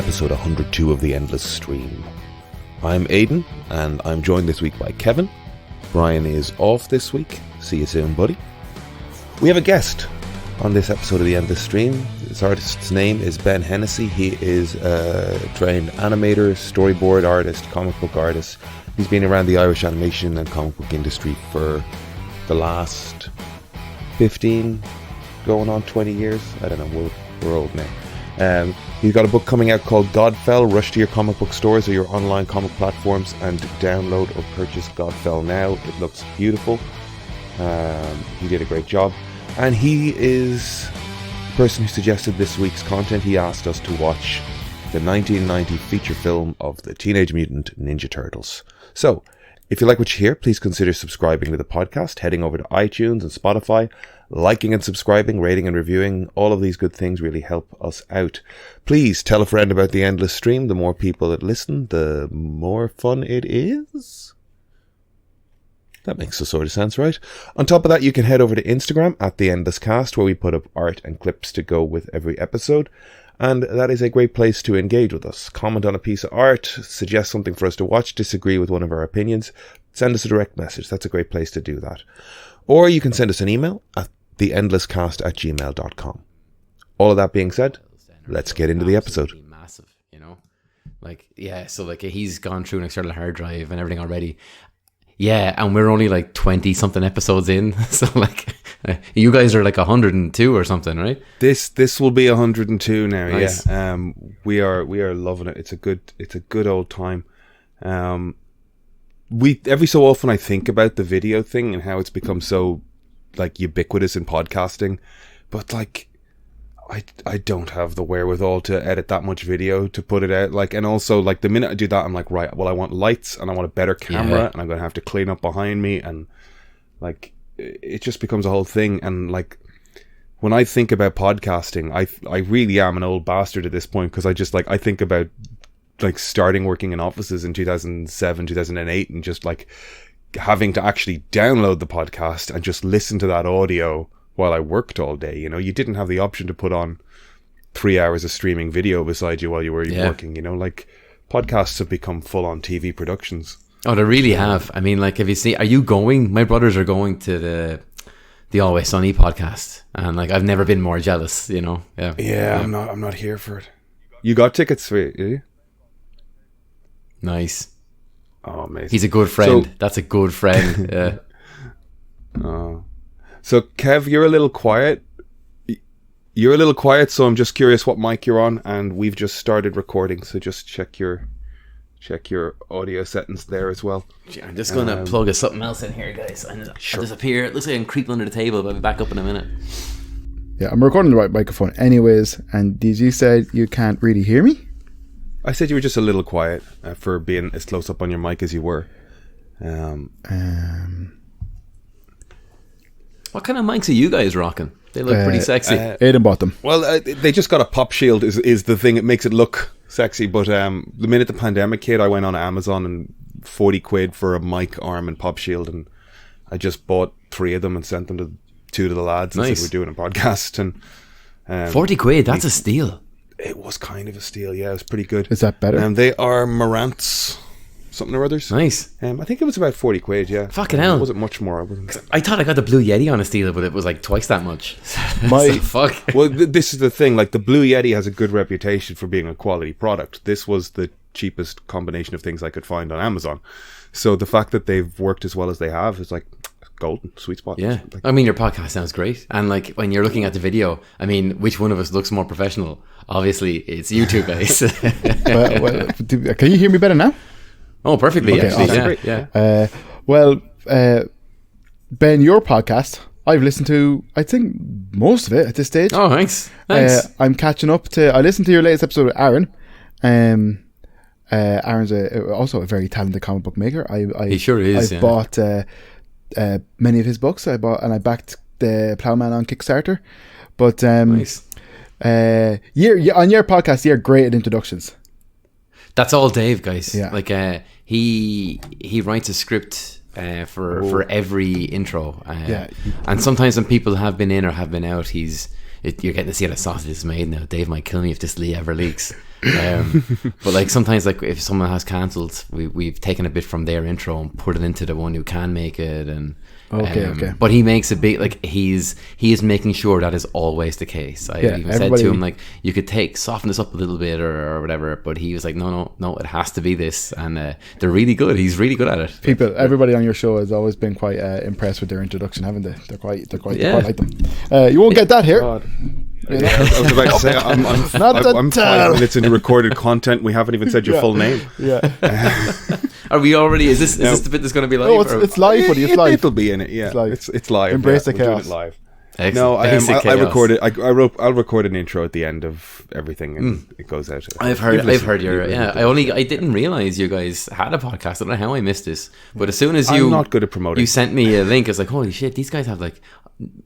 episode 102 of The Endless Stream. I'm Aidan, and I'm joined this week by Kevin. Brian is off this week. See you soon, buddy. We have a guest on this episode of The Endless Stream. This artist's name is Ben Hennessy. He is a trained animator, storyboard artist, comic book artist. He's been around the Irish animation and comic book industry for the last 15, going on 20 years. I don't know, we're old now. He's got a book coming out called Godfell. Rush to your comic book stores or your online comic platforms and download or purchase Godfell now. It looks beautiful. He did a great job. And he is the person who suggested this week's content. He asked us to watch the 1990 feature film of the Teenage Mutant Ninja Turtles. So, if you like what you hear, please consider subscribing to the podcast, heading over to iTunes and Spotify, liking and subscribing, rating and reviewing. All of these good things really help us out. Please tell a friend about The Endless Stream. The more people that listen, the more fun it is. That makes a sort of sense, right? On top of that, you can head over to Instagram at The Endless Cast, where we put up art and clips to go with every episode. And that is a great place to engage with us. Comment on a piece of art, suggest something for us to watch, disagree with one of our opinions, send us a direct message. That's a great place to do that. Or you can send us an email at theendlesscast@gmail.com. All of that being said, let's get into the episode. Massive, you know? Like, yeah, so like he's gone through an external hard drive and everything already. Yeah, and we're only like 20 something episodes in. So like you guys are like 102 or something, right? This will be 102 now. Nice. Yeah. We are loving it. It's a good old time. We every so often I think about the video thing and how it's become so like ubiquitous in podcasting, but like I don't have the wherewithal to edit that much video to put it out. Like, and also like the minute I do that, I'm like, right, well, I want lights and I want a better camera, and I'm going to have to clean up behind me, and like it just becomes a whole thing. And like when I think about podcasting, I really am an old bastard at this point, because I think about like starting working in offices in 2007, 2008, and just like having to actually download the podcast and just listen to that audio while I worked all day. You know, you didn't have the option to put on 3 hours of streaming video beside you while you were working. You know, like podcasts have become full on TV productions. Oh, they really have. I mean, like, if you see, are you going? My brothers are going to the Always Sunny podcast, and like I've never been more jealous. You know, yeah. I'm not here for it. You got tickets for it, did you? Nice. Oh, amazing. He's a good friend. So, that's a good friend. Yeah. Oh. So, Kev, you're a little quiet. So I'm just curious what mic you're on, and we've just started recording, so just check your audio settings there as well. I'm just going to plug something else in here, guys. I'll disappear. It looks like I'm creeping under the table, but I'll be back up in a minute. Yeah, I'm recording the right microphone anyways, and did you say you can't really hear me? I said you were just a little quiet for being as close up on your mic as you were. What kind of mics are you guys rocking? They look pretty sexy. Aidan bought them. Well, they just got a pop shield is the thing. It makes it look sexy. But the minute the pandemic hit, I went on Amazon and 40 quid for a mic arm and pop shield. And I just bought 3 of them and sent them to 2 of the lads. And said we're doing a podcast. And 40 quid, that's a steal. It was kind of a steal, yeah. It was pretty good. Is that better? And they are Marantz something or others. Nice. I think it was about 40 quid, yeah. Fucking hell. It wasn't much more. I thought I got the Blue Yeti on a steal, but it was like twice that much. Fuck. Well, this is the thing. Like, the Blue Yeti has a good reputation for being a quality product. This was the cheapest combination of things I could find on Amazon. So the fact that they've worked as well as they have is like golden, sweet spot. Yeah. Like, I mean, your podcast sounds great. And like when you're looking at the video, I mean, which one of us looks more professional? Obviously, it's you two guys. well, can you hear me better now? Oh, perfectly, okay, actually. Awesome. Yeah. Ben, your podcast, I've listened to, I think, most of it at this stage. Oh, thanks. I'm catching up to, I listened to your latest episode with Aaron. Aaron's also a very talented comic book maker. He sure is. I bought many of his books. I backed the Plowman on Kickstarter. But nice. On your podcast, you're great at introductions. That's all Dave, guys. Yeah. Like he writes a script for every intro. And sometimes when people have been in or have been out, you're getting to see how the sausage is made now. Dave might kill me if this Lee ever leaks. But like sometimes, like if someone has cancelled, we've taken a bit from their intro and put it into the one who can make it, and Okay. But he makes a big, like he is making sure that is always the case. I even said to him, like, you could soften this up a little bit or whatever, but he was like, no, it has to be this, and they're really good. He's really good at it. Everybody on your show has always been quite impressed with their introduction, haven't they? They're quite like them. You won't get that here. God. Yeah, I was about to say, I'm 5 minutes into recorded content. We haven't even said your full name. Yeah. Are we already? Is this the bit that's going to be live? No, it's live, buddy. It's live. It'll be in it. Yeah, it's live. Embrace the We're doing chaos. it live. Excellent. No, Basic I chaos. recorded. I'll record an intro at the end of everything, and it goes out. I've heard your. Yeah, I didn't realize you guys had a podcast. I don't know how I missed this, but as soon as I'm not good at promoting. You sent me a link. I was like, holy shit, these guys have like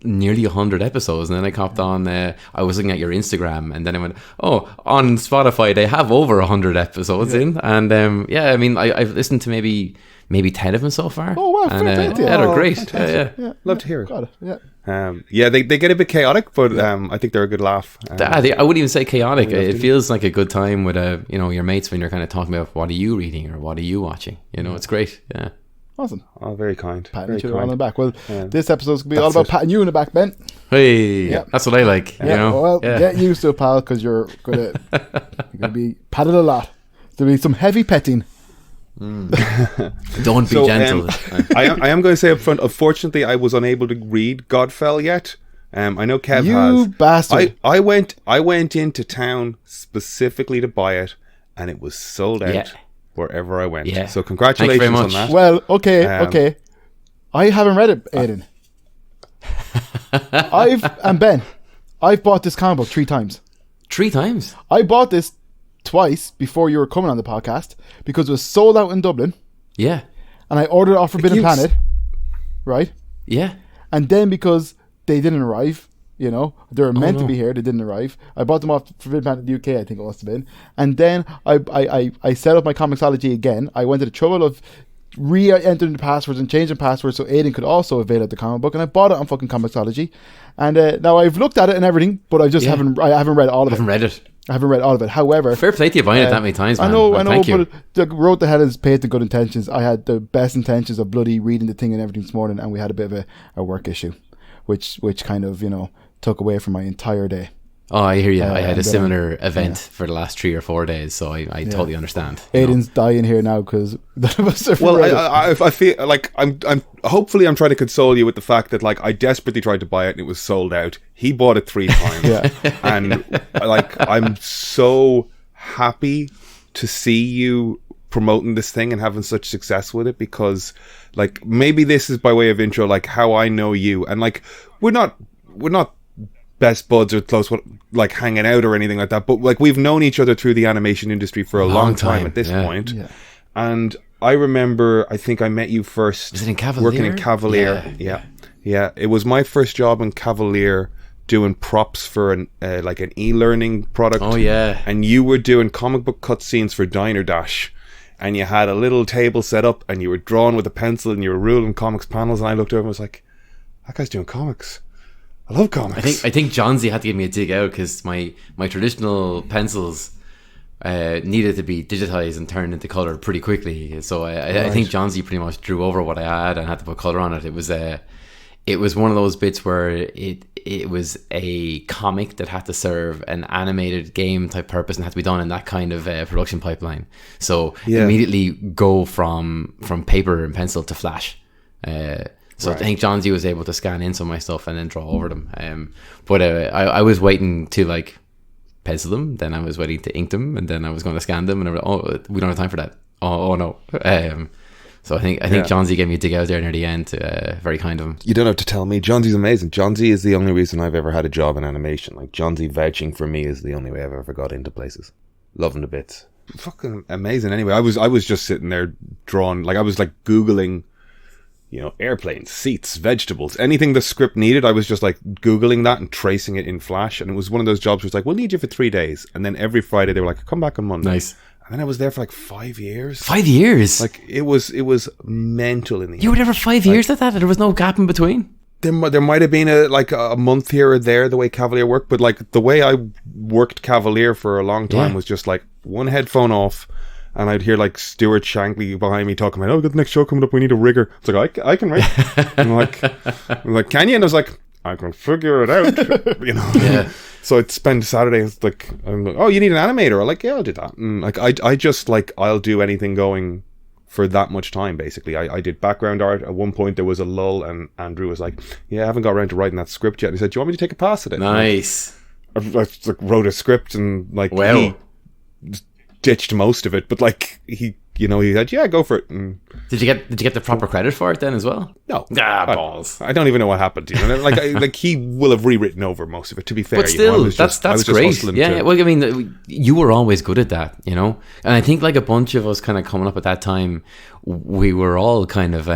nearly 100 episodes. And then I copped on. I was looking at your Instagram, and then I went, oh, on Spotify they have over 100 episodes in, and I mean, I've listened to maybe 10 of them so far. Oh wow, and, fair play. yeah, they're great. Yeah. Love to hear it. Got it. Yeah. They get a bit chaotic, but I think they're a good laugh. I wouldn't even say chaotic. It feels like a good time with your mates when you're kind of talking about what are you reading or what are you watching. It's great. Yeah. Awesome. Oh, very kind. Patting each other on the back. Well, this episode's gonna be all about patting you in the back, Ben. Hey, that's what I like. Well, get used to it, pal, because you're gonna be patted a lot. There'll be some heavy petting. Don't be gentle. I am going to say up front, unfortunately I was unable to read Godfell yet. I know Kev has. You bastard. I went into town specifically to buy it, and it was sold out wherever I went. So congratulations on that. Well, okay. I haven't read it, Aidan. I've bought this comic book 3 times. 3 times? I bought this twice before you were coming on the podcast because it was sold out in Dublin. Yeah. And I ordered it off Forbidden Planet. Right? Yeah. And then because they didn't arrive, they were meant to be here, they didn't arrive. I bought them off Forbidden Planet UK, I think it must have been. And then I set up my Comixology again. I went to the trouble of re-entering the passwords and changing passwords so Aidan could also avail of the comic book, and I bought it on fucking Comixology. And now I've looked at it and everything, but I just haven't read all of it. I haven't read all of it. However, fair play to you buying it that many times, man. I know, Thank you. but the road to hell is paved with good intentions. I had the best intentions of bloody reading the thing and everything this morning, and we had a bit of a work issue, which kind of took away from my entire day. Oh, I hear you. I had a similar event for the last 3 or 4 days, so I totally understand. Aidan's dying here now because none of us have read it. I feel like I'm hopefully I'm trying to console you with the fact that like I desperately tried to buy it and it was sold out. He bought it 3 times, and like I'm so happy to see you promoting this thing and having such success with it, because like maybe this is by way of intro, like how I know you, and like we're not best buds or close, like hanging out or anything like that, but like we've known each other through the animation industry for a long time at this point. And I remember, I think I met you first. Was it in Cavalier? Working in Cavalier. Yeah. It was my first job in Cavalier, doing props for an e-learning product. Oh yeah. And you were doing comic book cutscenes for Diner Dash, and you had a little table set up, and you were drawing with a pencil, and you were ruling comics panels. And I looked over and was like, that guy's doing comics. I love comics. I think John Z had to give me a dig out because my traditional pencils needed to be digitized and turned into color pretty quickly. So I think John Z pretty much drew over what I had and had to put color on it. It was one of those bits where it was a comic that had to serve an animated game type purpose and had to be done in that kind of production pipeline. So immediately go from paper and pencil to flash. So I think John Z was able to scan in some of my stuff and then draw over them. But I was waiting to like pencil them, then I was waiting to ink them, and then I was going to scan them, and I was, we don't have time for that. Oh no. So I think John Z gave me a dig out there near the end. Very kind of him. You don't have to tell me. John Z's amazing. John Z is the only reason I've ever had a job in animation. Like John Z vouching for me is the only way I've ever got into places. Loving the bits. Fucking amazing. Anyway, I was just sitting there drawing, like I was like Googling, airplanes, seats, vegetables, anything the script needed. I was just like Googling that and tracing it in Flash. And it was one of those jobs where it's like, we'll need you for 3 days. And then every Friday they were like, come back on Monday. Nice. And then I was there for like 5 years. 5 years? Like it was mental in the end. You were there for 5 years at that? There was no gap in between? there might have been a month here or there the way Cavalier worked, but like the way I worked Cavalier for a long time was just like one headphone off, and I'd hear like Stuart Shankly behind me talking about, oh, got the next show coming up, we need a rigger. It's like, I can rig. I'm like, can you? And I was like, I can figure it out, you know. Yeah. So I'd spend Saturdays like, I'm like, oh, you need an animator? I'm like, yeah, I'll do that. And like, I just like, I'll do anything going for that much time, basically. I did background art. At one point there was a lull, and Andrew was like, yeah, I haven't got around to writing that script yet. And he said, do you want me to take a pass at it? Nice. I like, wrote a script, and like, Wow. he ditched most of it, but like, he said, yeah, go for it. And Did you get the proper credit for it then as well? no. Balls. I don't even know what happened. You know? Like he will have rewritten over most of it, to be fair. But still, I was that's just great. hustling Yeah, to- well, I mean, you were always good at that, you know? And I think like a bunch of us kind of coming up at that time, we were all kind of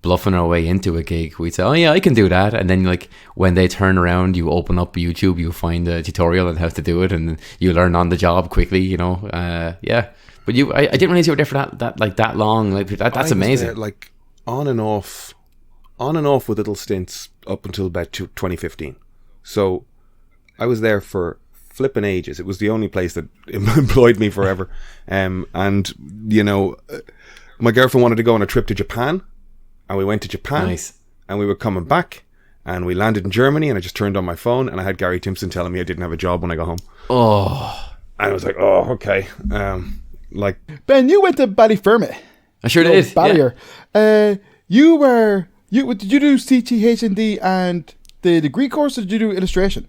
bluffing our way into a gig. We'd say, oh yeah, I can do that. And then like when they turn around, you open up YouTube, you find a tutorial on how to do it, and you learn on the job quickly, you know? Yeah. But I didn't realize you were there for that long. Like that's I was amazing. there, like on and off with little stints up until about 2015. So I was there for flipping ages. It was the only place that employed me forever. And you know, my girlfriend wanted to go on a trip to Japan, and we went to Japan. Nice. And we were coming back, and we landed in Germany, and I just turned on my phone, and I had Gary Timpson telling me I didn't have a job when I got home. Oh, And I was like, oh, okay. Like, Ben, you went to Ballyfermot. I sure did. Ballier. Did you do CTH&D and the degree course, or did you do illustration?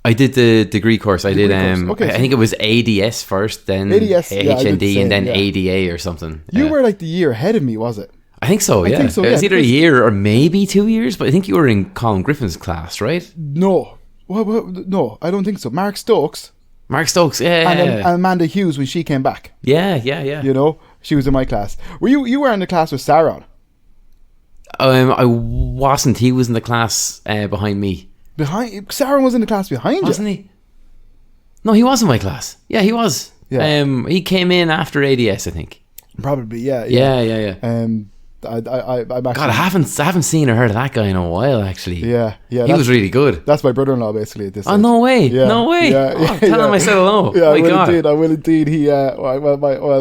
I did the degree course. I did. course. Okay, I so- think it was ADS first, then ADS, yeah, I did the HND, same, and then yeah. ADA or something. You Yeah. were like the year ahead of me, was it? I think so. Yeah, think so, it was yeah, either a because- year or maybe 2 years. But I think you were in Colin Griffin's class, right? No. No, I don't think so. Mark Stokes Mark Stokes. Yeah, and Amanda Hughes when she came back. yeah. You know, she was in my class. You were in the class with Sarah? I wasn't. He was in the class behind me, Sarah was in the class behind you. wasn't he? No, he was in my class. Yeah, he was. Yeah. He came in after ADS, I think. Probably, yeah. Yeah. I'm actually, God, I haven't seen or heard of that guy in a while. Actually, Yeah. he was really good. That's my brother-in-law, basically. At this Oh stage. no way! Yeah, No way! yeah, Oh, yeah, tell him yeah. I said hello. Yeah, Oh I my will God. indeed. I will indeed. He,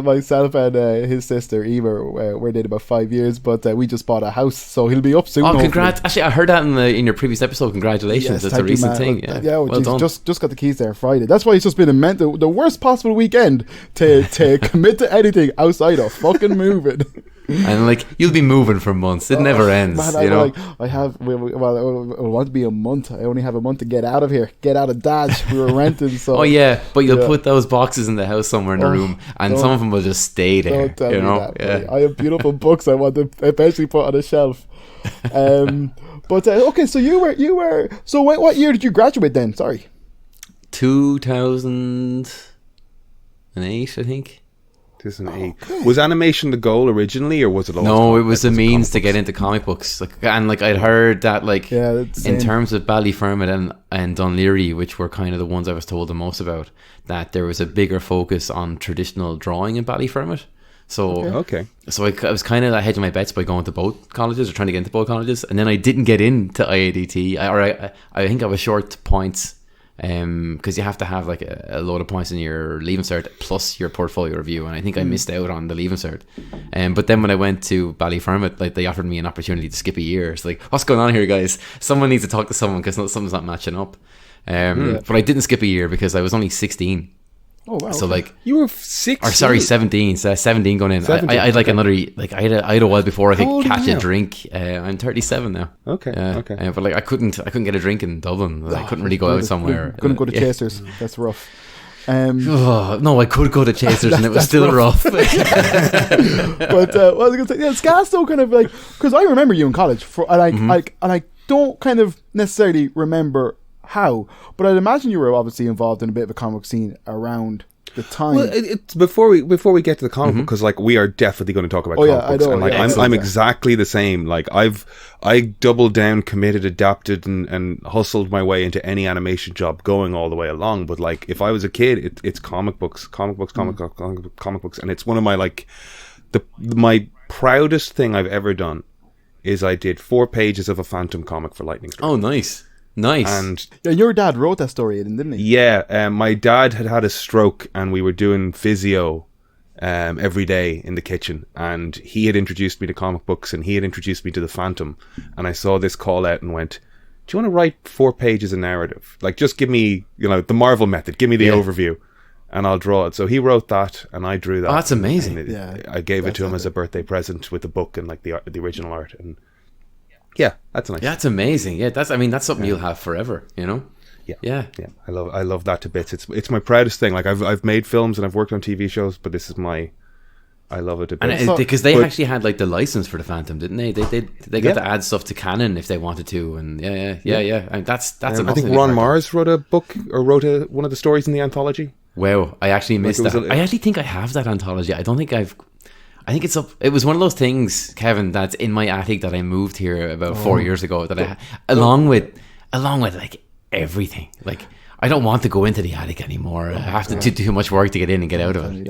myself and his sister Eva were dating about 5 years, but we just bought a house, so he'll be up soon. Oh, hopefully. congrats! Actually, I heard that in your previous episode. Congratulations! Yes, That's a thank you, recent man. thing. Well, Yeah, well geez, done. just got the keys there Friday. That's why it's just been the worst possible weekend to commit to anything outside of fucking moving. And like you'll be moving for months. It never ends. Man, you know. I have. It want to be a month. I only have a month to get out of here, get out of Dodge. We were renting, so. Oh yeah, but you'll Yeah. put those boxes in the house somewhere in the Oh, room, and don't- some of them will just stay there. Don't tell You me know. that. Yeah. Buddy. I have beautiful books I want to eventually put on a shelf. But okay, so you were. So what year did you graduate then? Sorry. 2008, I think. 2008. Was animation the goal originally, or was it? No, it was a means to get into comic books. Like I'd heard that Yeah, that's in same. terms of Ballyfermot and Dunleary, which were kind of the ones I was told the most about, that there was a bigger focus on traditional drawing in Ballyfermot. So Okay. So I was kind of hedging my bets by going to both colleges or trying to get into both colleges, and then I didn't get into IADT. I think I was short points because you have to have like a load of points in your Leaving Cert plus your portfolio review, and I think I missed out on the Leaving Cert. But then when I went to Ballyfermot, like they offered me an opportunity to skip a year. It's like, what's going on here, guys? Someone needs to talk to someone because something's not matching up. But I didn't skip a year because I was only 16. Oh wow. So like, You were 6. or sorry, 17. So 17 going in. 17, I had like okay. another, like I had a while before I How old could are catch you a now? drink. I'm 37 now. Okay, okay. But like I couldn't get a drink in Dublin. Like, I couldn't really go out somewhere. Couldn't go to Yeah. Chasers. That's rough. Oh, no, I could go to Chasers and it was That's still rough. But what I was gonna say, yeah, Scott's still kind of like, because I remember you in college, and I don't kind of necessarily remember how, but I'd imagine you were obviously involved in a bit of a comic scene around the time. Well, it's before we get to the comic book, because like we are definitely going to talk about Oh, yeah, comic I books, know, and like yeah, I'm excellent. exactly the same. Like I doubled down, committed, adapted, and hustled my way into any animation job, going all the way along. But like if I was a kid, it's comic books, comic books, comic books, and it's one of my like my proudest thing I've ever done is I did 4 pages of a Phantom comic for Lightning Strike. Oh, nice. And Yeah, your dad wrote that story, didn't he? yeah, my dad had a stroke, and we were doing physio every day in the kitchen, and he had introduced me to comic books, and he had introduced me to the Phantom, and I saw this call out and went, do you want to write 4 pages of narrative? Like, just give me, the Marvel method, give me the overview, and I'll draw it. So he wrote that, and I drew that. Oh, that's amazing. I gave it to him as a birthday present with the book and like the original art, and yeah, that's nice. Yeah, that's amazing. Yeah, that's something you'll have forever, Yeah. I love that to bits. It's my proudest thing. Like I've made films and I've worked on TV shows, but this is I love it to bits. And because they actually had like the license for the Phantom, didn't they? They got to add stuff to canon if they wanted to, and yeah. And that's I think Ron Mars wrote a book or wrote one of the stories in the anthology. Wow, I actually missed that. I actually think I have that anthology. I don't think I think it's up. It was one of those things, Kevin, that's in my attic that I moved here about 4 years ago. That along with like everything. Like I don't want to go into the attic anymore. I have to do too much work to get in and get out of it.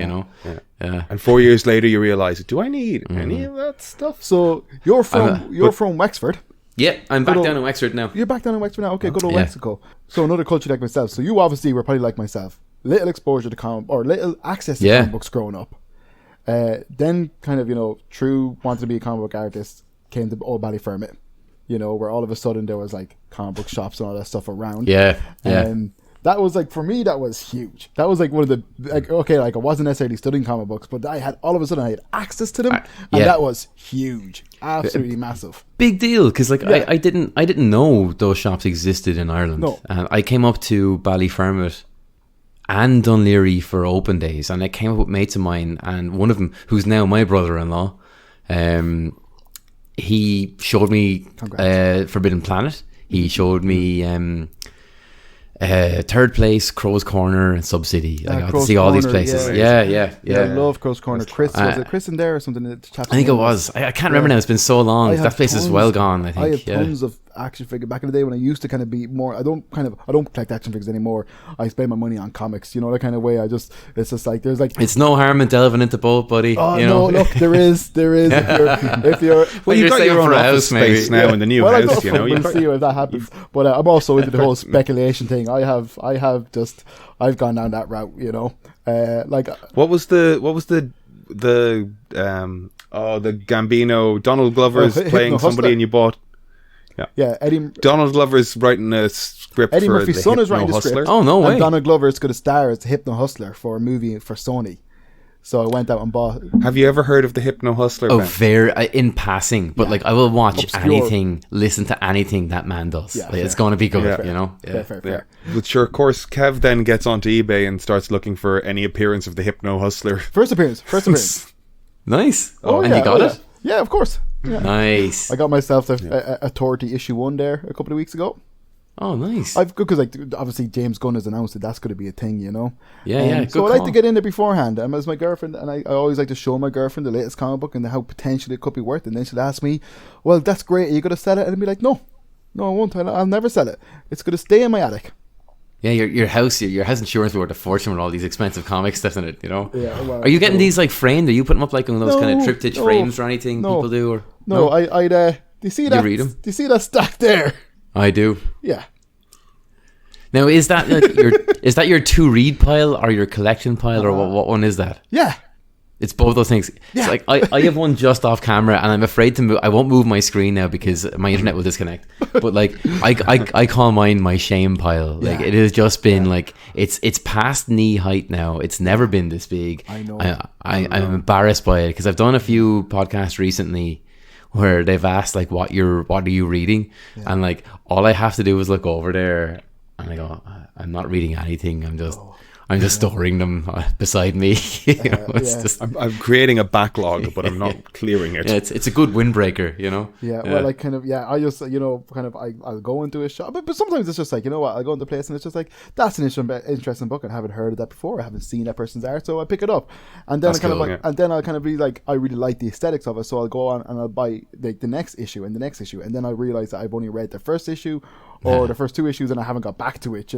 Yeah. And 4 years later, you realize, do I need any of that stuff? So you're from Wexford. Yeah, I'm back down in Wexford now. You're back down in Wexford now. Okay, good old Mexico. So another culture like myself. So you obviously were probably like myself. Little exposure to little access to comic books growing up. Then kind of, through wanting to be a comic book artist, came to Old Ballyfermot, where all of a sudden there was like comic book shops and all that stuff around. Yeah. That was like, for me, that was huge. That was like one of the, I wasn't necessarily studying comic books, but I had, all of a sudden I had access to them, and that was huge. Absolutely massive. Big deal, because I didn't know those shops existed in Ireland. No. And I came up to Ballyfermot and Dunleary for open days, and I came up with mates of mine, and one of them, who's now my brother-in-law, he showed me Forbidden Planet. He showed me Third Place, Crow's Corner, and Subcity. I got to see all these places. Yeah. I love Crow's Corner. Chris, was it Chris in there or something? I think it was. I can't remember now. It's been so long. That place is well gone, I think. I have tons of action figure back in the day when I used to kind of be more. I don't collect action figures anymore. I spend my money on comics. That kind of way. It's just like there's like. It's no harm in delving into both, buddy. Oh no! Look, there is. If you're well, you've got your own office space now in the new house. We'll see if that happens. But I'm also into the whole speculation thing. I've gone down that route. What was the Gambino Donald Glover's playing somebody and you bought. Yeah, Donald Glover's writing a script Eddie for Murphy's the son is Hypno writing the Hustler. script. Oh, no way. And Donald Glover is going to star as the Hypno Hustler for a movie for Sony. So I went out and bought. Have you ever heard of the Hypno Hustler? Oh, Ben? very in passing, but like I will watch anything, listen to anything that man does. Yeah, it's going to be good, Fair. But sure, of course, Kev then gets onto eBay and starts looking for any appearance of the Hypno Hustler. First appearance. Nice. Oh, and yeah, he got it? Yeah, of course. Yeah. Nice. I got myself the Authority issue 1 there a couple of weeks ago. Oh, nice. Because obviously James Gunn has announced that's going to be a thing, Yeah. So I like to get in there beforehand. As my girlfriend, and I always like to show my girlfriend the latest comic book and how potentially it could be worth. And then she'll ask me, "Well, that's great. Are you going to sell it?" And I'll be like, "No, I won't. I'll never sell it. It's going to stay in my attic." Yeah, your house insurance will worth a fortune with all these expensive comic stuff in it, Yeah. Well, Are you getting these like framed? Are you putting them up like on those kind of triptych frames or anything people do? Or no? I'd. Do you see that? You read them? Do you see that stack there? I do. Yeah. Now, is that like your to read pile or your collection pile, or what one is that? Yeah. It's both those things. Yeah. It's like I have one just off camera, and I'm afraid to move. I won't move my screen now because my internet will disconnect. But like I call mine my shame pile. Like it has just been like it's past knee height now. It's never been this big. I know. I'm embarrassed by it because I've done a few podcasts recently where they've asked like what are you reading, and like all I have to do is look over there and I go, I'm not reading anything. I'm just storing them beside me. Just I'm creating a backlog, but I'm not clearing it. Yeah, it's a good windbreaker, Yeah, well, like kind of, I just, I'll go into a shop, but sometimes it's just like, I'll go into a place and it's just like, that's an interesting book. I haven't heard of that before. I haven't seen that person's art, so I pick it up, and then I'll kind of be like, I really like the aesthetics of it, so I'll go on and I'll buy like the next issue and the next issue, and then I realize that I've only read the first issue or the first 2 issues and I haven't got back to it,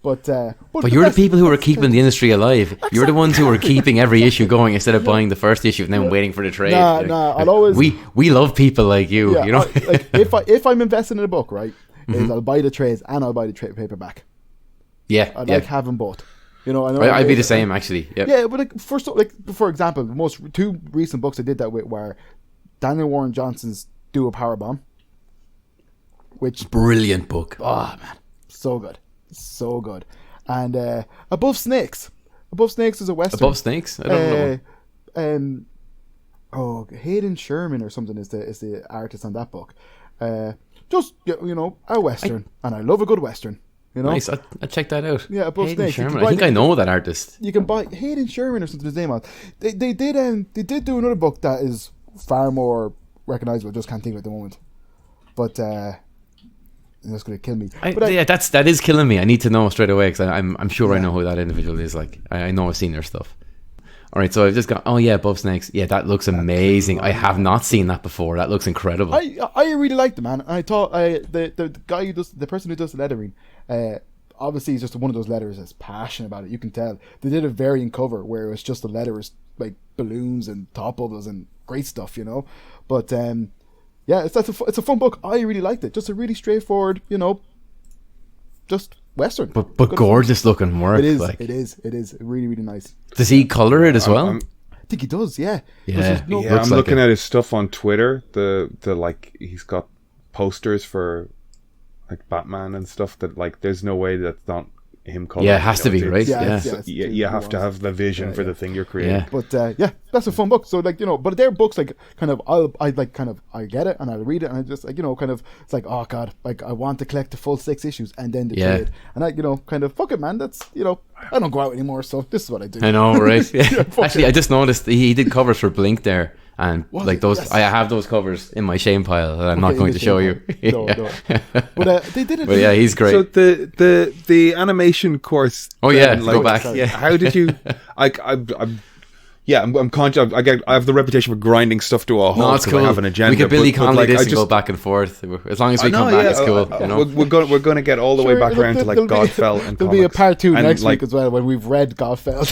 But you're the people who are keeping the industry alive. Exactly. You're the ones who are keeping every issue going instead of buying the first issue and then waiting for the trade. I'll always. We love people like you. You know, like if I'm investing in a book, right, is I'll buy the trades and I'll buy the trade paperback. Yeah, I like having both. You know, I'd be the same actually. Yep. Yeah, but like for example, the two recent books I did that with were Daniel Warren Johnson's Do a Power Bomb, which brilliant book. Oh man, so good, and Above Snakes. Above Snakes is a western. Above Snakes, I don't know. Hayden Sherman or something is the artist on that book. Just a western, and I love a good western. You know? Nice, I'll check that out. Yeah, Above Hayden Snakes. Sherman. I think I know that artist. You can buy Hayden Sherman or something. His name on. They did do another book that is far more recognizable. Just can't think of it at the moment. But that's going to kill me. That is killing me. I need to know straight away because I'm sure I know who that individual is. Like I know I've seen their stuff. All right, so I've just got. Oh yeah, Above Snakes. Yeah, that looks amazing. I have not seen that before. That looks incredible. I really liked it, man. I thought the guy who does the person who does the lettering. Obviously, he's just one of those letters that's passionate about it. You can tell they did a variant cover where it was just the letters like balloons and thought bubbles and great stuff, you know. But it's a fun book. I really liked it. Just a really straightforward, just western, but gorgeous looking work. It is. Like. It is really, really nice. Does he color it as well? I think he does. Yeah. I'm looking at his stuff on Twitter. The like he's got posters for like Batman and stuff that like there's no way that's not him coloring. Yeah, it has to be, right? You have to have the vision for the thing you're creating. Yeah. But that's a fun book. So like but they're books like kind of I get it and I'll read it and I just like kind of it's like, oh god, like I want to collect the full 6 issues and then the trade and I kind of fuck it, man. That's I don't go out anymore, so this is what I do. I know, right? Actually, I just noticed he did covers for Blink there. And like those, yes. I have those covers in my shame pile that I'm not going to show you. No. But they did it. But yeah, he's great. So the animation course. Oh then, go back. Yeah. How did you? I'm conscious. I have the reputation for grinding stuff to a halt. No, it's cool. I have an agenda. We could Billy Connolly this and go back and forth as long as we come back. It's cool. We're going to get all the way back around to like Godfell and there'll comics. be a part 2 next week as well when we've read Godfell.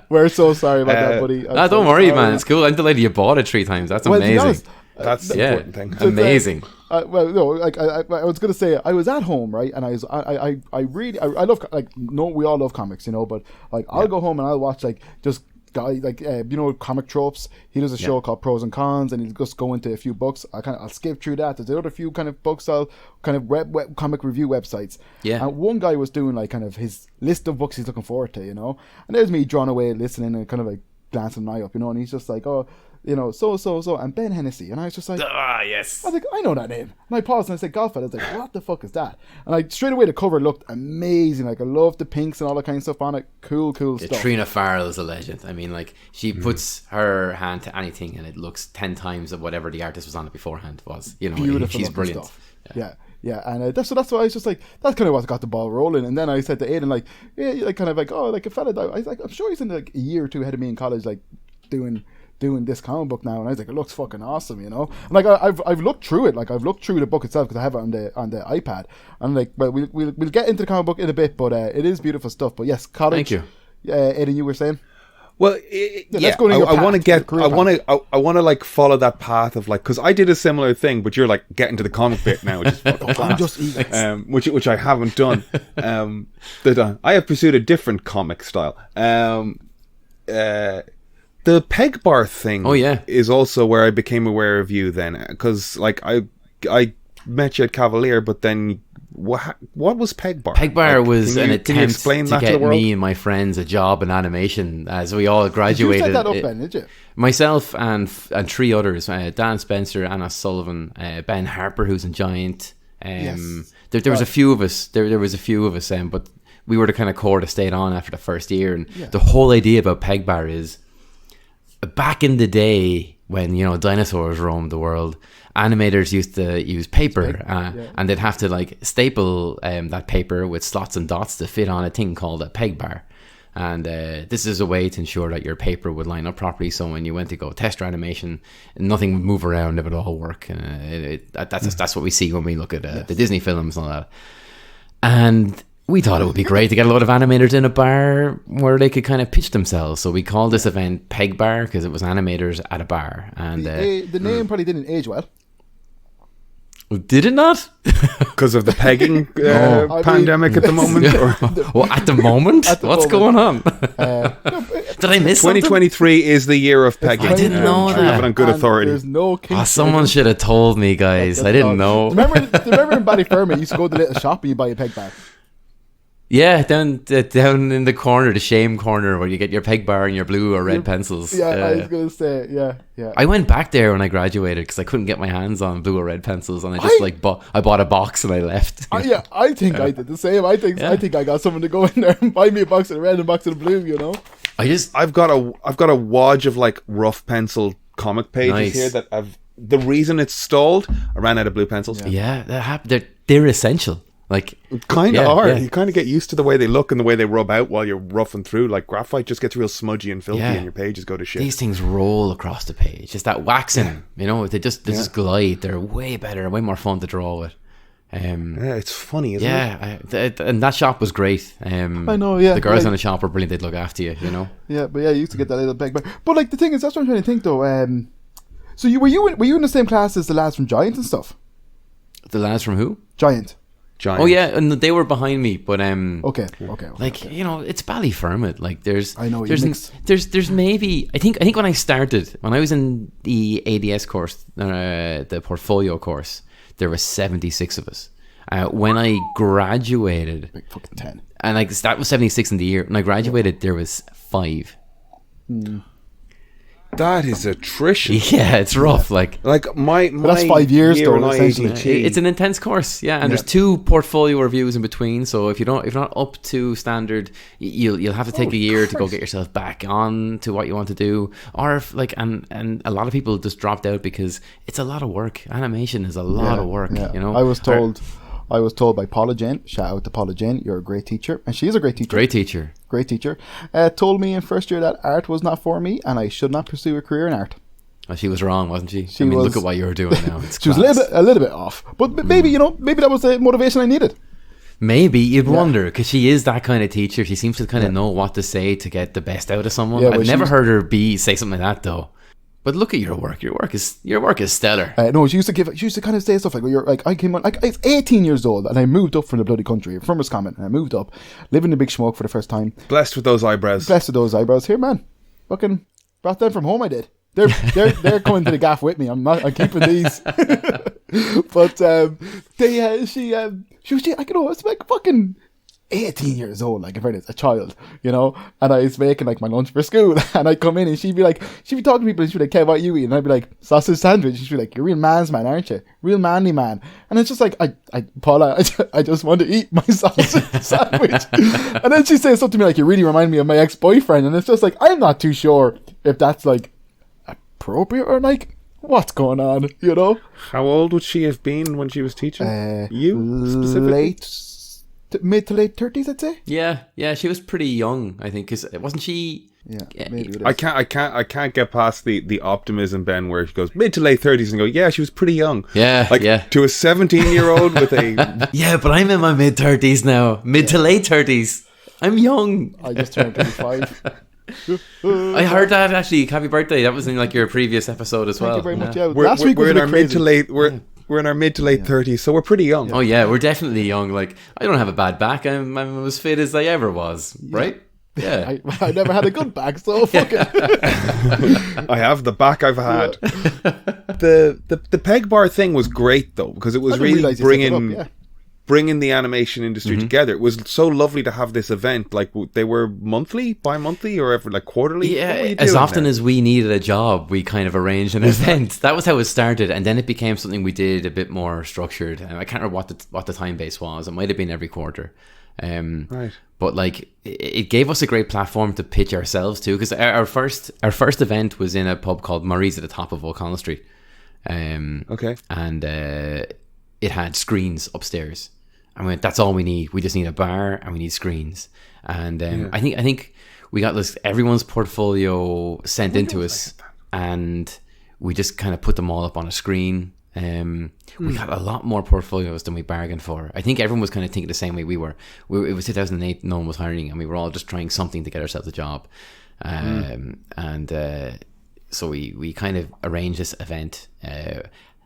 We're so sorry about that, buddy. Don't worry, man. It's cool. I'm delighted you bought it 3 times. That's amazing. Honest, that's the important thing. Amazing. I was gonna say I was at home, right, and I love we all love comics, but like I'll go home and I'll watch like just guy like Comic Tropes. He does a show called Pros and Cons, and he'll just go into a few books. I'll skip through that. There's another few kind of books I'll kind of web comic review websites. Yeah. And one guy was doing like kind of his list of books he's looking forward to, and there's me drawn away listening and kind of like glancing an eye up, and he's just like, oh, so and Ben Hennessy, and I was just like, yes. I was like, I know that name, and I paused and I said, Golf. I was like, what the fuck is that? And like straight away the cover looked amazing. Like I love the pinks and all that kind of stuff on it. Cool stuff. Trina Farrell is a legend. I mean, like she puts her hand to anything and it looks 10 times of whatever the artist was on it beforehand was. Beautiful, she's brilliant. Stuff. Yeah, and that's why I was just like, that's kind of what got the ball rolling. And then I said to Aidan, like, like kind of like, oh, like a fella, I was like, I'm sure he's in like a year or two ahead of me in college, like doing this comic book now, and I was like, it looks fucking awesome, And like I've looked through it, like I've looked through the book itself because I have it on the iPad, and like, but we'll get into the comic book in a bit, but it is beautiful stuff. But yes, college. Thank you. Aidan, you were saying. Well, let's go to your path. I want to like follow that path of like, because I did a similar thing, but you're like getting to the comic bit now, which is fucking class. Which I haven't done. I have pursued a different comic style. The peg bar thing is also where I became aware of you then, because like I met you at Cavalier, but then what was peg bar? Peg bar was an attempt to get me and my friends a job in animation as we all graduated. You set that up, Ben, did you? Myself and 3 others, Dan Spencer, Anna Sullivan, Ben Harper, who's in Giant. There was a few of us. There was a few of us, but we were the kind of core that stayed on after the first year. And the whole idea about peg bar is, back in the day when dinosaurs roamed the world, animators used to use paper and they'd have to like staple that paper with slots and dots to fit on a thing called a peg bar. And this is a way to ensure that your paper would line up properly, so when you went to go test your animation, nothing would move around, it would all work. That's what we see when we look at the Disney films and all that. And we thought it would be great to get a lot of animators in a bar where they could kind of pitch themselves. So we called this event Peg Bar because it was animators at a bar. And The name probably didn't age well. did it not? Because of the pegging pandemic at the moment? Or? Well, at the moment? What's going on? Did I miss something? 2023 is the year of pegging. I didn't know I that. have it on good And authority. There's no kink. Someone should have told me, guys. I didn't know. Remember in Ballyfermot, you used to go to the little shop and you buy a peg bar. Yeah, down in the corner, the shame corner, where you get your peg bar and your blue or red pencils. Yeah, I was going to say, yeah. I went back there when I graduated because I couldn't get my hands on blue or red pencils, and I just I bought a box and I left. I think I did the same. I think I got someone to go in there and buy me a box of the red and a box of the blue. You know, I've got a wad of like rough pencil comic pages here that the reason it's stalled, I ran out of blue pencils. Yeah, they're essential. Like, kind of are. Yeah. You kind of get used to the way they look and the way they rub out while you're roughing through. Like graphite just gets real smudgy and filthy, and your pages go to shit. These things roll across the page. It's that waxing, you know. They just glide. They're way better, way more fun to draw with. It's funny, isn't it? And that shop was great. I know. Yeah, the girls in the shop were brilliant. They'd look after you, you know. Yeah, but you used to get that little peg bar. But like the thing is, that's what I'm trying to think though. So were you in the same class as the lads from Giant and stuff? The lads from who? Giant. Oh yeah, and they were behind me, but okay. You know, it's Ballyfermot. Like there's maybe I think when I was in the ADS course, the portfolio course, there were 76 of us. When I graduated, Big fucking 10, and like that was 76 in the year. When I graduated, there was 5. That is attrition. Yeah, it's rough. Like my that's 5 years year though. in Essentially, IAGT, it's an intense course, yeah. And there's 2 portfolio reviews in between. So if you're not up to standard, you'll have to take a year to go get yourself back on to what you want to do. Or if, and a lot of people just dropped out because it's a lot of work. Animation is a lot of work. Yeah. You know, I was told by Paula Jane, shout out to Paula Jane, you're a great teacher. And she is a great teacher. Great teacher. Told me in first year that art was not for me and I should not pursue a career in art. Well, she was wrong, wasn't she? Look at what you're doing now. She was a little bit off. But maybe, maybe that was the motivation I needed. Maybe, you'd wonder, because she is that kind of teacher. She seems to kind of know what to say to get the best out of someone. I've never heard her say something like that, though. But look at your work. Your work is stellar. No, she used to kind of say stuff like, well, you're like, I came on, like, I was 18 years old and I moved up from the bloody country, from Roscommon, and I moved up, living in Big Smoke for the first time. Blessed with those eyebrows. Here, man. Fucking brought them from home. I did. They're coming to the gaff with me. I'm keeping these. But she was it's like fucking 18 years old, like, in fairness, a child, you know, and I was making like my lunch for school, and I'd come in and she'd be talking to people and she'd be like, Kev, what you eat? And I'd be like, sausage sandwich. She'd be like, you're a real man's man, aren't you? Real manly man. And it's just like, Paula, I just want to eat my sausage sandwich. And then she says something to me like, you really remind me of my ex-boyfriend. And it's just like, I'm not too sure if that's like appropriate or like, what's going on, you know? How old would she have been when she was teaching? You specifically? Mid to late 30s, I'd say. Yeah, she was pretty young, I think, because wasn't she? Yeah, maybe it is. I can't get past the optimism, Ben, where she goes mid to late 30s and go, yeah, she was pretty young. Yeah, to a 17-year-old with a yeah, but I'm in my mid 30s now, to late 30s. I'm young. I just turned 25. I heard that actually. Happy birthday! That was in like your previous episode as well. Thank you very much. Yeah, last week we're in our mid to late. We're in our mid to late 30s, so we're pretty young. Oh yeah, we're definitely young. Like, I don't have a bad back. I'm as fit as I ever was. Right? Yeah. I never had a good back, so fuck it. I have the back I've had. The peg bar thing was great though, because it was really bringing the animation industry together. It was so lovely to have this event. Like, they were monthly, bi-monthly, or ever like quarterly. Yeah, as often as we needed a job, we kind of arranged an event. That was how it started, and then it became something we did a bit more structured. And I can't remember what the time base was. It might have been every quarter. Right. But like, it gave us a great platform to pitch ourselves to, because our first event was in a pub called Murray's at the top of O'Connell Street. Okay. And it had screens upstairs. I mean, that's all we need. We just need a bar and we need screens. And I think we got everyone's portfolio sent into us, and we just kind of put them all up on a screen. We got a lot more portfolios than we bargained for. I think everyone was kind of thinking the same way we were. It was 2008, no one was hiring, and we were all just trying something to get ourselves a job. So we kind of arranged this event,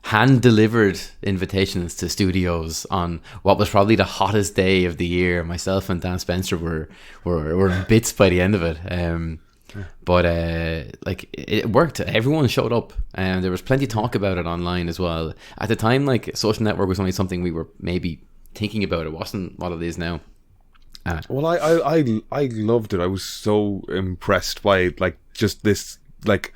hand-delivered invitations to studios on what was probably the hottest day of the year. Myself and Dan Spencer were in bits by the end of it. But like it worked. Everyone showed up, and there was plenty of talk about it online as well. At the time, like social network was only something we were maybe thinking about. It wasn't what it is now. Well, I loved it. I was so impressed by like just this like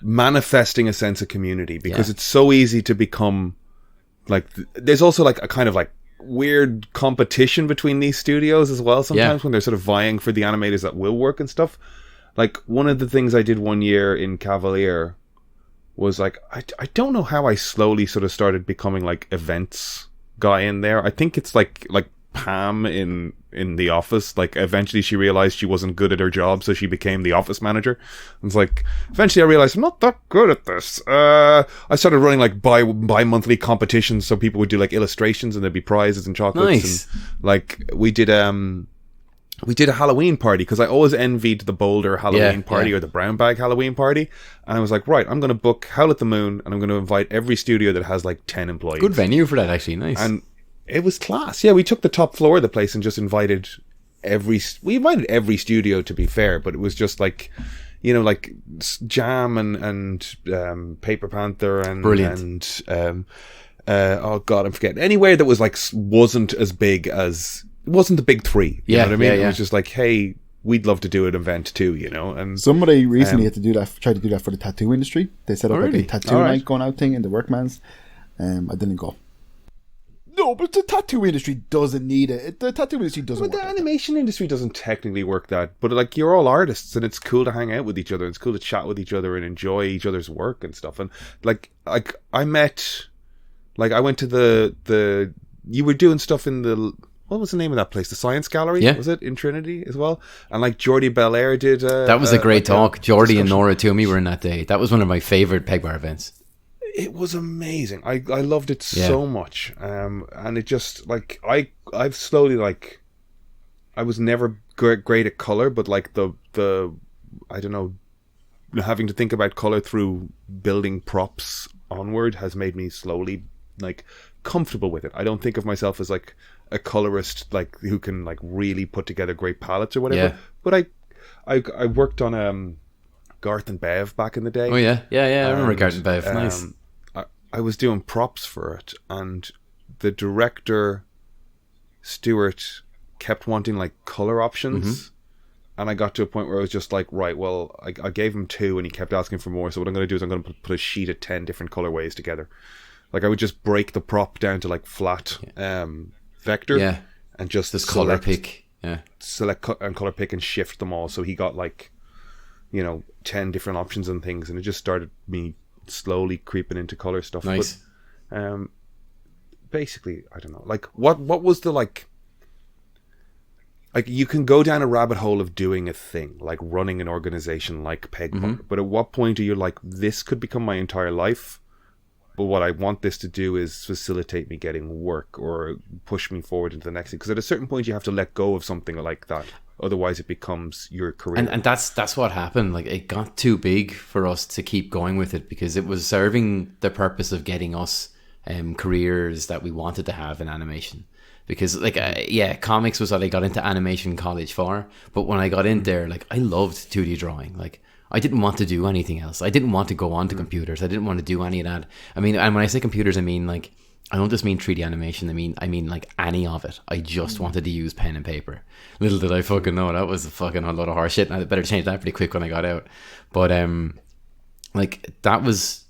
manifesting a sense of community, because it's so easy to become like there's also like a kind of like weird competition between these studios as well sometimes when they're sort of vying for the animators that will work and stuff. Like one of the things I did one year in Cavalier was like I don't know how I slowly sort of started becoming like events guy in there. I think it's like Pam in The Office. Like eventually she realized she wasn't good at her job, so she became the office manager. And it's like eventually I realized I'm not that good at this. I started running like bi-monthly competitions, so people would do like illustrations and there'd be prizes and chocolates. Nice. And like we did a Halloween party, because I always envied the Boulder Halloween party or the Brown Bag Halloween party. And I was like, right, I'm going to book Howl at the Moon, and I'm going to invite every studio that has like 10 employees. Good venue for that, actually. Nice. And it was class. Yeah, we took the top floor of the place and just invited every studio, to be fair, but it was just like, you know, like Jam and Paper Panther and brilliant. And oh god, I'm forgetting. Anywhere that was like wasn't as big as, it wasn't the big three. You know what I mean? It was just like, hey, we'd love to do an event too, you know. And somebody recently had to do that, tried to do that for the tattoo industry. They set up like a tattoo night going out thing in the Workman's. I didn't go. No, but the tattoo industry doesn't need it. The tattoo industry doesn't work. But the animation industry doesn't technically work that. But like, you're all artists, and it's cool to hang out with each other. It's cool to chat with each other and enjoy each other's work and stuff. And like I went to the you were doing stuff in the, what was the name of that place? The Science Gallery? Yeah. Was it in Trinity as well? And like Jordi Belair did. That was a great talk. Jordi and discussion. Nora Toomey were in that day. That was one of my favorite Pegbar events. It was amazing. I loved it so much. And it just like I've slowly like, I was never great at color, but like the I don't know, having to think about color through building props onward has made me slowly like comfortable with it. I don't think of myself as like a colorist like who can like really put together great palettes or whatever. But I worked on Garth and Bev back in the day. Oh yeah. I remember Garth and Bev. Nice. I was doing props for it, and the director Stuart kept wanting like color options, and I got to a point where I was just like, right, well, I gave him 2 and he kept asking for more, so what I'm going to do is I'm going to put a sheet of 10 different colorways together. Like I would just break the prop down to like flat vector and just color pick select and color pick and shift them all, so he got like, you know, 10 different options and things, and it just started me slowly creeping into color stuff. Nice. But basically, I don't know, like what was the like you can go down a rabbit hole of doing a thing like running an organization like Pegbar, but at what point are you like, this could become my entire life, but what I want this to do is facilitate me getting work or push me forward into the next thing? Because at a certain point you have to let go of something like that, otherwise it becomes your career. And that's what happened. Like it got too big for us to keep going with it, because it was serving the purpose of getting us careers that we wanted to have in animation. Because like comics was what I got into animation college for, but when I got in there, like I loved 2D drawing. Like I didn't want to do anything else. I didn't want to go on to computers. I didn't want to do any of that. I mean, and when I say computers, I mean like, I don't just mean 3D animation. I mean like any of it. I just wanted to use pen and paper. Little did I fucking know that was a fucking a lot of horse shit, and I better change that pretty quick when I got out. But like that was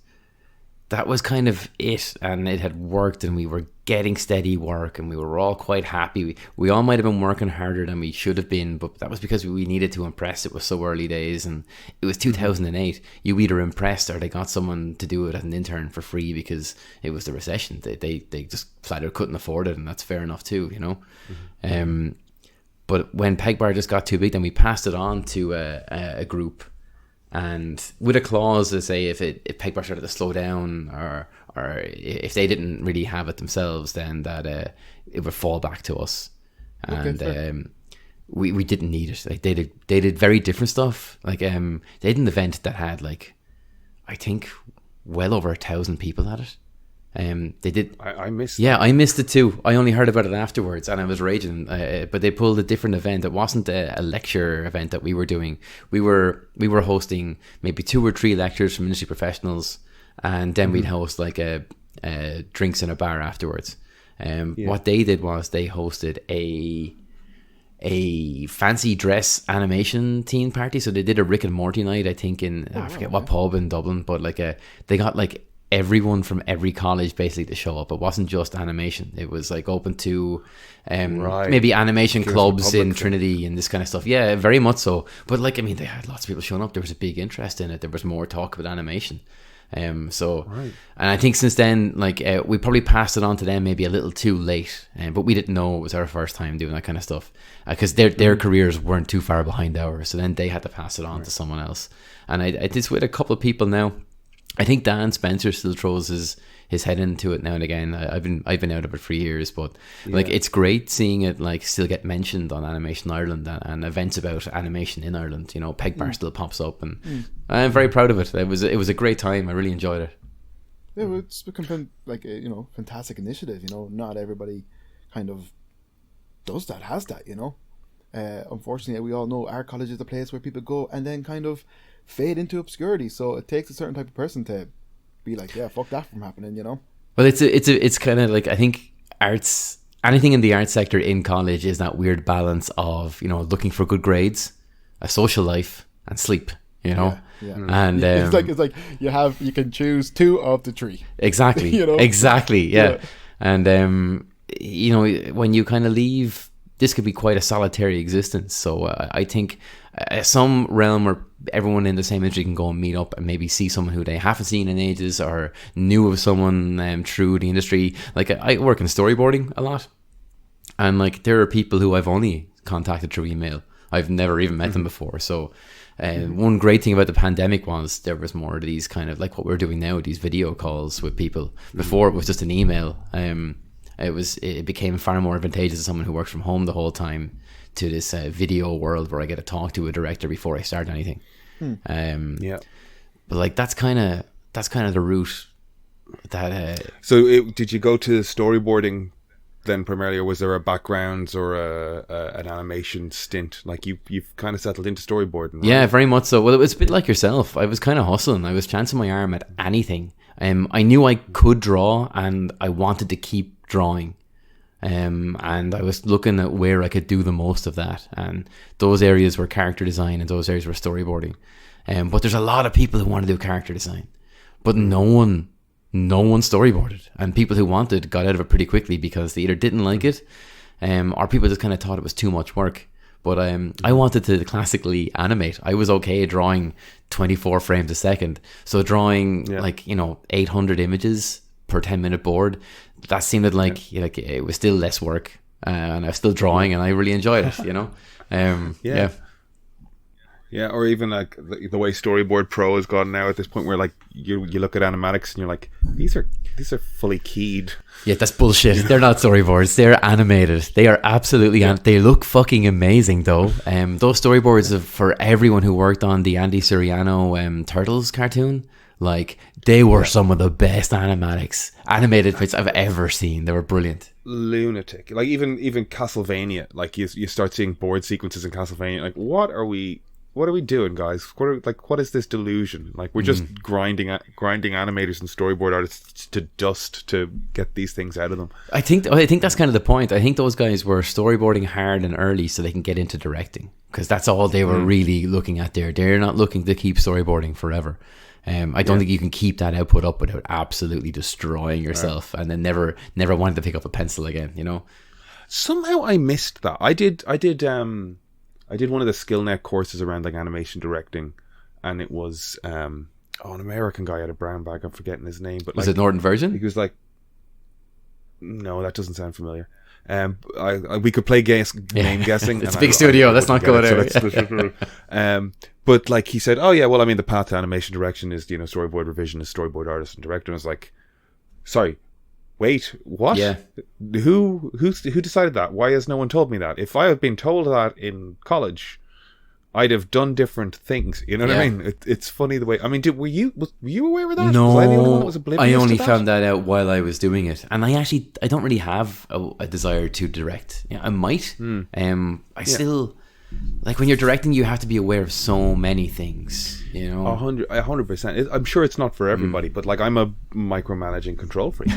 kind of it, and it had worked, and we were getting steady work, and we were all quite happy. We all might have been working harder than we should have been, but that was because we needed to impress. It was so early days, and it was 2008. You either impressed or they got someone to do it as an intern for free because it was the recession. They just flat out couldn't afford it, and that's fair enough too, you know. But when Pegbar just got too big, then we passed it on to a group and with a clause to say if Pegbar started to slow down or if they didn't really have it themselves, then that it would fall back to us. And we didn't need it. Like they did very different stuff. Like they did an event that had like, I think, well over 1,000 people at it. They did. I missed. Yeah, I missed it too. I only heard about it afterwards, and I was raging. But they pulled a different event. It wasn't a lecture event that we were doing. We were hosting maybe 2 or 3 lectures from industry professionals, and then we'd host like a drinks in a bar afterwards. What they did was they hosted a fancy dress animation teen party. So they did a Rick and Morty night, I think, I forget what pub in Dublin, but like they got like everyone from every college basically to show up. It wasn't just animation. It was like open to maybe animation clubs in Trinity and this kind of stuff. Yeah, very much so. But like, I mean, they had lots of people showing up. There was a big interest in it. There was more talk about animation. And I think since then, like we probably passed it on to them maybe a little too late, but we didn't know it was our first time doing that kind of stuff because their careers weren't too far behind ours. So then they had to pass it on to someone else. And I did with a couple of people now. I think Dan Spencer still throws his head into it now and again. I've been out of it for years, but like it's great seeing it like still get mentioned on Animation Ireland and events about animation in Ireland. You know, Pegbar still pops up, and I'm very proud of it. It was a great time. I really enjoyed it. Yeah, well, it's become like a fantastic initiative. You know, not everybody kind of does that, has that. You know, unfortunately, we all know our college is the place where people go and then kind of fade into obscurity. So it takes a certain type of person to be like, yeah, fuck that from happening, you know. Well, it's kind of like, I think anything in the arts sector in college is that weird balance of, you know, looking for good grades, a social life, and sleep. You know, and it's like you can choose 2 of the 3. Exactly, you know? Exactly, yeah. And you know, when you kind of leave, this could be quite a solitary existence. So I think some realm where everyone in the same industry can go and meet up and maybe see someone who they haven't seen in ages or knew of someone through the industry. Like I work in storyboarding a lot, and like there are people who I've only contacted through email. I've never even met them before. So one great thing about the pandemic was there was more of these kind of like what we're doing now, these video calls with people. Before it was just an email. It became far more advantageous as someone who works from home the whole time to this video world where I get to talk to a director before I start anything. But like that's kind of the route that. So did you go to storyboarding then primarily, or was there a background or an animation stint? Like you've kind of settled into storyboarding, right? Yeah, very much so. Well, it was a bit like yourself. I was kind of hustling. I was chancing my arm at anything. I knew I could draw and I wanted to keep drawing. And I was looking at where I could do the most of that, and those areas were character design and those areas were storyboarding. But there's a lot of people who want to do character design, but no one storyboarded, and people who wanted got out of it pretty quickly because they either didn't like it, or people just kind of thought it was too much work. But I wanted to classically animate. I was okay drawing 24 frames a second, so drawing 800 images per 10-minute board, that seemed like it was still less work, and I was still drawing, and I really enjoyed it. You know, Yeah, or even like the way Storyboard Pro has gone now at this point, where like you look at animatics and you're like, these are fully keyed. Yeah, that's bullshit. They're not storyboards. They're animated. They are absolutely. They look fucking amazing though. Those storyboards are for everyone who worked on the Andy Suriano Turtles cartoon. Like they were some of the best animated bits I've ever seen. They were brilliant. Lunatic. Like even Castlevania. Like you start seeing board sequences in Castlevania. Like what are we doing, guys? What is this delusion? Like we're just grinding animators and storyboard artists to dust to get these things out of them. I think that's kind of the point. I think those guys were storyboarding hard and early so they can get into directing, because that's all they were really looking at there. They're not looking to keep storyboarding forever. I don't think you can keep that output up without absolutely destroying yourself and then never wanting to pick up a pencil again, you know? Somehow I missed that. I did one of the SkillNet courses around like animation directing, and it was an American guy had a brown bag. I'm forgetting his name, but was it Norton Virgin? He was like, No, that doesn't sound familiar. We could play name guessing. It's a big studio. Let's not go there. But like he said, oh yeah, well, I mean, the path to animation direction is, storyboard revisionist, storyboard artist, and director. And I was like, sorry, wait, what? Yeah. Who decided that? Why has no one told me that? If I had been told that in college, I'd have done different things. You know what I mean? It's funny the way. I mean, were you aware of that? No, was I the only one that was oblivious I only to that? found that out while I was doing it, and I don't really have a desire to direct. Yeah, I might. I still like when you're directing, you have to be aware of so many things. 100%. I'm sure it's not for everybody, but like I'm a micromanaging control freak.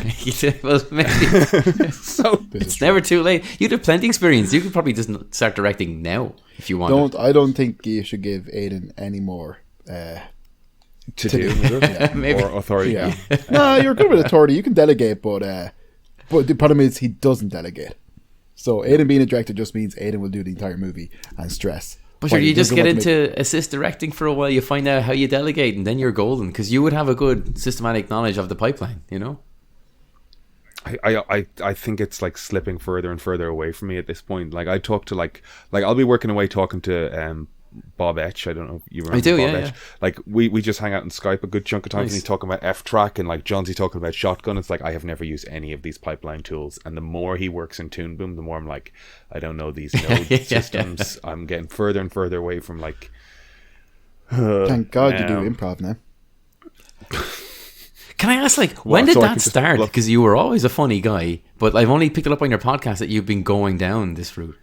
Well, maybe. So it's never too late. You have plenty of experience. You could probably just start directing now if you want. I don't think you should give Aidan any more to do. Maybe. Or authority. Yeah. No, you're good with authority. You can delegate, but the problem is he doesn't delegate. So Aidan being a director just means Aidan will do the entire movie and stress. But sure, you just get into assist directing for a while, you find out how you delegate, and then you're golden, because you would have a good systematic knowledge of the pipeline, I think it's like slipping further and further away from me at this point. Like I talk to like I'll be working away talking to Bob Etch. I don't know if you remember Bob Etch. Yeah. Like we just hang out in Skype a good chunk of times, and he's talking about F-Track, and like Johnsy talking about Shotgun. It's like I have never used any of these pipeline tools, and the more he works in Toon Boom, the more I'm like, I don't know these node systems. I'm getting further and further away from like. Thank God you do improv now. Can I ask, when did that start? Because you were always a funny guy, but I've only picked it up on your podcast that you've been going down this route.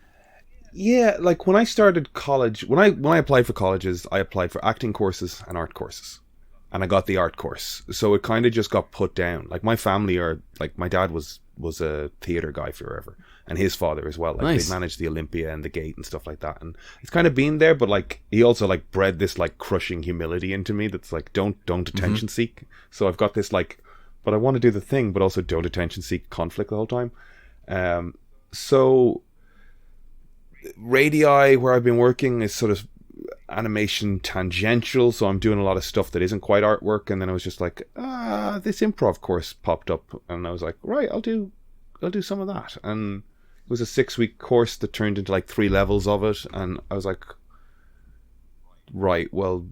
Yeah, like when I started college, when I applied for colleges, I applied for acting courses and art courses, and I got the art course. So it kind of just got put down. Like my family are like, my dad was a theater guy forever, and his father as well. Like nice. They managed the Olympia and the Gate and stuff like that, and it's kind of been there. But like he also like bred this like crushing humility into me that's like don't attention seek. So I've got this like, but I want to do the thing, but also don't attention seek conflict the whole time. So Radii, where I've been working, is sort of animation tangential, so I'm doing a lot of stuff that isn't quite artwork. And then I was just like, this improv course popped up, and I was like, right, I'll do some of that. And it was a 6-week course that turned into like 3 levels of it, and I was like, right, well,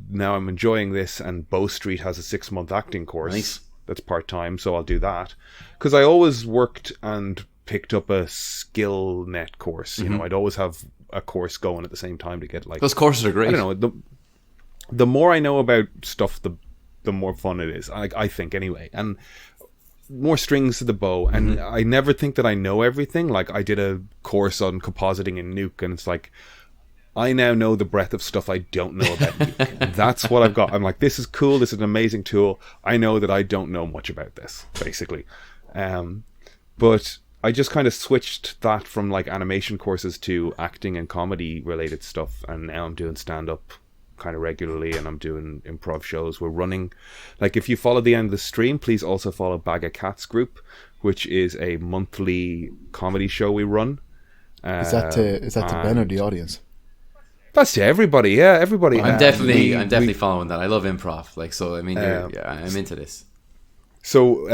now I'm enjoying this, and Bow Street has a 6-month acting course that's part-time, so I'll do that, because I always worked and picked up a skill net course. I'd always have a course going at the same time to get like, those courses are great. I don't know, the more I know about stuff, the more fun it is, I think anyway, and more strings to the bow. And I never think that I know everything. Like I did a course on compositing in Nuke, and it's like I now know the breadth of stuff I don't know about Nuke. That's what I've got. I'm like, this is cool, this is an amazing tool. I know that I don't know much about this, basically. But I just kind of switched that from like animation courses to acting and comedy related stuff, and now I'm doing stand-up kind of regularly, and I'm doing improv shows. We're running, like, if you follow the end of the stream, please also follow Bag of Cats Group, which is a monthly comedy show we run. Is that to Ben or the audience? That's to everybody, yeah, everybody. I'm definitely following that. I love improv, like, so I mean, I'm into this. So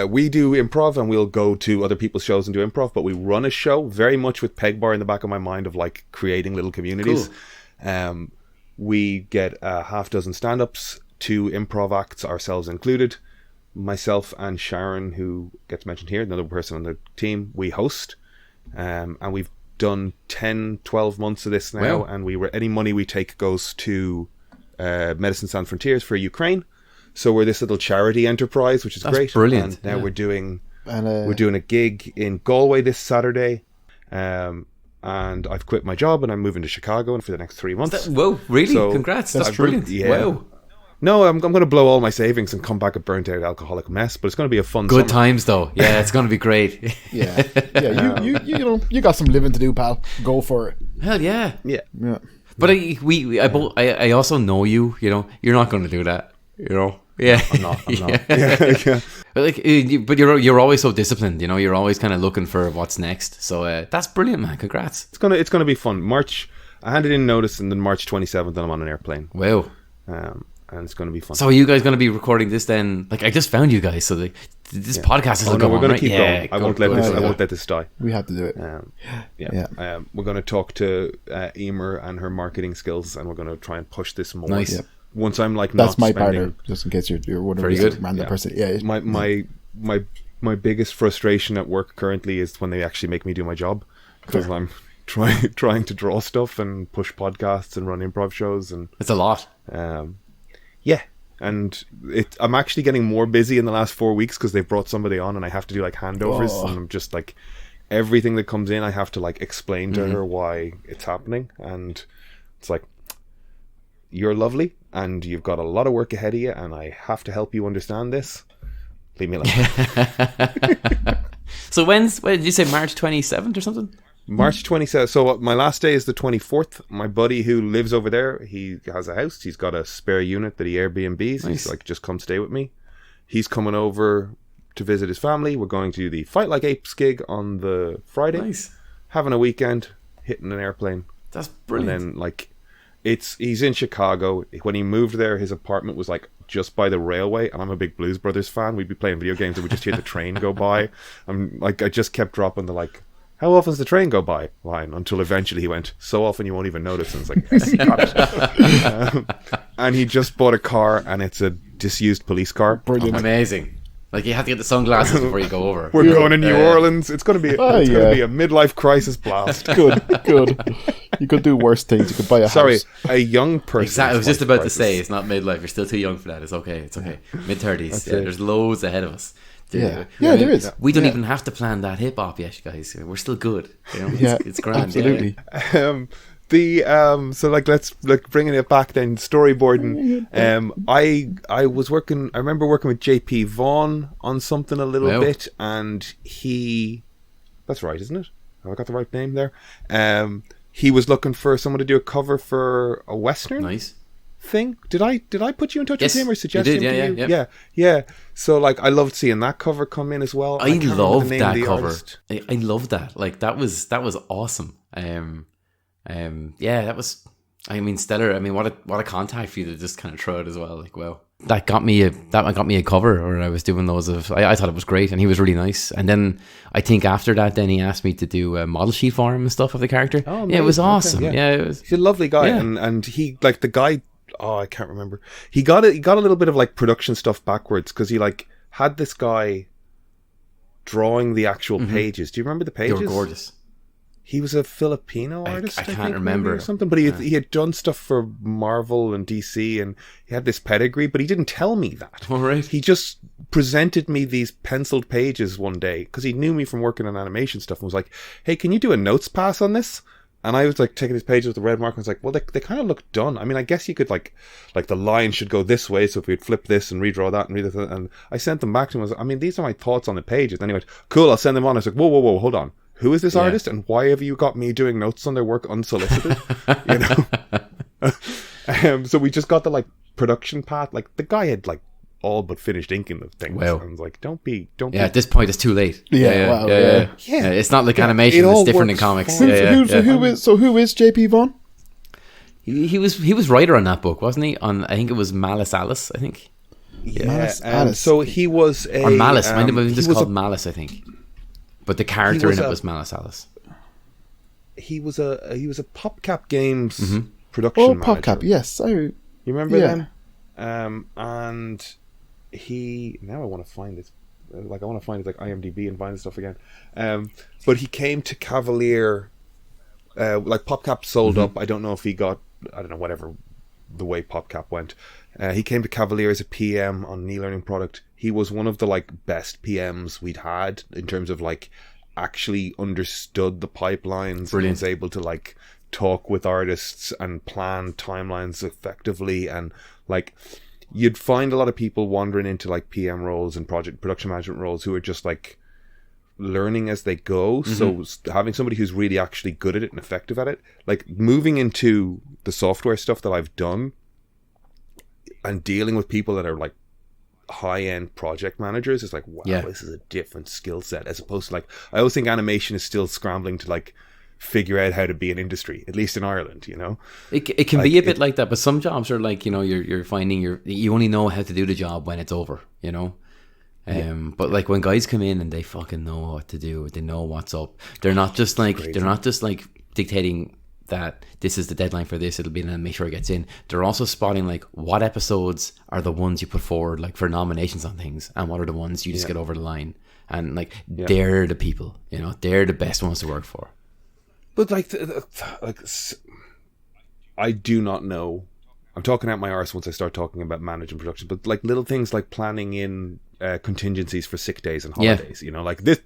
we do improv, and we'll go to other people's shows and do improv, but we run a show very much with Pegbar in the back of my mind of like creating little communities. Cool. We get a half dozen stand-ups, 2 improv acts, ourselves included. Myself and Sharon, who gets mentioned here, another person on the team, we host. And we've done 10, 12 months of this now. Wow. And any money we take goes to Medicine Sans Frontiers for Ukraine. So we're this little charity enterprise, which is great. Brilliant. And now we're doing a gig in Galway this Saturday. And I've quit my job, and I'm moving to Chicago for the next 3 months. Whoa, really? So Congrats. That's brilliant. Yeah. Wow. No, I'm going to blow all my savings and come back a burnt out alcoholic mess, but it's going to be a fun Good summer. Yeah, though. Yeah, it's going to be great. Yeah. You got some living to do, pal. Go for it. Hell yeah. Yeah. But I also know you. You're not going to do that. Yeah, I'm not. Yeah. But you're always so disciplined. You're always kind of looking for what's next. So that's brilliant, man. Congrats. It's gonna be fun. I handed in notice, and then March 27th, I'm on an airplane. Wow. And it's gonna be fun. So are you guys gonna be recording this then? Like, I just found you guys. So This podcast is Oh no, we're going to keep Yeah, going. I won't let this. Yeah. I won't let this die. We have to do it. We're going to talk to Emer and her marketing skills, and we're going to try and push this more. Nice. Yep. Once I'm like That's not my spending, partner, just in case you're wondering. Very good. Random person. Yeah. my biggest frustration at work currently is when they actually make me do my job, because I'm trying to draw stuff and push podcasts and run improv shows, and It's a lot. and I'm actually getting more busy in the last 4 weeks because they've brought somebody on, and I have to do like handovers, and I'm just like, everything that comes in I have to like explain to her why it's happening, and it's like, you're lovely and you've got a lot of work ahead of you, and I have to help you understand this. Leave me alone. So when did you say, March 27th or something? March 27th. So my last day is the 24th. My buddy who lives over there, he has a house. He's got a spare unit that he Airbnbs. Nice. He's like, just come stay with me. He's coming over to visit his family. We're going to do the Fight Like Apes gig on the Friday. Nice. Having a weekend, hitting an airplane. That's brilliant. And then like, he's in Chicago. When he moved there, his apartment was like just by the railway, and I'm a big Blues Brothers fan. We'd be playing video games and we just hear the train go by. I'm like, I just kept dropping the like, how often does the train go by line, until eventually he went, so often you won't even notice. And it's like, yes, got it. And he just bought a car, and it's a disused police car. Brilliant. Amazing. Like, you have to get the sunglasses before you go over. We're going to New Orleans. It's going to be going to be a midlife crisis blast. Good. You could do worse things. You could buy a Sorry, house. a young person. Exactly. I was just midlife about to crisis. say, it's not midlife. You're still too young for that. It's okay. It's okay. Mid-30s. Yeah, there's loads ahead of us. Yeah, there is. We don't Yeah. even have to plan that hip hop yet, guys. We're still good. You know, Yeah, it's grand. absolutely. So like, let's like bringing it back then, storyboarding. I was working. I remember working with JP Vaughn on something a little Wow. bit, and that's right, isn't it? Have I got the right name there? He was looking for someone to do a cover for a Western Nice. thing. Did I put you in touch Yes, with him or you suggest did, him to yeah, you? yeah. Yeah. So like, I loved seeing that cover come in as well. I can't remember love the name that of the cover. artist. I love that. Like, that was awesome. Yeah, that was. I mean, stellar. I mean, what a contact for you to just kind of throw it as well. Like, wow, that got me a cover, or I was doing those of. I thought it was great, and he was really nice. And then I think after that, then he asked me to do a model sheet for him and stuff of the character. Oh, yeah, it was amazing. Okay, awesome. yeah. Yeah, it was. He's a lovely guy, Yeah. and he like the guy. Oh, I can't remember. He got a little bit of like production stuff backwards, because he like had this guy drawing the actual pages. Do you remember the They pages? were gorgeous. He was a Filipino artist. I I can't think, remember. maybe, or something. But he had done stuff for Marvel and DC, and he had this pedigree. But he didn't tell me that. All right. He just presented me these penciled pages one day, because he knew me from working on animation stuff, and was like, "Hey, can you do a notes pass on this?" And I was like taking his pages with the red mark, and was like, "Well, they kind of look done. I mean, I guess you could like the line should go this way, so if we'd flip this and redraw that and read this." And I sent them back to him. I was like, "I mean, these are my thoughts on the pages." And he went, "Cool, I'll send them on." I was like, "Whoa, hold on. Who is this artist, and why have you got me doing notes on their work unsolicited?" You know. So we just got the like production part. Like, the guy had like all but finished inking the things. Wow. And I was like, don't be. Yeah, at this point, it's too late. Yeah, wow, yeah. yeah. It's not like Yeah, animation. it all It's different in works comics. fine. Who is JP Vaughn? He was writer on that book, wasn't he? On, I think it was Malice Alice. I think, Malice Alice. So he was a or Malice. Might have been he just was called a- Malice, I think. But the character was in it a- was Malice Alice. He was a PopCap Games production Oh, manager. PopCap. Yes, You remember Yeah. them? And he, now I want to find this. Like, I want to find his like IMDb and find his stuff again. But he came to Cavalier. Like, PopCap sold up. I don't know if he got, I don't know, whatever the way PopCap went. He came to Cavalier as a PM on an e-learning product. He was one of the like best PMs we'd had, in terms of like actually understood the pipelines. Brilliant. And was able to like talk with artists and plan timelines effectively. And like, you'd find a lot of people wandering into like PM roles and project production management roles who are just like learning as they go. So having somebody who's really actually good at it and effective at it, like moving into the software stuff that I've done and dealing with people that are like high-end project managers, is like, wow, Yeah. this is a different skill set, as opposed to like, I always think animation is still scrambling to like figure out how to be an industry, at least in Ireland, you know. It can be a bit like that, but some jobs are like, you know, you're finding you only know how to do the job when it's over, you know. But like when guys come in and they fucking know what to do, they know what's up. They're not just like dictating that this is the deadline for this, it'll be, and then make sure it gets in. They're also spotting like what episodes are the ones you put forward like for nominations on things, and what are the ones you just get over the line. And like they're the people, you know, they're the best ones to work for. But I do not know. I'm talking out my arse once I start talking about managing production, but like little things like planning in contingencies for sick days and holidays. You know, like this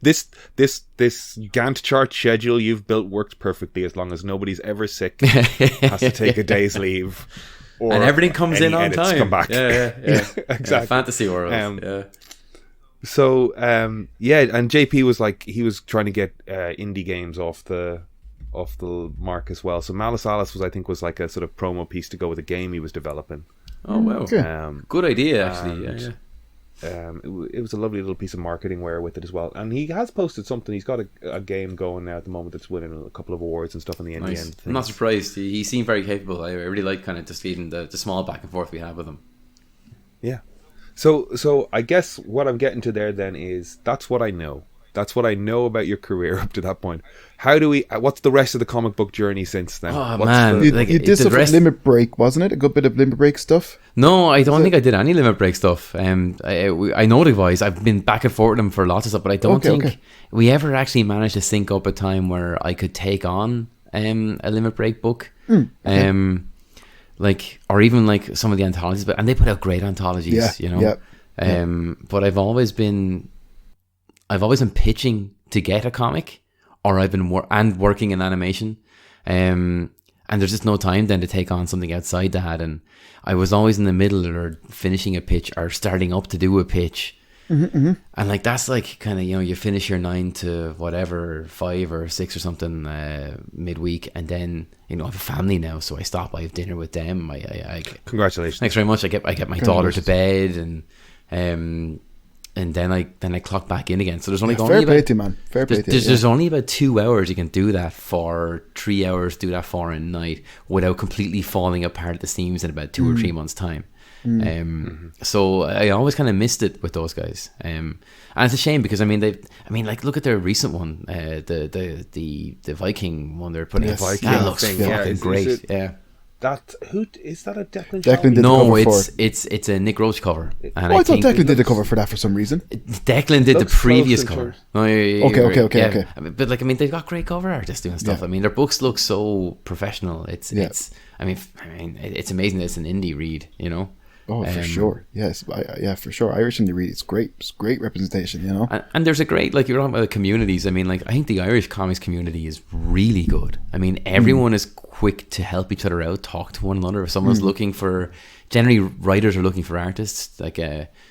Gantt chart schedule you've built works perfectly as long as nobody's ever sick, has to take a day's leave, or and everything comes in on time. Come back. Yeah. Exactly. Fantasy world. So and JP was like, he was trying to get indie games off the mark as well. So Malice Alice was like a sort of promo piece to go with a game he was developing. Oh wow. Good idea actually. It was a lovely little piece of marketing ware with it as well. And he has posted something. He's got a game going now at the moment that's winning a couple of awards and stuff in the end. Nice. I'm not surprised. He seemed very capable. I really like kind of just feeding the small back and forth we have with him. Yeah. So I guess what I'm getting to there then is that's what I know. That's what I know about your career up to that point. What's the rest of the comic book journey since then? Oh, man. You did stuff with Limit Break, wasn't it? A good bit of Limit Break stuff? No, I don't think I did any Limit Break stuff. I know the guys. I've been back and forth with them for lots of stuff, but I don't think we ever actually managed to sync up a time where I could take on a Limit Break book. Like, or even like some of the anthologies, and they put out great anthologies, you know. But I've always been pitching to get a comic, or I've been working in animation, and there's just no time then to take on something outside that. And I was always in the middle or finishing a pitch or starting up to do a pitch. And like that's like kind of, you know, you finish your 9 to whatever 5 or 6 or something midweek, and then, you know, I have a family now, so I stop. I have dinner with them. I congratulations. Thanks very much. I get my daughter to bed, and then I clock back in again. So there's only fair play to you, man. Fair play to you. There's only about 2 hours you can do that for, 3 hours do that for a night without completely falling apart at the seams in about 2 or 3 months' time. So I always kind of missed it with those guys, and it's a shame because like look at their recent one, the Viking one they're putting out. That looks fucking great. That is that a Declan? Declan did no, the cover it's a Nick Roach cover. And I thought Declan did the cover for that for some reason. Declan did the previous cover. Okay. But like they've got great cover artists doing stuff. Their books look so professional. It's it's amazing that it's an indie read, you know. Oh, for sure. Yes. For sure. Irish indie read. It's great. It's great representation, you know. And there's a great, like, you're talking about the communities. I think the Irish comics community is really good. Everyone is quick to help each other out, talk to one another. If someone's looking for, generally writers are looking for artists. Like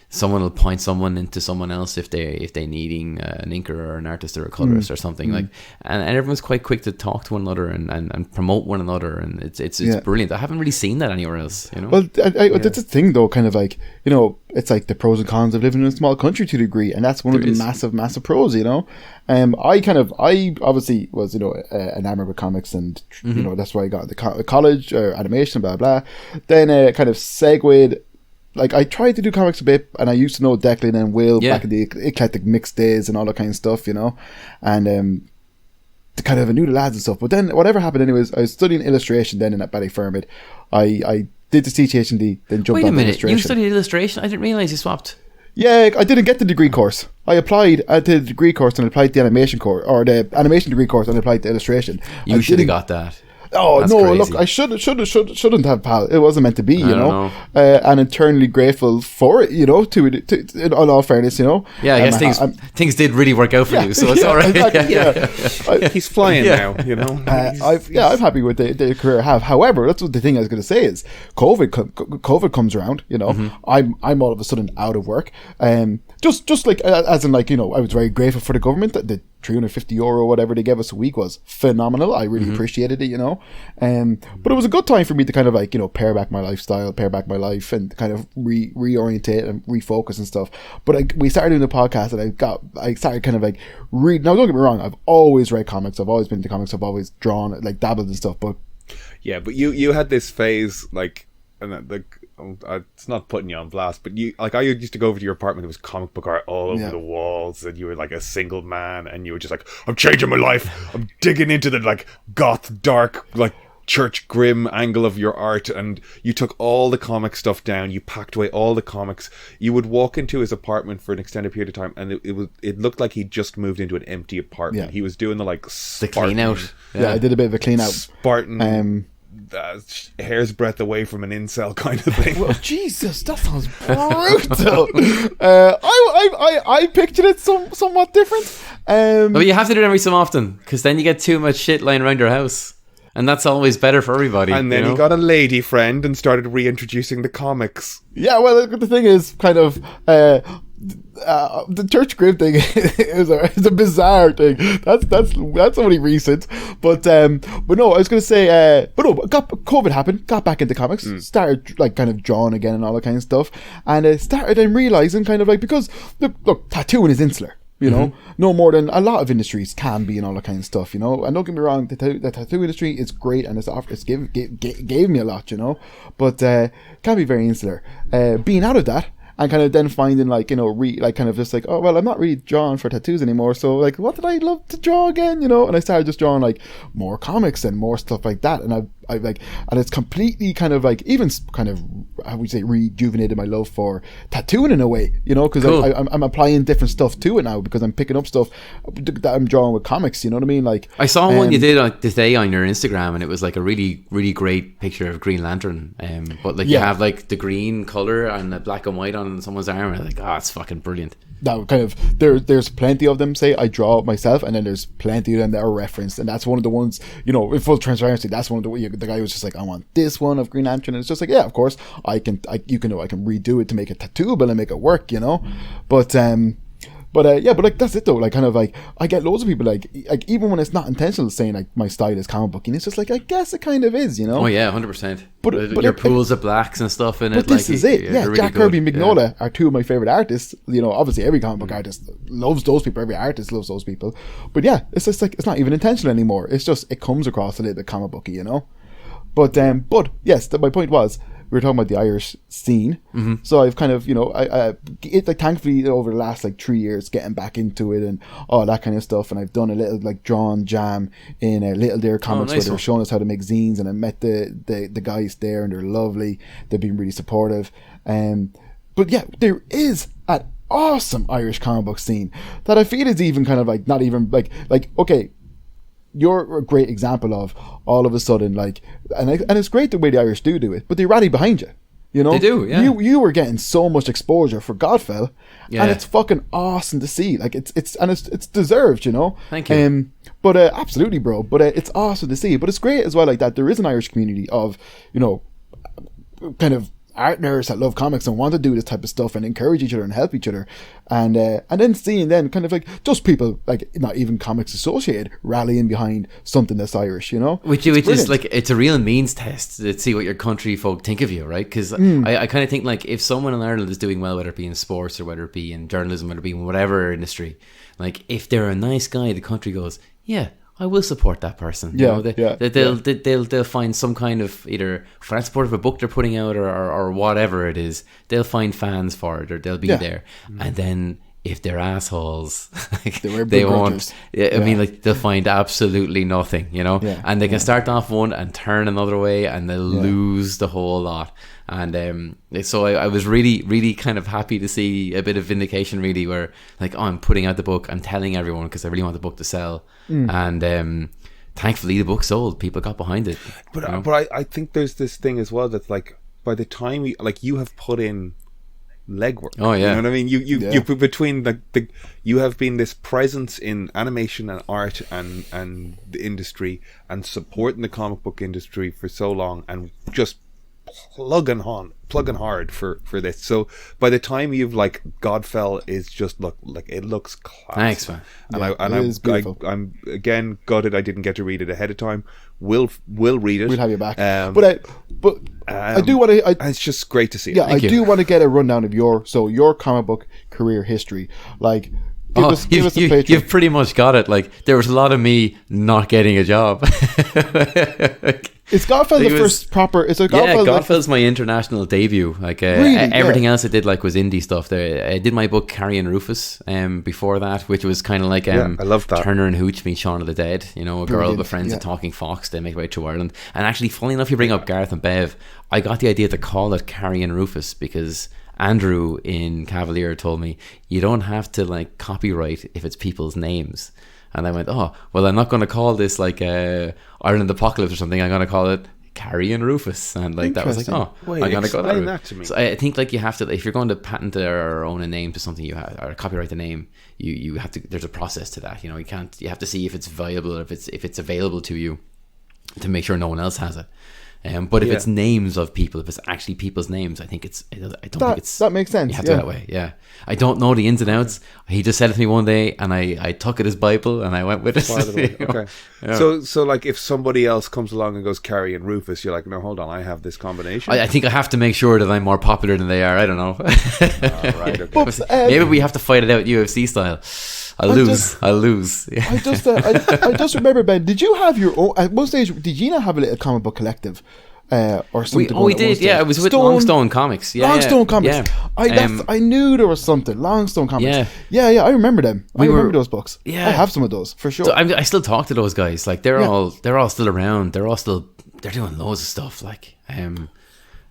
someone will point someone into someone else if they needing an inker or an artist or a colorist or something like. And everyone's quite quick to talk to one another and promote one another, and it's brilliant. I haven't really seen that anywhere else, you know. Well, that's the thing though, kind of like, you know, it's like the pros and cons of living in a small country to a degree, and that's one of the massive pros, you know. I obviously was, you know, enamored with comics, and you know, that's why I got the college or animation, blah blah. Then kind of segued. Like, I tried to do comics a bit, and I used to know Declan and Will back in the eclectic mix days and all that kind of stuff, you know, and kind of I knew the lads and stuff. But then whatever happened, anyways, I was studying illustration then in at Ballyfermot. I did the CTHND, then jumped on illustration. You studied illustration? I didn't realise you swapped. Yeah, I didn't get the degree course. I applied to the degree course and applied to the animation course, or the animation degree course, and applied to illustration. You should have got that. Oh, That's no, crazy. Look, I shouldn't have, pal. It wasn't meant to be, you know. And eternally grateful for it, you know, to in all fairness, you know. Yeah, I guess things did really work out for you, so it's all right. Exactly, he's flying now, you know. I'm happy with the career I have. However, that's what the thing I was going to say is COVID comes around, you know. I'm all of a sudden out of work. Just like, as in, like, you know, I was very grateful for the government. The €350 whatever they gave us a week was phenomenal. I really appreciated it, you know. But it was a good time for me to kind of, like, you know, pare back my lifestyle, pare back my life, and kind of reorientate and refocus and stuff. But we started doing the podcast, and I started kind of like read. Now, don't get me wrong, I've always read comics. I've always been into comics. I've always drawn, like, dabbled and stuff. But yeah, but you had this phase, like, and like, it's not putting you on blast, but I used to go over to your apartment. There was comic book art all over the walls, and you were like a single man, and you were just like, I'm changing my life. I'm digging into the like goth, dark, like church grim angle of your art, and you took all the comic stuff down. You packed away all the comics. You would walk into his apartment for an extended period of time, and it looked like he just moved into an empty apartment. He was doing the clean out. Yeah, I did a bit of a clean out. Spartan. Hair's breadth away from an incel kind of thing. Well, Jesus, that sounds brutal. I pictured it somewhat different. But you have to do it every so often, because then you get too much shit lying around your house, and that's always better for everybody. And then he got a lady friend and started reintroducing the comics. Yeah, well, the thing is, kind of, the church grim thing is a bizarre thing. That's only recent, but no, I was gonna say, COVID happened, got back into comics, started like kind of drawing again and all that kind of stuff, and started realizing kind of like, because look, tattooing is insular. You know, no more than a lot of industries can be and all that kind of stuff, you know. And don't get me wrong, the tattoo industry is great and it's gave me a lot, you know. But can be very insular. Being out of that and kind of then finding like, you know, kind of just like, oh, well, I'm not really drawing for tattoos anymore. So like, what did I love to draw again, you know? And I started just drawing like more comics and more stuff like that. And I like, and it's completely kind of like, even kind of, how would you say, rejuvenated my love for tattooing in a way, you know, because cool. I'm applying different stuff to it now, because I'm picking up stuff that I'm drawing with comics, you know what I mean? Like, I saw one you did today on your Instagram, and it was like a really, really great picture of Green Lantern, but like you have like the green color and the black and white on someone's arm, and I'm like, it's fucking brilliant. That kind of, there's plenty of them, say I draw myself, and then there's plenty of them that are referenced, and that's one of the ones, you know, in full transparency, that's one of the guy was just like, I want this one of Green Lantern, and it's just like, yeah, of course I can redo it to make it tattooable and make it work, you know. But like that's it though. Like kind of like I get loads of people like even when it's not intentional saying like my style is comic booking, it's just like I guess it kind of is, you know. Oh yeah, 100%. But your pools of blacks and stuff in it. But this is it. Yeah, really Jack Kirby and Mignola are two of my favorite artists. You know, obviously every comic book artist loves those people. Every artist loves those people. But yeah, it's just like it's not even intentional anymore. It's just it comes across a little bit comic booky, you know. But yes, my point was, we were talking about the Irish scene. So I've kind of, you know, it like thankfully over the last like 3 years getting back into it and all that kind of stuff, and I've done a little like drawn jam in Little Dare Comics where they're showing us how to make zines, and I met the guys there and they're lovely. They've been really supportive. But yeah, there is an awesome Irish comic book scene that I feel is even kind of like not even like okay, you're a great example of all of a sudden like, and it's great the way the Irish do it, but they rally behind you. You know, they do. Yeah, you were getting so much exposure for Godfell, and it's fucking awesome to see. Like it's deserved. You know. Thank you. But absolutely, bro. But it's awesome to see. But it's great as well. Like that, there is an Irish community of, you know, kind of art nerds that love comics and want to do this type of stuff and encourage each other and help each other, and then seeing then kind of like just people like not even comics associated rallying behind something that's Irish, you know, which is like it's a real means test to see what your country folk think of you, right? Because I kind of think like if someone in Ireland is doing well, whether it be in sports or whether it be in journalism, whether it be in whatever industry, like if they're a nice guy, the country goes, yeah, I will support that person. You know, they'll find some kind of either fan support of a book they're putting out or whatever it is. They'll find fans for it, or they'll be there. And then if they're assholes, like, they won't. I mean, like they'll find absolutely nothing, you know. And they can start off one and turn another way, and they'll lose the whole lot. And so I was really, really kind of happy to see a bit of vindication, really, where like, oh, I'm putting out the book, I'm telling everyone because I really want the book to sell, and thankfully the book sold. People got behind it. But I think there's this thing as well that's like, by the time you have put in legwork. Oh yeah, you know what I mean. You put between the you have been this presence in animation and art and the industry and supporting the comic book industry for so long, and just plugging hard for this. So by the time you've like Godfell is just it looks class. Thanks, man. And I'm again gutted I didn't get to read it ahead of time. We'll read it. We'll have you back. But I do want to. It's just great to see. Yeah, I do want to get a rundown of your comic book career history. Like, give us a playthrough. You've pretty much got it. Like, there was a lot of me not getting a job. Is Godfell the first proper? Is it Godfell? Godfell's my international debut. Like everything else I did like was indie stuff. There, I did my book Carrie and Rufus. Before that, which was kind of like I love that. Turner and Hooch meet Shaun of the Dead. You know, a girl Brilliant, befriends a talking fox. They make their way through Ireland. And actually, funny enough, you bring up Gareth and Bev. I got the idea to call it Carrie and Rufus because Andrew in Cavalier told me you don't have to like copyright if it's people's names. And I went, oh, well, I'm not going to call this like Ireland Apocalypse or something. I'm going to call it Carrie and Rufus. And like that was like, oh, wait, I'm going to go that to me. So I think like you have to, if you're going to patent or own a name to something you have, or copyright the name, you have to, there's a process to that. You know, you have to see if it's viable, or if it's available to you to make sure no one else has it. But if it's names of people, if it's actually people's names, I think that makes sense. You have to do it that way. Yeah, I don't know the ins and outs. He just said it to me one day, and I took it as Bible, and I went with it. Okay. Yeah. So like if somebody else comes along and goes Carrie and Rufus, you're like, no, hold on, I have this combination. I think I have to make sure that I'm more popular than they are. I don't know. Right. Okay. But, maybe we have to fight it out UFC style. I'll lose. Yeah. I just remember, Ben, did you have your own, at one stage, did you not have a little comic book collective or something? We did, yeah. It was with Longstone Comics. Yeah, Longstone Comics. Yeah. I knew there was something. Longstone Comics. Yeah. I remember them. I remember those books. Yeah. I have some of those, for sure. So I still talk to those guys. Like, they're all still around. They're doing loads of stuff. Like,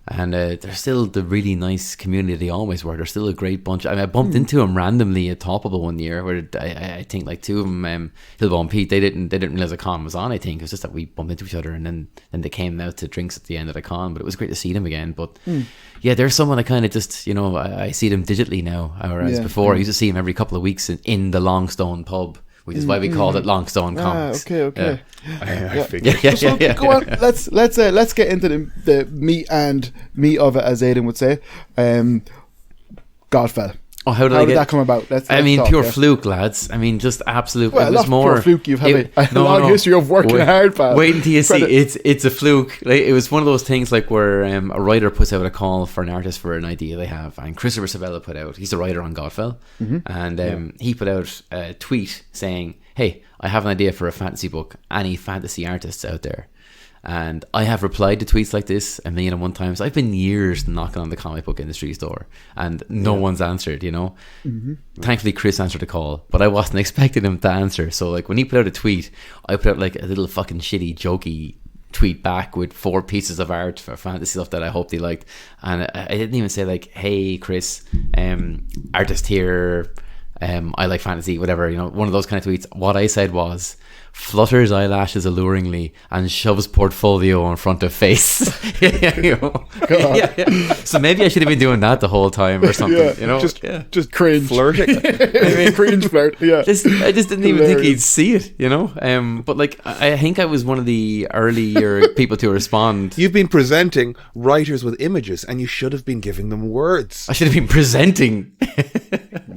and they're still the really nice community they always were. They're still a great bunch. I bumped into them randomly at Toppable one year, where I think like two of them, Hillbo and Pete, they didn't realize a con was on. I think it was just that we bumped into each other, and then they came out to drinks at the end of the con. But it was great to see them again. But yeah, there's someone I kind of just, you know, I see them digitally now, whereas before I used to see them every couple of weeks in the Longstone pub, which is why we called it Longstone Comics. Okay. Yeah. I figured. So go on. Let's get into the meat of it, as Aidan would say. Godfell. Oh, how did that come about? Let's talk, pure fluke, lads. I mean, just absolute. Well, it was more pure fluke. You've had a long history of working hard, pal. Wait until you see. It's a fluke. Like, it was one of those things like where a writer puts out a call for an artist for an idea they have, and Christopher Sabella put out. He's a writer on Godfell, and he put out a tweet saying, "Hey, I have an idea for a fantasy book. Any fantasy artists out there?" And I have replied to tweets like this 1,001 times. I've been years knocking on the comic book industry's door, and no one's answered, you know. Thankfully Chris answered the call, but I wasn't expecting him to answer. So like when he put out a tweet, I put out like a little fucking shitty jokey tweet back with 4 pieces of art for fantasy stuff that I hoped he liked. And I didn't even say like, hey Chris, artist here, I like fantasy, whatever, you know, one of those kind of tweets. What I said was, flutters eyelashes alluringly and shoves portfolio in front of face. You know? So maybe I should have been doing that the whole time or something. You know, just cringe flirting. Cringe flirt. Yeah, I just didn't even think he'd see it. You know, but like I think I was one of the earlier people to respond. You've been presenting writers with images, and you should have been giving them words. I should have been presenting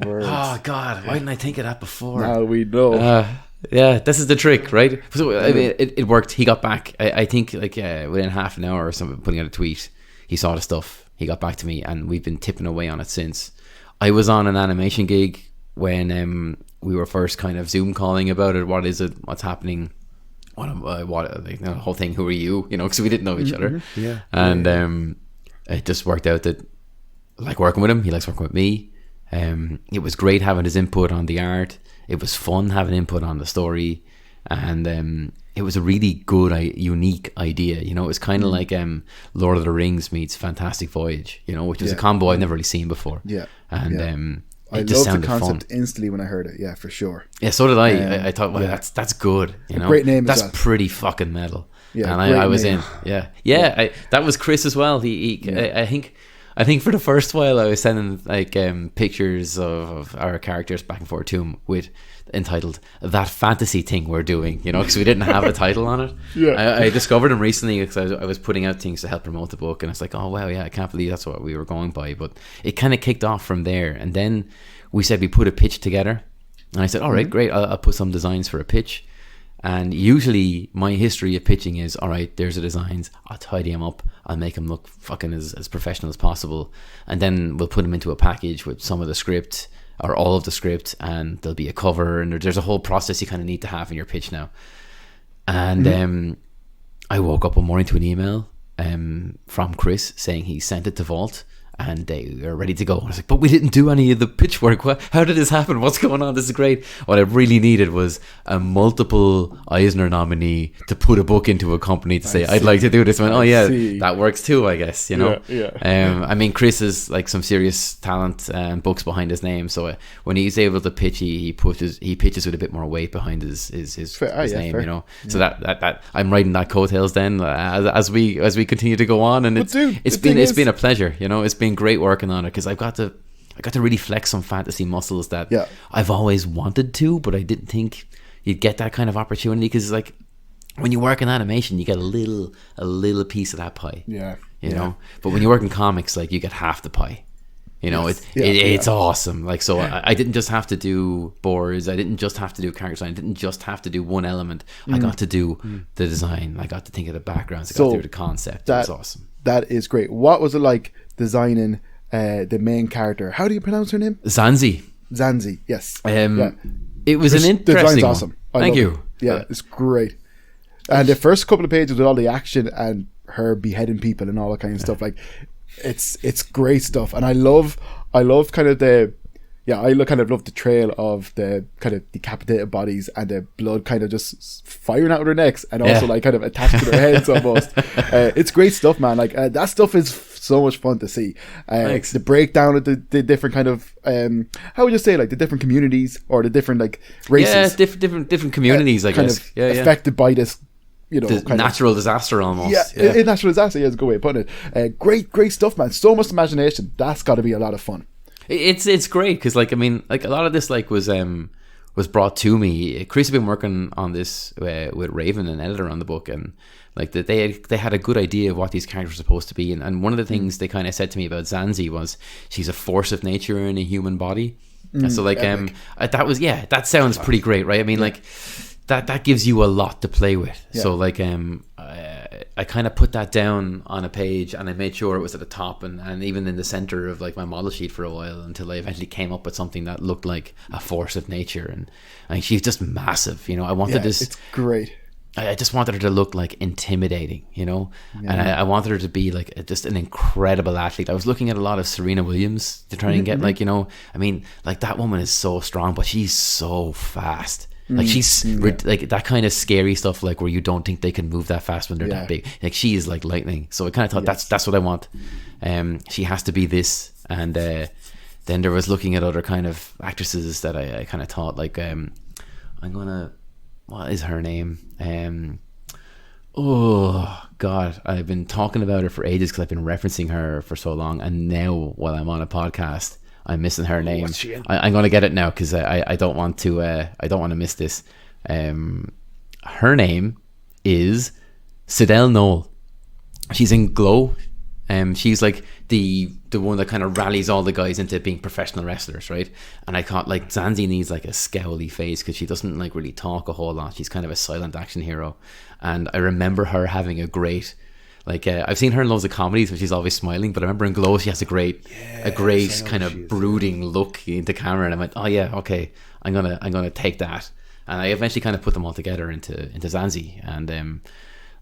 words. Oh God, why didn't I think of that before? Now we know. Yeah, this is the trick, right? So I mean, it worked. He got back. I think like within half an hour or something, putting out a tweet, he saw the stuff. He got back to me, and we've been tipping away on it since. I was on an animation gig when we were first kind of Zoom calling about it. What is it? What's happening? What like, the whole thing? Who are you? You know, because we didn't know each other. Yeah. And it just worked out that I like working with him. He likes working with me. It was great having his input on the art. It was fun having input on the story, and it was a really good, unique idea. You know, it was kind of like Lord of the Rings meets Fantastic Voyage. You know, which was a combo I'd never really seen before. Yeah, and I just loved the concept fun. Instantly when I heard it. Yeah, for sure. Yeah, so did I. I thought, well, that's good. You know, great name. That's as well. Pretty fucking metal. Yeah, and I was in. Yeah. That was Chris as well. I think for the first while I was sending like pictures of our characters back and forth to him with entitled "That Fantasy Thing We're Doing," you know, because we didn't have a title on it. Yeah. I discovered him recently because I was putting out things to help promote the book, and it's like, oh wow, yeah, I can't believe that's what we were going by. But it kind of kicked off from there, and then we said we put a pitch together, and I said, all right, great, I'll put some designs for a pitch. And usually my history of pitching is, all right, there's the designs, I'll tidy them up, I'll make them look fucking as professional as possible, and then we'll put them into a package with some of the script or all of the script, and there'll be a cover, and there's a whole process you kind of need to have in your pitch now. And I woke up one morning to an email from Chris saying he sent it to Vault and they were ready to go. I was like, but we didn't do any of the pitch work. How did this happen? What's going on? This is great. What I really needed was a multiple Eisner nominee to put a book into a company to say, I'd like to do this. I went, oh yeah, that works too, I guess, you know? Yeah. I mean, Chris is like some serious talent and books behind his name. So when he's able to pitch, he pitches with a bit more weight behind his name, you know? So that I'm riding that coattails then as we continue to go on. And it's been a pleasure, you know? It's been great working on it because I got to really flex some fantasy muscles that I've always wanted to, but I didn't think you'd get that kind of opportunity because like when you work in animation you get a little piece of that pie, you know, but when you work in comics, like you get half the pie, you know. It's awesome. Like, so I didn't just have to do boards, I didn't just have to do character design, I didn't just have to do one element. I got to do the design, I got to think of the backgrounds, I got to do the concept. That's awesome. That is great. What was it like designing the main character? How do you pronounce her name? Zanzi, yes. It was an interesting design's one. awesome. Thank you. Yeah, it's great. And the first couple of pages with all the action and her beheading people and all that kind of stuff, like it's great stuff. And I love kind of kind of love the trail of the kind of decapitated bodies and the blood kind of just firing out of their necks and also like kind of attached to their heads almost. It's great stuff, man. Like that stuff is so much fun to see. The breakdown of the different kind of how would you say, like the different communities or the different like races, different communities, I guess, affected by this, you know, natural disaster almost. Natural disaster. Yeah, is a good way of putting it. Great stuff, man. So much imagination. That's got to be a lot of fun. It's great because, like, I mean, like a lot of this like was brought to me. Chris had been working on this with Raven, an editor on the book, and like that they had a good idea of what these characters were supposed to be. And one of the things they kind of said to me about Zanzi was she's a force of nature in a human body. And so like that sounds pretty great, right? I mean, like that gives you a lot to play with. So like I kind of put that down on a page and I made sure it was at the top and even in the center of like my model sheet for a while until I eventually came up with something that looked like a force of nature. And I mean, she's just massive, you know. I wanted this. It's great. I just wanted her to look like intimidating, you know, and I wanted her to be like just an incredible athlete. I was looking at a lot of Serena Williams to try and get like, you know, I mean, like that woman is so strong, but she's so fast. Like she's like that kind of scary stuff, like where you don't think they can move that fast when they're that big. Like she is like lightning. So I kind of thought that's what I want. She has to be this. And then there was looking at other kind of actresses that I kind of thought like what is her name? Oh God, I've been talking about her for ages because I've been referencing her for so long, and now while I'm on a podcast, I'm missing her name. I'm going to get it now because I don't want to miss this. Her name is Sidel Knoll. She's in Glow. She's like the one that kind of rallies all the guys into being professional wrestlers, right? And I thought like Zanzi needs like a scowly face because she doesn't like really talk a whole lot. She's kind of a silent action hero. And I remember her having a great, like I've seen her in loads of comedies where she's always smiling, but I remember in Glow she has a great kind of brooding look into camera, and I went, oh yeah, okay, I'm gonna take that. And I eventually kind of put them all together into Zanzi, and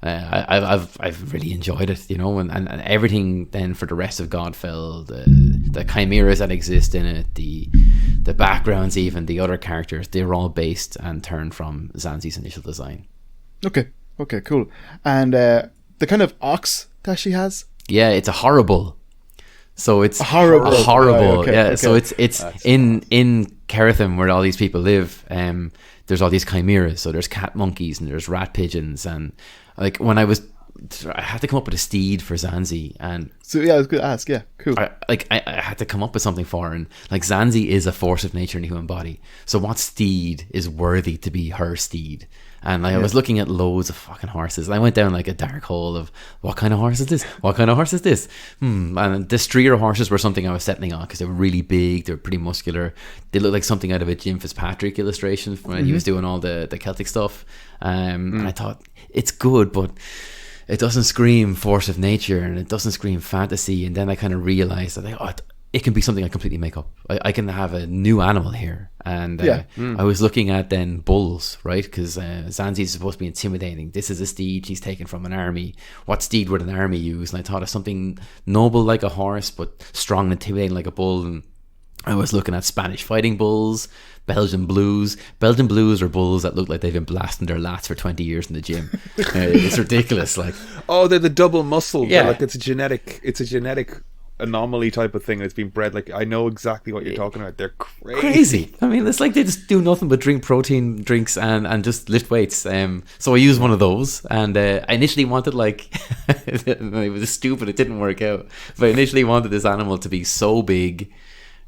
I've really enjoyed it, you know, and everything then for the rest of Godfell, the chimeras that exist in it, the backgrounds, even the other characters, they're all based and turned from Zanzi's initial design. Okay, cool. And the kind of ox that she has, it's a horrible. So it's a horrible. Okay. So it's that's in Kerathim where all these people live. There's all these chimeras. So there's cat monkeys and there's rat pigeons, and like when I had to come up with a steed for Zanzi, and so I was going to ask. Yeah, cool. I had to come up with something for her, and like Zanzi is a force of nature in the human body. So what steed is worthy to be her steed? And like, I was looking at loads of fucking horses, and I went down like a dark hole of what kind of horse is this? What kind of horse is this? And the strier horses were something I was settling on because they were really big, they were pretty muscular, they looked like something out of a Jim Fitzpatrick illustration when he was doing all the Celtic stuff. And I thought it's good, but it doesn't scream force of nature and it doesn't scream fantasy. And then I kind of realized that it can be something I completely make up. I can have a new animal here. And I was looking at then bulls, right? Because Zanzi is supposed to be intimidating. This is a steed she's taken from an army. What steed would an army use? And I thought of something noble like a horse, but strong and intimidating like a bull. And I was looking at Spanish fighting bulls, Belgian blues. Belgian blues are bulls that look like they've been blasting their lats for 20 years in the gym. It's ridiculous. Like, oh, they're the double muscle. Yeah. Like it's a genetic anomaly type of thing that's been bred. Like, I know exactly what you're talking about. They're crazy. I mean, it's like they just do nothing but drink protein drinks and just lift weights. So I used one of those, and I initially wanted like it was stupid. It didn't work out. But I initially wanted this animal to be so big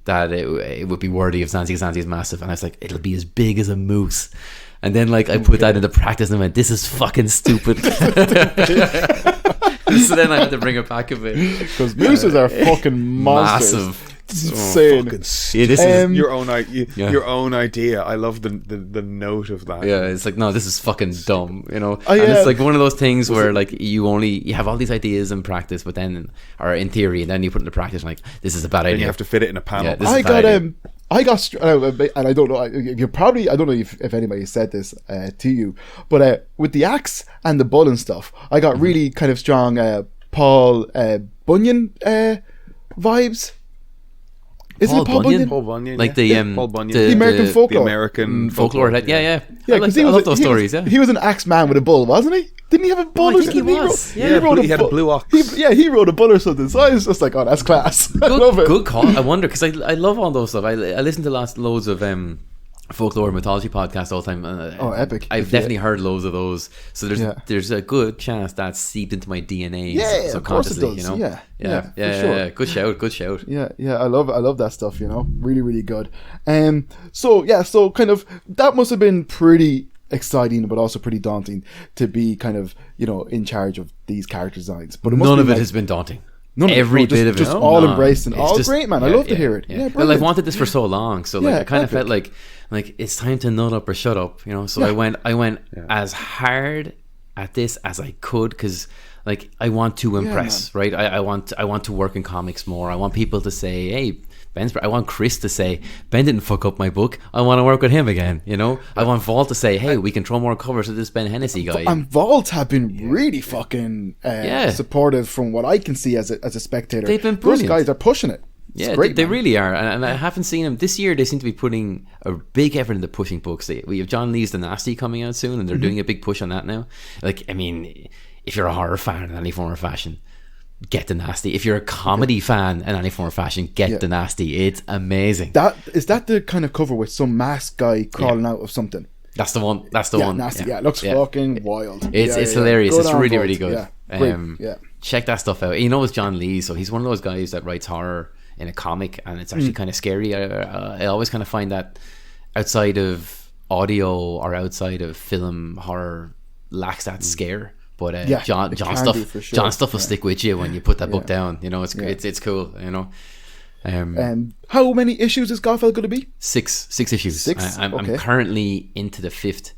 that it would be worthy of Zanzi. Zanzi is massive, and I was like, it'll be as big as a moose. And then like I put that into practice and I went, this is fucking stupid. So then I had to bring it back a bit, because mooses are fucking monsters. massive. It's insane. This is your own idea. I love the note of that. Yeah, it's like, no, this is fucking dumb, you know. Oh, and yeah. it's like one of those things where like you have all these ideas in practice, but then, or in theory, and then you put it into practice, and like, this is a bad idea. And you have to fit it in a panel. Yeah, this is a bad idea. And I don't know, you probably, I don't know if anybody said this to you, but with the axe and the bull and stuff, I got really kind of strong Paul Bunyan vibes. Isn't it Paul Bunyan? Paul Bunyan, like yeah. the Paul Bunyan, the American folklore. The American folklore. Yeah. Yeah, I love those stories. He was an axe man with a bull, wasn't he? Didn't he have a bull? I think he was. He had a blue ox. He rode a bull or something. So I was just like, oh, that's class. I love it. Good call. I wonder, because I love all those stuff. I listen to loads of folklore and mythology podcasts all the time. Epic. I've definitely heard loads of those. So there's a good chance that's seeped into my DNA. Yeah, of course it does. You know? Yeah, for sure. Good shout. Yeah. I love that stuff. You know, really, really good. So kind of that must have been pretty exciting, but also pretty daunting to be kind of, you know, in charge of these character designs. But none of it has been daunting. Every bit of it, just all embraced and all great, man. I love to hear it. Yeah, well, I've wanted this for so long, so like I kind of felt like it's time to nut up or shut up, you know. So I went as hard at this as I could, because like I want to impress, right? I want to work in comics more. I want people to say, hey, I want Chris to say, Ben didn't fuck up my book. I want to work with him again, you know. I want Vault to say, hey, we can throw more covers to this Ben Hennessy guy. And Vault have been really fucking supportive from what I can see as a spectator. They've been brilliant. Those guys are pushing it. Yeah, great, they really are, and I haven't seen them this year. They seem to be putting a big effort into pushing books. We have John Lee's The Nasty coming out soon, and they're doing a big push on that now. Like, I mean, if you're a horror fan in any form or fashion, get The Nasty. If you're a comedy fan in any form or fashion, get The Nasty. It's amazing. Is that the kind of cover with some masked guy crawling out of something? That's the one. That's the one. Nasty. Yeah, it looks fucking wild. It's hilarious. Good, it's really, really good. Yeah. Check that stuff out. You know, it's John Lee, so he's one of those guys that writes horror in a comic, and it's actually kind of scary. I always kind of find that outside of audio or outside of film, horror lacks that scare. But John stuff will stick with you when you put that book down. You know, it's cool. You know. How many issues is Godfell going to be? 6 issues. I'm currently into the 5th.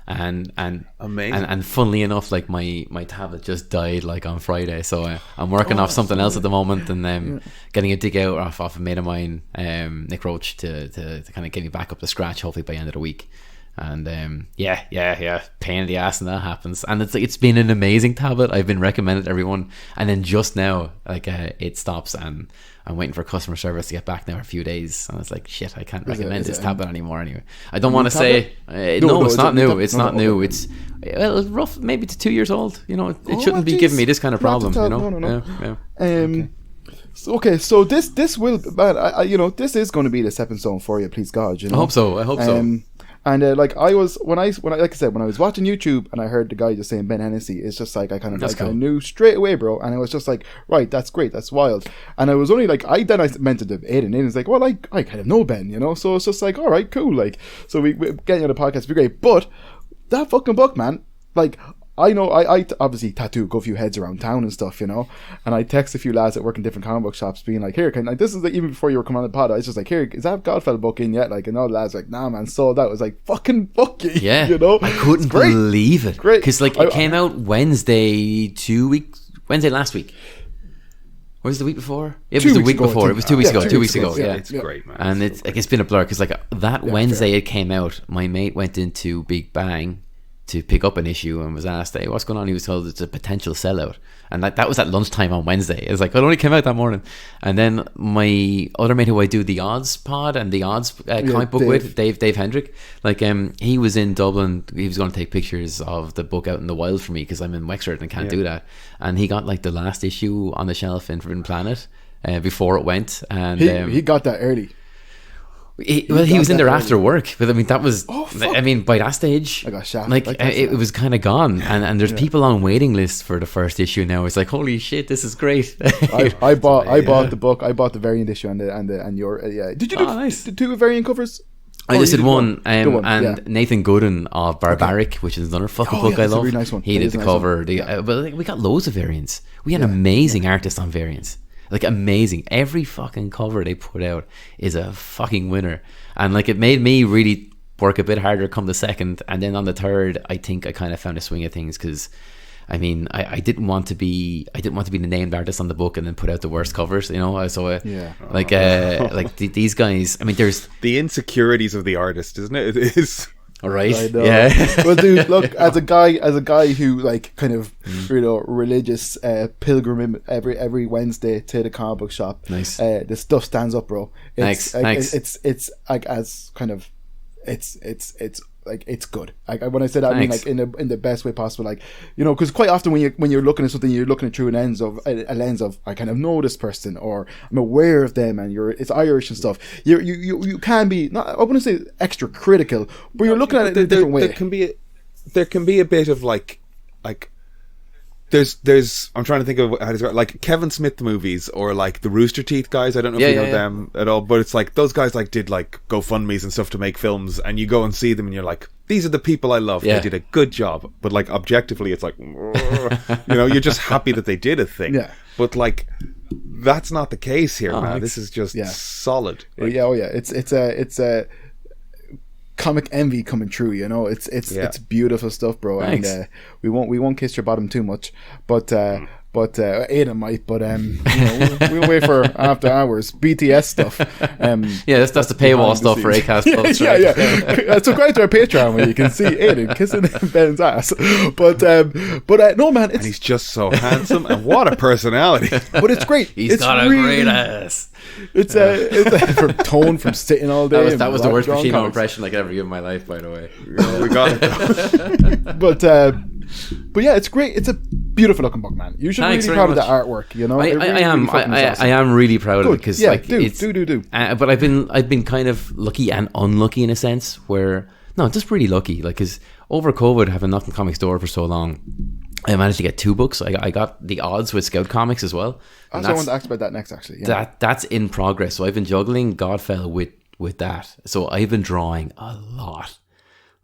And amazing. And funnily enough, like my tablet just died like on Friday, so I'm working off something else at the moment, and getting a dig out off a mate of mine, Nick Roach, to kind of get me back up to scratch, hopefully by the end of the week. And pain in the ass when that happens. And it's been an amazing tablet. I've been recommended to everyone, and then just now it stops, and I'm waiting for customer service to get back now for a few days, and it's like, shit, I can't recommend this tablet anymore anyway. I don't want to say no, it's not new. It's not new. It's rough, maybe to 2 years old. You know, it shouldn't be giving me this kind of problem. You know, no. So this will, man, this is going to be the stepping stone for you, please God. You know? I hope so. And like I was when I like I said, when I was watching YouTube and I heard the guy just saying Ben Hennessy, it's just like I kind of I knew straight away, bro. And it was just like, right, that's great, that's wild. And I was only like I meant it to Aiden. Aiden's like, well, I kind of know Ben, you know. So it's just like, all right, cool. Like, so we getting on the podcast would be great. But that fucking book, man, like. I know I obviously go a few heads around town and stuff, you know, and I text a few lads that work in different comic book shops being like, here, this is like, even before you were coming on the pod, I was just like, here, is that Godfell book in yet? Like, and all the lads were like, nah, man, sold out. I was like, fucking fuck you, yeah, you know, I couldn't believe it, great, because like it came out Wednesday last week. Or was it the week before? It was the week before. It was 2 weeks ago. 2 weeks ago. Yeah, it's great, man. And it's like it's been a blur because like that Wednesday it came out. My mate went into Big Bang to pick up an issue and was asked, "Hey, what's going on?" He was told it's a potential sellout, and that was at lunchtime on Wednesday. It was like it only came out that morning. And then my other mate, who I do the odds pod and the odds comic book with, Dave Hendrick, like he was in Dublin. He was going to take pictures of the book out in the wild for me because I'm in Wexford and can't do that. And he got like the last issue on the shelf in Forbidden Planet before it went, and he got that early. He was in there after work, but I mean that was. I mean, by that stage, I got shafted. Like it was kind of gone, and there's people on waiting lists for the first issue now. It's like, holy shit, this is great. I bought the book. I bought the variant issue and your Did you do the two variant covers? I just did one, and Nathan Gooden of Barbaric, which is another fucking book I love. A really nice one. He did the cover. But we got loads of variants. We had an amazing artist on variants. Like amazing. Every fucking cover they put out is a fucking winner. And like it made me really work a bit harder come the second. And then on the third, I think I kind of found a swing of things because I mean, I didn't want to be the named artist on the book and then put out the worst covers, you know. So these guys, I mean, there's the insecurities of the artist, isn't it? It is. All right. Yeah. Well, dude, look, as a guy who like kind of religious pilgrim every Wednesday to the comic book shop. Nice. The stuff stands up, bro. Thanks. It's like as kind of it's like it's good. Like when I say that, I mean like in the best way possible. Like, you know, because quite often when you're looking at something, you're looking at through a lens of I kind of know this person or I'm aware of them, and it's Irish and stuff. You can be not, I wouldn't say extra critical, but you're looking at it in a different way. There can be a bit of like. There's I'm trying to think of how to describe, like Kevin Smith movies or like the Rooster Teeth guys. I don't know if you know them at all, but it's like those guys like did like GoFundMes and stuff to make films, and you go and see them and you're like, these are the people I love. They did a good job, but like objectively it's like you know, you're just happy that they did a thing. But like that's not the case here, man. This is just solid. Like, it's a comic envy coming true, you know. It's beautiful stuff, bro. Thanks. And we won't kiss your bottom too much, but Aidan might. But you know, we'll wait for after hours BTS stuff. That's the paywall stuff for Acast Plus. Right? So go to our Patreon where you can see Aidan kissing Ben's ass. But no, man, and he's just so handsome and what a personality. But it's great. He's got a great ass. It's from tone from sitting all day. That was the worst Pacino impression I could ever give in my life, by the way. We got it. But yeah, it's great. It's a beautiful looking book, man. You should be really proud of the artwork. You know, I am really proud of it because do. But I've been kind of lucky and unlucky in a sense where just really lucky. Like, because over COVID, having not in comic store for so long, I managed to get 2 books. I got the odds with Scout Comics as well. I want to ask about that next, actually. Yeah. That's in progress. So I've been juggling Godfell with that. So I've been drawing a lot.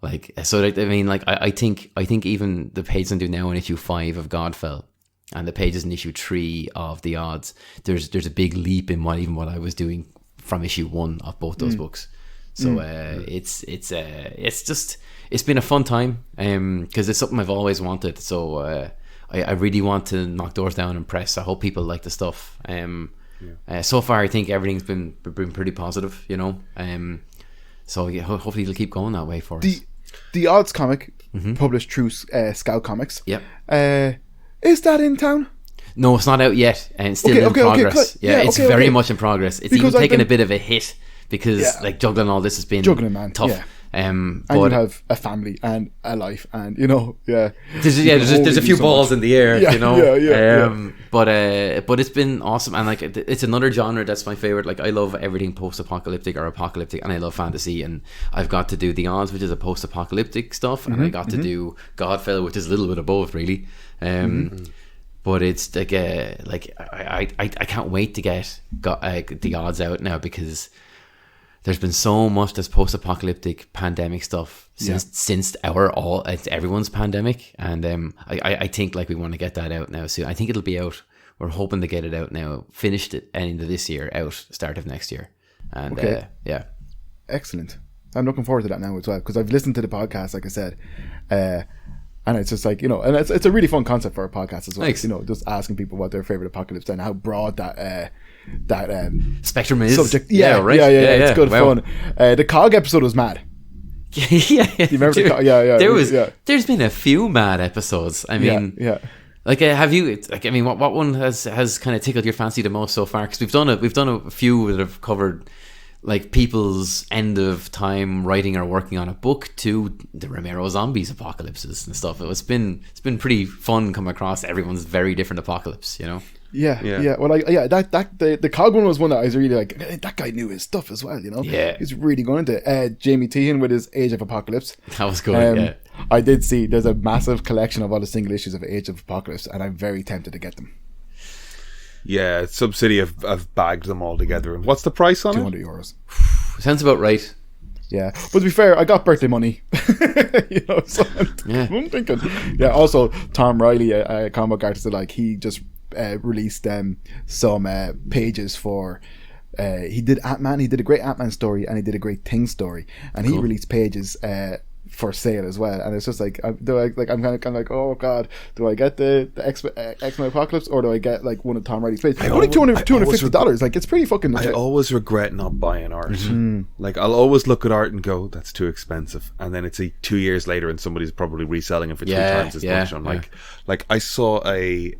Like, so I mean, like I think even the pages I'm doing now in issue 5 of Godfell and the pages in issue 3 of the odds, there's a big leap in what I was doing from issue 1 of both those books. So it's been a fun time because it's something I've always wanted. So I really want to knock doors down and press. I hope people like the stuff. So far, I think everything's been pretty positive, you know. So yeah, hopefully it'll keep going that way for us. The odds comic published through Scout Comics. Yep. Is that in town? No, it's not out yet, and it's still in progress. It's very much in progress. It's because even taken a bit of a hit because like juggling all this has been tough. Yeah. And you have a family and a life, and you know, there's a few balls in the air, you know. But it's been awesome, and like it's another genre that's my favorite. Like I love everything post-apocalyptic or apocalyptic, and I love fantasy. And I've got to do The Odds, which is a post-apocalyptic stuff, and I got to do Godfell, which is a little bit of both, really. But it's like I can't wait to get The Odds out now because there's been so much that's post-apocalyptic pandemic stuff since everyone's pandemic, and I think like we want to get that out now soon. I think it'll be out. We're hoping to get it out now, finished at end of this year, out start of next year, and excellent. I'm looking forward to that now as well because I've listened to the podcast, like I said, And it's just like, and it's a really fun concept for a podcast as well. Thanks. Just asking people what their favorite apocalypse and how broad that spectrum is. subject. Right. Yeah. It's good Wow. fun. The COG episode was mad. yeah. You remember the COG? Yeah. There's been a few mad episodes. I mean, yeah. Like, have you? Like, I mean, what one has kind of tickled your fancy the most so far? Because we've done a few that have covered like people's end of time writing or working on a book to the Romero zombies apocalypses and stuff. It's been pretty fun coming across everyone's very different apocalypse. Yeah. Well, the COG one was one that I was really like. That guy knew his stuff as well. Yeah. He's really going into it. Jamie Tehan with his Age of Apocalypse. That was good. Yeah. I did see there's a massive collection of all the single issues of Age of Apocalypse, and I'm very tempted to get them. Yeah, Subsidy have bagged them all together. And what's the price on it? €200. Sounds about right. Yeah, but to be fair, I got birthday money. So I'm thinking. Yeah, also Tom Riley, a comic artist, he just released some pages for. He did Ant-Man. He did a great Ant-Man story, and he did a great Thing story, and he released pages for sale as well. And it's just like, I'm kind of like, oh god, do I get the X-Men Apocalypse, or do I get like one of Tom Riley's pages? Only $250. Like, it's pretty fucking legit. I always regret not buying art. Like, I'll always look at art and go, that's too expensive, and then it's 2 years later and somebody's probably reselling it for 3 times as much. I'm like I saw a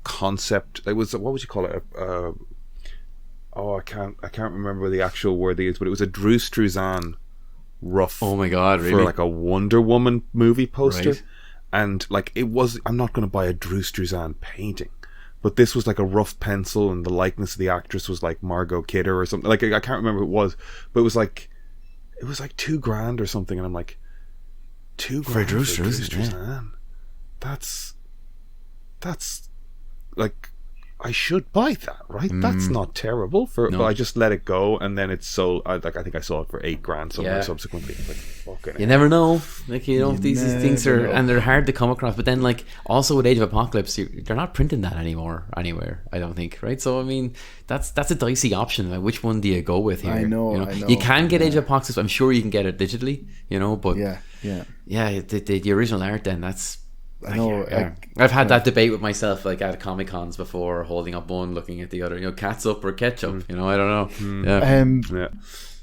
concept. It was, what would you call it? I can't remember the actual word they used, but it was a Drew Struzan rough. Oh my god, really? For like a Wonder Woman movie poster. Right. And like, it was, I'm not going to buy a Drew Struzan painting, but this was like a rough pencil, and the likeness of the actress was like Margot Kidder or something. Like, I can't remember who it was, but it was like $2,000 or something, and I'm like, $2,000 for Drew Struzan. That's like, I should buy that, right? That's not terrible. But I just let it go, and then it's sold. I think I saw it for $8,000 somewhere subsequently. Like, fucking you never know. Like, these things are, and they're hard to come across. But then, like, also with Age of Apocalypse, they're not printing that anymore anywhere, I don't think, right? So I mean, that's a dicey option. Like, which one do you go with here? I know. You can get Age of Apocalypse. I'm sure you can get it digitally. But the original art, then that's. I know. I've had that debate with myself, like at Comic Cons before, holding up one, looking at the other. Catsup or ketchup. I don't know.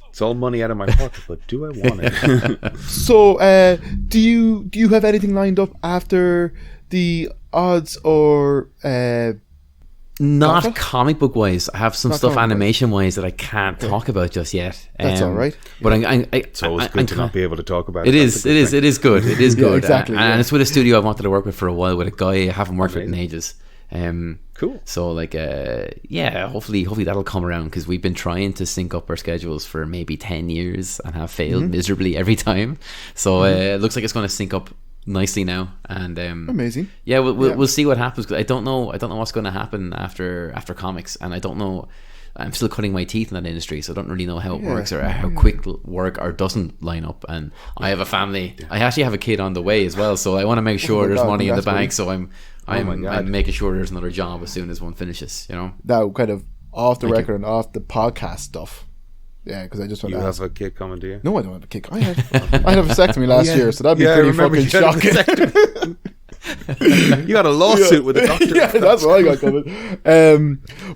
It's all money out of my pocket, but do I want it? So, do you have anything lined up after the odds, or not comic book wise? I have some stuff animation wise that I can't talk about just yet. That's all right. But it's always good to not be able to talk about it. It is good. It is good. Exactly. And it's with a studio I've wanted to work with for a while, with a guy I haven't worked with in ages. Cool. So hopefully that'll come around, because we've been trying to sync up our schedules for maybe 10 years and have failed miserably every time. So it looks like it's going to sync up nicely now, and amazing. We'll see what happens, because I don't know what's going to happen after comics, and I don't know. I'm still cutting my teeth in that industry, so I don't really know how it works, or how quick work or doesn't line up. And I have a family. I actually have a kid on the way as well, so I want to make sure there's money in the bank. So I'm making sure there's another job as soon as one finishes. Now, kind of off the record and off the podcast stuff. Yeah, because I just want to ask. You have a kid coming, do you? No, I don't have a kid. I had a vasectomy last year, so that'd be pretty fucking shocking. You got a lawsuit with the doctor. Yeah, that's what I got coming.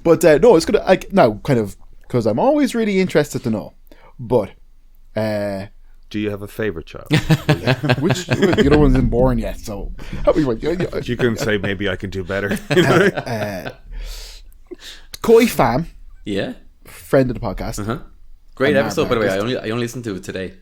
But no, it's gonna now kind of, because I'm always really interested to know. But do you have a favorite child? Which the other one's isn't born yet, so you can say maybe I can do better. Koi fam, friend of the podcast. Great episode, by the way. I only listened to it today.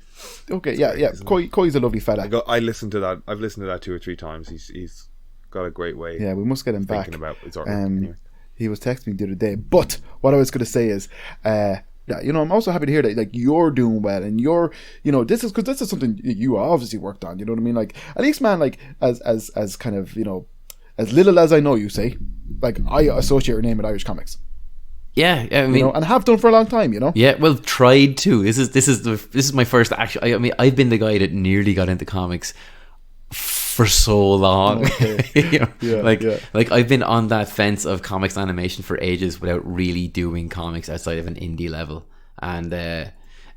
Okay, yeah. Koi's a lovely fella. I listened to that. I've listened to that 2 or 3 times. He's got a great way. Yeah, we must get him back. About his art. Anyway. He was texting me the other day. But what I was going to say is, I'm also happy to hear that, like, you're doing well, and you're, this is something you obviously worked on. You know what I mean? Like, at least, man, like, as kind of, as little as I know you, say, like, I associate your name with Irish comics. Yeah, I mean, and have done for a long time, Yeah, well, tried to. This is my first actual. I mean, I've been the guy that nearly got into comics for so long. Okay. Like I've been on that fence of comics animation for ages without really doing comics outside of an indie level, and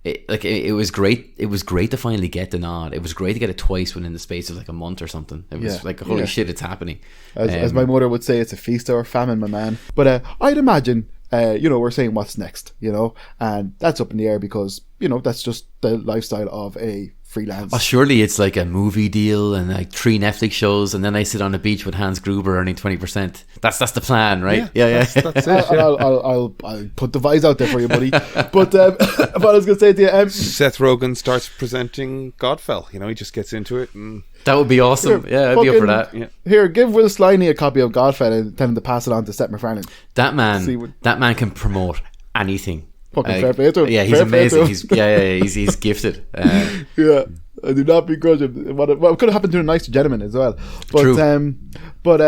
it was great. It was great to finally get the nod. It was great to get it twice within the space of like a month or something. It was like, holy shit, it's happening. As my mother would say, it's a feast or famine, my man. But I'd imagine, we're saying what's next, and that's up in the air because, that's just the lifestyle of a freelance. Oh, surely it's like a movie deal and like 3 Netflix shows, and then I sit on the beach with Hans Gruber earning 20%. That's the plan, right? Yeah. That's it. I'll put the vise out there for you, buddy. But what I was going to say to you, Seth Rogen starts presenting Godfell. He just gets into it, and that would be awesome. I'd be up for that. Yeah. Here, give Will Sliney a copy of Godfell and tell him to pass it on to Seth MacFarlane. That man can promote anything. Fucking fair play to him. Yeah, he's amazing. He's gifted. Yeah, I do not begrudge him. What could have happened to a nice gentleman as well. But, true. But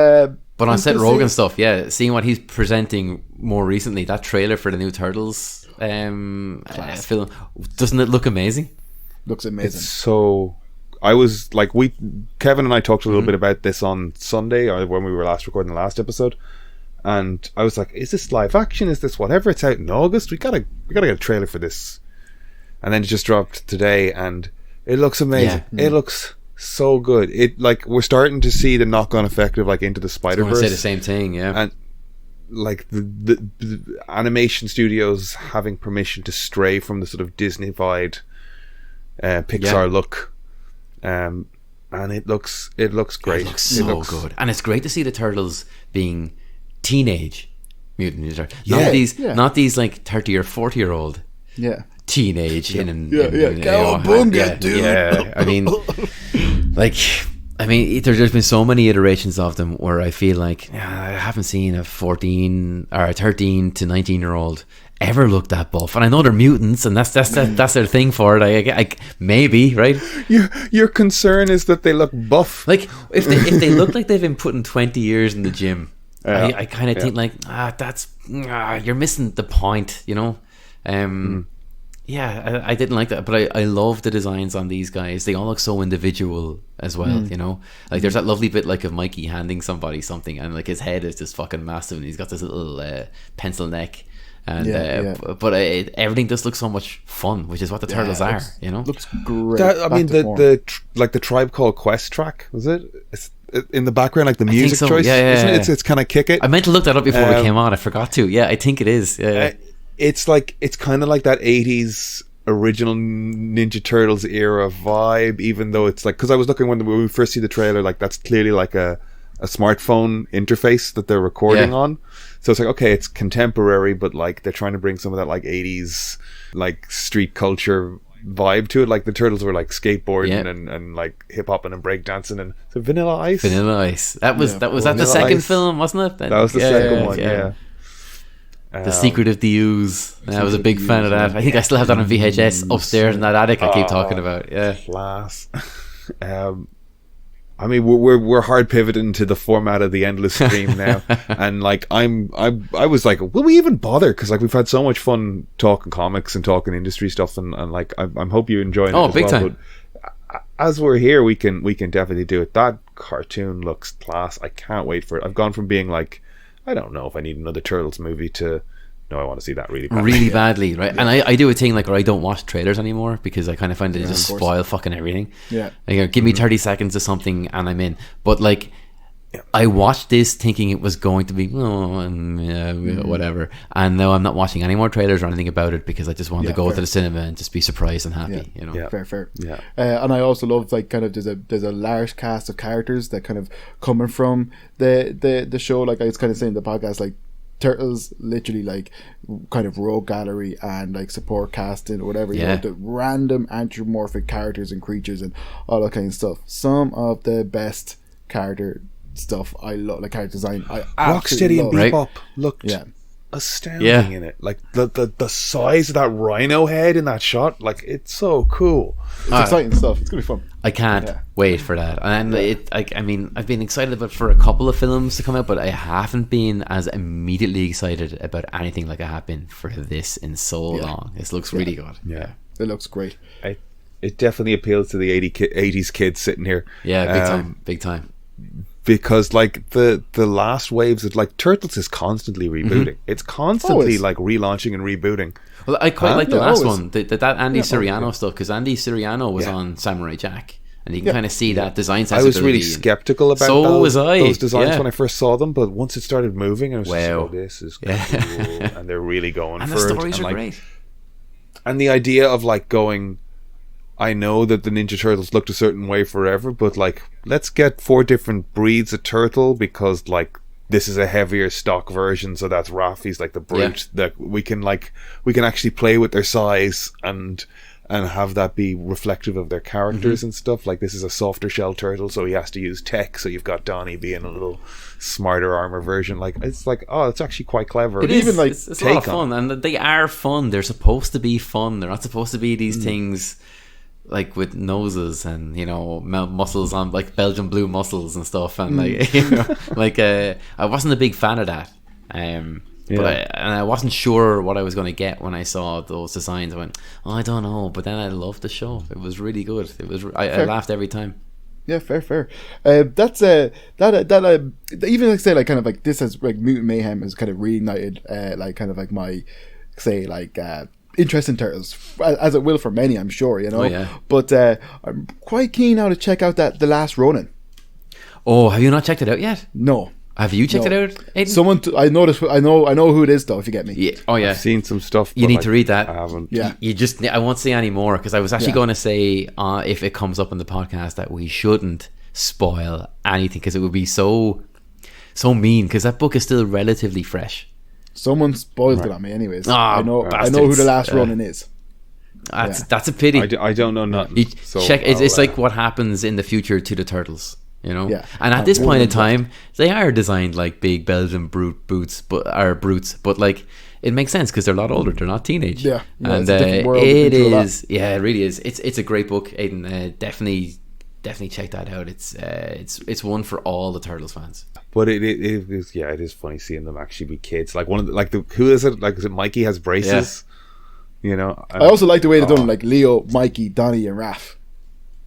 on Seth Rogen stuff, seeing what he's presenting more recently, that trailer for the new Turtles film, doesn't it look amazing? Looks amazing. So I was like, Kevin and I talked a little bit about this on Sunday, or when we were last recording the last episode. And I was like, is this live action? Is this whatever? It's out in August. We gotta get a trailer for this. And then it just dropped today, and it looks amazing. Yeah. It looks so good. It we're starting to see the knock-on effect of like Into the Spider-Verse. I was going to say the same thing, yeah. And like the animation studios having permission to stray from the sort of Disney-fied Pixar look. And it looks great. It looks so good. And it's great to see the Turtles being teenage Mutant Ninja Turtles. Not these like 30 or 40 year old teenage dude. There's been so many iterations of them where I feel like I haven't seen a 14 or a 13 to 19 year old ever look that buff, and I know they're mutants, and that's their thing for it. I maybe, right? Your concern is that they look buff. Like if they look like they've been putting 20 years in the gym. I kind of think like you're missing the point, I didn't like that, but I love the designs on these guys. They all look so individual as well, like there's that lovely bit like of Mikey handing somebody something, and like his head is just fucking massive, and he's got this little pencil neck, and everything just looks so much fun, which is what the Turtles are. Looks great. The Tribe Called Quest track, was it? It's in the background, like the music choice, isn't it? It's kind of Kick It. I meant to look that up before we came on. I forgot to. I think it is. It's kind of like that 80s original Ninja Turtles era vibe, even though it's like, because I was looking when we first see the trailer, like that's clearly like a smartphone interface that they're recording on. So it's like, okay, it's contemporary, but like they're trying to bring some of that like 80s like street culture vibe to it. Like the Turtles were like skateboarding and like hip hopping and breakdancing, and so Vanilla Ice. That was the second film, wasn't it? That was the second one. Yeah. The Secret of the Ooze. I was a big fan of that. I think I still have that on VHS upstairs in that attic I keep talking about. Yeah, class. I mean, we're hard pivoting to the format of the endless stream now, and like I was like, will we even bother? Because like we've had so much fun talking comics and talking industry stuff, and like I'm hope you enjoy it. Oh, big time. But as we're here, we can definitely do it. That cartoon looks class. I can't wait for it. I've gone from being like, I don't know if I need another Turtles movie to, no, I want to see that really badly, right? And I do a thing like where I don't watch trailers anymore because I kind of find they just spoil fucking everything. Like, give me 30 seconds of something and I'm in. But like, I watched this thinking it was going to be whatever, and now I'm not watching any more trailers or anything about it because I just want to go to the cinema and just be surprised and happy. Fair. And I also love like kind of there's a large cast of characters that kind of coming from the show. Like I was kind of saying in the podcast, like Turtles literally like kind of rogue gallery and like support casting or whatever, the random anthropomorphic characters and creatures and all that kind of stuff. Some of the best character stuff I love, like character design. Rocksteady and Bebop looked astounding in it. Like the size of that rhino head in that shot, like it's so cool. It's exciting stuff. It's gonna be fun. I can't wait for that. And I mean, I've been excited about for a couple of films to come out, but I haven't been as immediately excited about anything like I have been for this in so long. This looks really good. Yeah, it looks great. It definitely appeals to the 80s kids sitting here. Yeah, big time. Because like the last waves of like Turtles is constantly rebooting. It's constantly like relaunching and rebooting. Well, I quite like the Yeah, last always. one, that Andy Yeah, Siriano stuff, because Andy Siriano was on Samurai Jack, and you can kind of see that design I sensibility. was really skeptical about So was I. those designs Yeah. when I first saw them, but once it started moving, I was just Wow. like, oh, this is cool, and they're really going And for the it. stories And, are like, great. and the idea of like going, I know that the Ninja Turtles looked a certain way forever, but like, let's get 4 different breeds of turtle, because like this is a heavier stock version, so that's Raffi's like the brute, that we can actually play with their size and have that be reflective of their characters and stuff. Like, this is a softer shell turtle, so he has to use tech, so you've got Donnie being a little smarter armor version. Like, it's like, oh, it's actually quite clever. It is. Even, like, it's a lot of take on fun, and they are fun. They're supposed to be fun. They're not supposed to be these things like with noses and, you know, muscles on, like Belgian blue muscles and stuff, and like, you know, like I wasn't a big fan of that. But I wasn't sure what I was going to get when I saw those designs. I went, oh, I don't know. But then I loved the show. It was really good. It was. I laughed every time. Yeah, fair. That's even like say like kind of like this has like Mutant Mayhem has kind of reignited like kind of like my say like interest in Turtles, as it will for many, I'm sure, you know. Oh, yeah. But I'm quite keen now to check out that The Last Ronin. Oh, have you not checked it out yet? No. Have you checked it out, Aidan? Someone I know who it is though, if you get me. Yeah. Oh yeah. I've seen some stuff. You but, need like, to read that. I haven't. Yeah. You just, I won't say any more, because I was actually Yeah. going to say if it comes up in the podcast that we shouldn't spoil anything, because it would be so mean, because that book is still relatively fresh. Someone spoiled it on me anyways. Ah, I know who bastards. The Last Ronin is. That's a pity. I don't know nothing. You So check. It's I'll, like what happens in the future to the turtles, you know. Yeah. And at this point in time, they are designed like big Belgian brutes, but like it makes sense because they're a lot older. They're not teenage. Yeah. And it's a different world it into that. is. Yeah, it really is. It's a great book, Aidan. Definitely check that out. It's one for all the Turtles fans. But it is funny seeing them actually be kids. Like one of the, who is it? Like, is it Mikey has braces? You know. I also like the way they're done, like Leo, Mikey, Donnie, and Raph.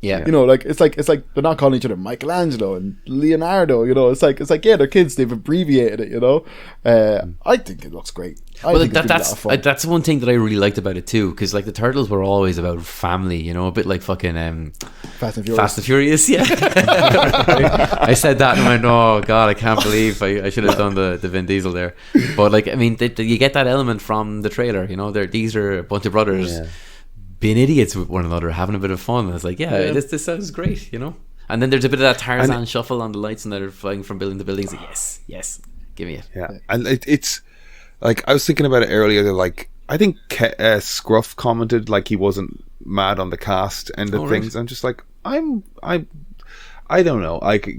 Yeah. You know, like it's like they're not calling each other Michelangelo and Leonardo. You know, it's like yeah, they're kids. They've abbreviated it. You know, I think it looks great. I think it's gonna be a lot of fun. That's one thing that I really liked about it too, because like the Turtles were always about family. You know, a bit like fucking Fast and Furious. Fast and Furious. Yeah. I said that and went, oh god, I can't believe I should have done the Vin Diesel there. But like, I mean, you get that element from the trailer. You know, these are a bunch of brothers. Yeah. Being idiots with one another, having a bit of fun. And it's like, this sounds great, you know. And then there's a bit of that Tarzan shuffle on the lights, and they're flying from building to buildings. Like, yes, give me it. Yeah, and it's like, I was thinking about it earlier. That, like, I think Scruff commented like he wasn't mad on the cast and the things. Right. I'm just like, I don't know. Like,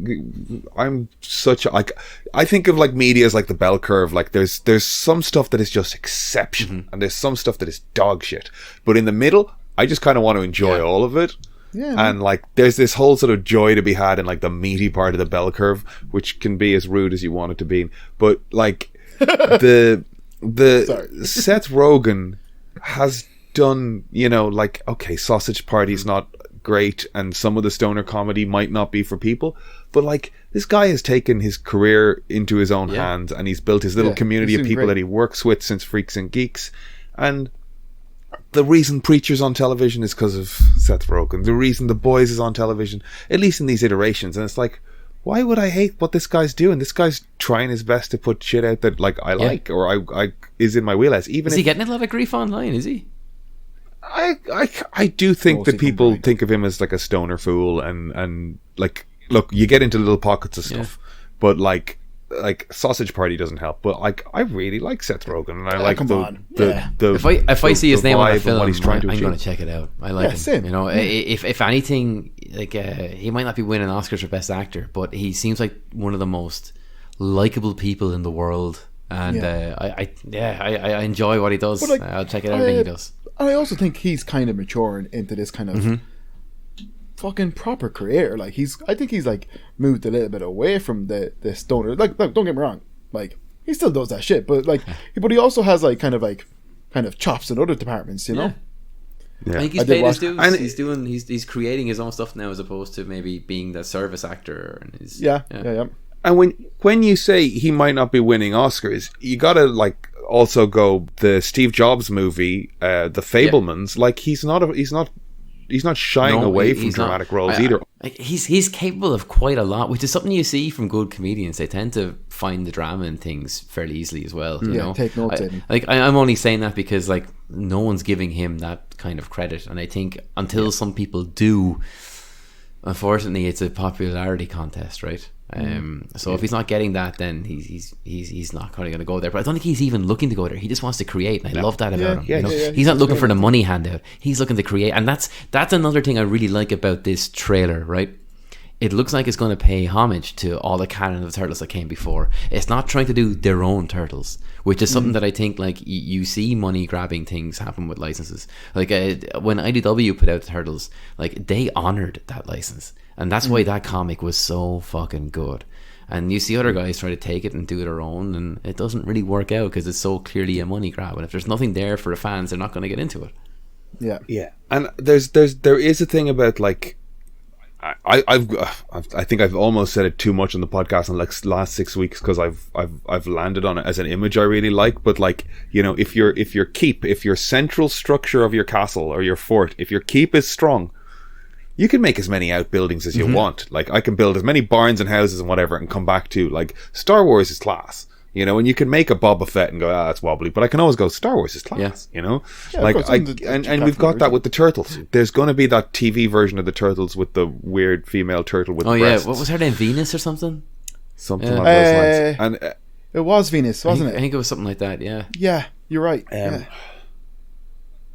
I'm such a, like, I think of like media as like the bell curve. Like, there's some stuff that is just exceptional, and there's some stuff that is dog shit. But in the middle, I just kind of want to enjoy all of it. Yeah, and like, there's this whole sort of joy to be had in like the meaty part of the bell curve, which can be as rude as you want it to be. But like, the Seth Rogen has done, you know, like, okay, Sausage Party's not great, and some of the stoner comedy might not be for people, but like, this guy has taken his career into his own hands, and he's built his little community of people that he works with since Freaks and Geeks. And the reason Preacher's on television is because of Seth Rogen. The reason The Boys is on television, at least in these iterations, and it's like, why would I hate what this guy's doing? This guy's trying his best to put shit out that like I like, or I is in my wheelhouse. Even is he getting a lot of grief online? Is he? I do think that people think of him as like a stoner fool, and like, look, you get into little pockets of stuff, but like Sausage Party doesn't help. But like, I really like Seth Rogen, and I like the if I see his name on the film, I'm going to check it out. I like him. Same. You know, if anything, like he might not be winning Oscars for Best Actor, but he seems like one of the most likable people in the world. And I enjoy what he does. But, like, I'll check out everything he does. I also think he's kind of maturing into this kind of fucking proper career. Like, I think he's like moved a little bit away from the stoner. Like, don't get me wrong. Like, he still does that shit, but like, but he also has like kind of chops in other departments, you know. Yeah. I think he's paid his dues. He's creating his own stuff now, as opposed to maybe being the service actor. And yeah. And when you say he might not be winning Oscars, you gotta like also go the Steve Jobs movie, The Fabelmans. Like he's not shying away from dramatic roles either. He's capable of quite a lot, which is something you see from good comedians. They tend to find the drama in things fairly easily as well. You know? Take notes. Aidan. I'm only saying that because like no one's giving him that kind of credit, and I think until some people do, unfortunately, it's a popularity contest, right? So if he's not getting that, then he's not going to go there. But I don't think he's even looking to go there. He just wants to create, and I love that about him. He's not looking for the money handout. He's looking to create, and that's another thing I really like about this trailer. Right, it looks like it's going to pay homage to all the canon of Turtles that came before. It's not trying to do their own Turtles, which is something that I think like you see money grabbing things happen with licenses. Like when IDW put out Turtles, like they honored that license. And that's why that comic was so fucking good. And you see other guys try to take it and do their own, and it doesn't really work out because it's so clearly a money grab. And if there's nothing there for the fans, they're not going to get into it. Yeah. And there is a thing about like, I think I've almost said it too much on the podcast in like last 6 weeks because I've landed on it as an image I really like. But like, you know, if your central structure of your castle or your fort, if your keep is strong, you can make as many outbuildings as you want. Like I can build as many barns and houses and whatever and come back to like Star Wars is class, you know, and you can make a Boba Fett and go, that's wobbly, but I can always go Star Wars is class, you know, like and we've got that with the Turtles. There's going to be that TV version of the Turtles with the weird female turtle with breasts. What was her name? Venus or something? Something like those lines. And it was Venus, wasn't it? I think it was something like that. Yeah, you're right.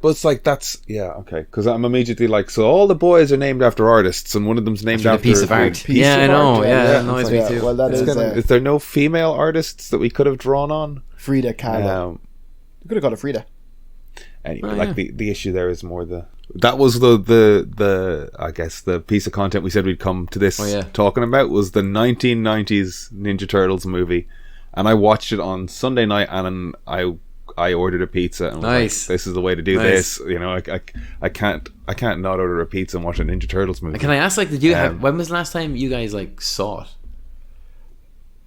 But it's like okay. Because I'm immediately like, so all the boys are named after artists, and one of them's named after a piece of art. I know. That annoys me too. Well, that is there no female artists that we could have drawn on? Frida Kahlo. You could have got a Frida. Anyway, the issue there is more that was the I guess the piece of content we said we'd come to this talking about was the 1990s Ninja Turtles movie, and I watched it on Sunday night, and I ordered a pizza and was like, this is the way to do this. You know, I can't not order a pizza and watch a Ninja Turtles movie. Can I ask, like, did you when was the last time you guys like saw it?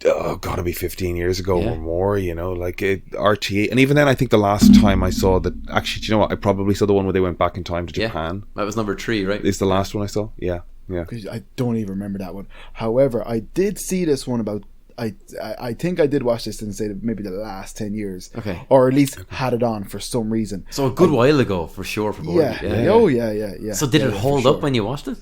Oh, gotta be 15 years ago or more, you know, like RTE. And even then, I think the last time I saw that, actually, do you know what? I probably saw the one where they went back in time to Japan. That was number 3, right? Is the last one I saw? Yeah. I don't even remember that one. However, I did see this one about, I think I did watch this in, say, maybe the last 10 years. Okay. Or at least had it on for some reason. So a good while ago, for sure. For both. Oh, yeah. So did it hold up when you watched it?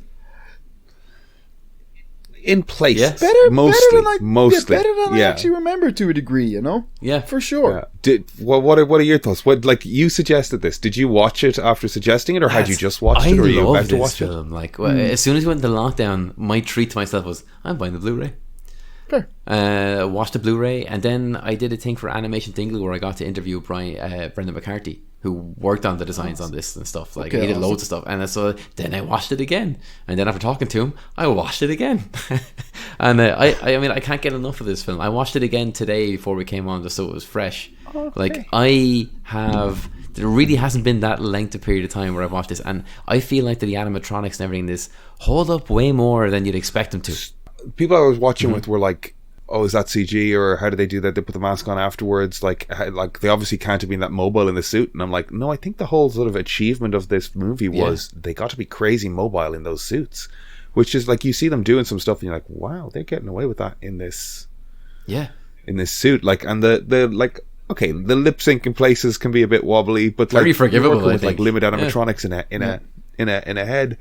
In places, mostly. Better than I actually remember to a degree, you know. Yeah, for sure. Yeah. What are your thoughts? What, like, you suggested this? Did you watch it after suggesting it, or had you just watched it, or were you about to watch film. It? Like, as soon as we went into lockdown, my treat to myself was I'm buying the Blu-ray. Fair. Watched the Blu-ray, and then I did a thing for Animation Dingle where I got to interview Brendan McCarthy, who worked on the designs on this and stuff. Like, he did loads of stuff, and so then I watched it again, and then after talking to him, I watched it again. And I mean, I can't get enough of this film. I watched it again today before we came on, just so it was fresh. Like, there really hasn't been that length of period of time where I've watched this, and I feel like the animatronics and everything this hold up way more than you'd expect them to. People I was watching with were like, oh, is that CG, or how do they do that? They put the mask on afterwards. Like they obviously can't have been that mobile in the suit. And I'm like, no, I think the whole sort of achievement of this movie was they got to be crazy mobile in those suits, which is like, you see them doing some stuff and you're like, wow, they're getting away with that in this suit. Like, and the like, okay, the lip sync in places can be a bit wobbly, but very like forgivable with like limited animatronics in a head.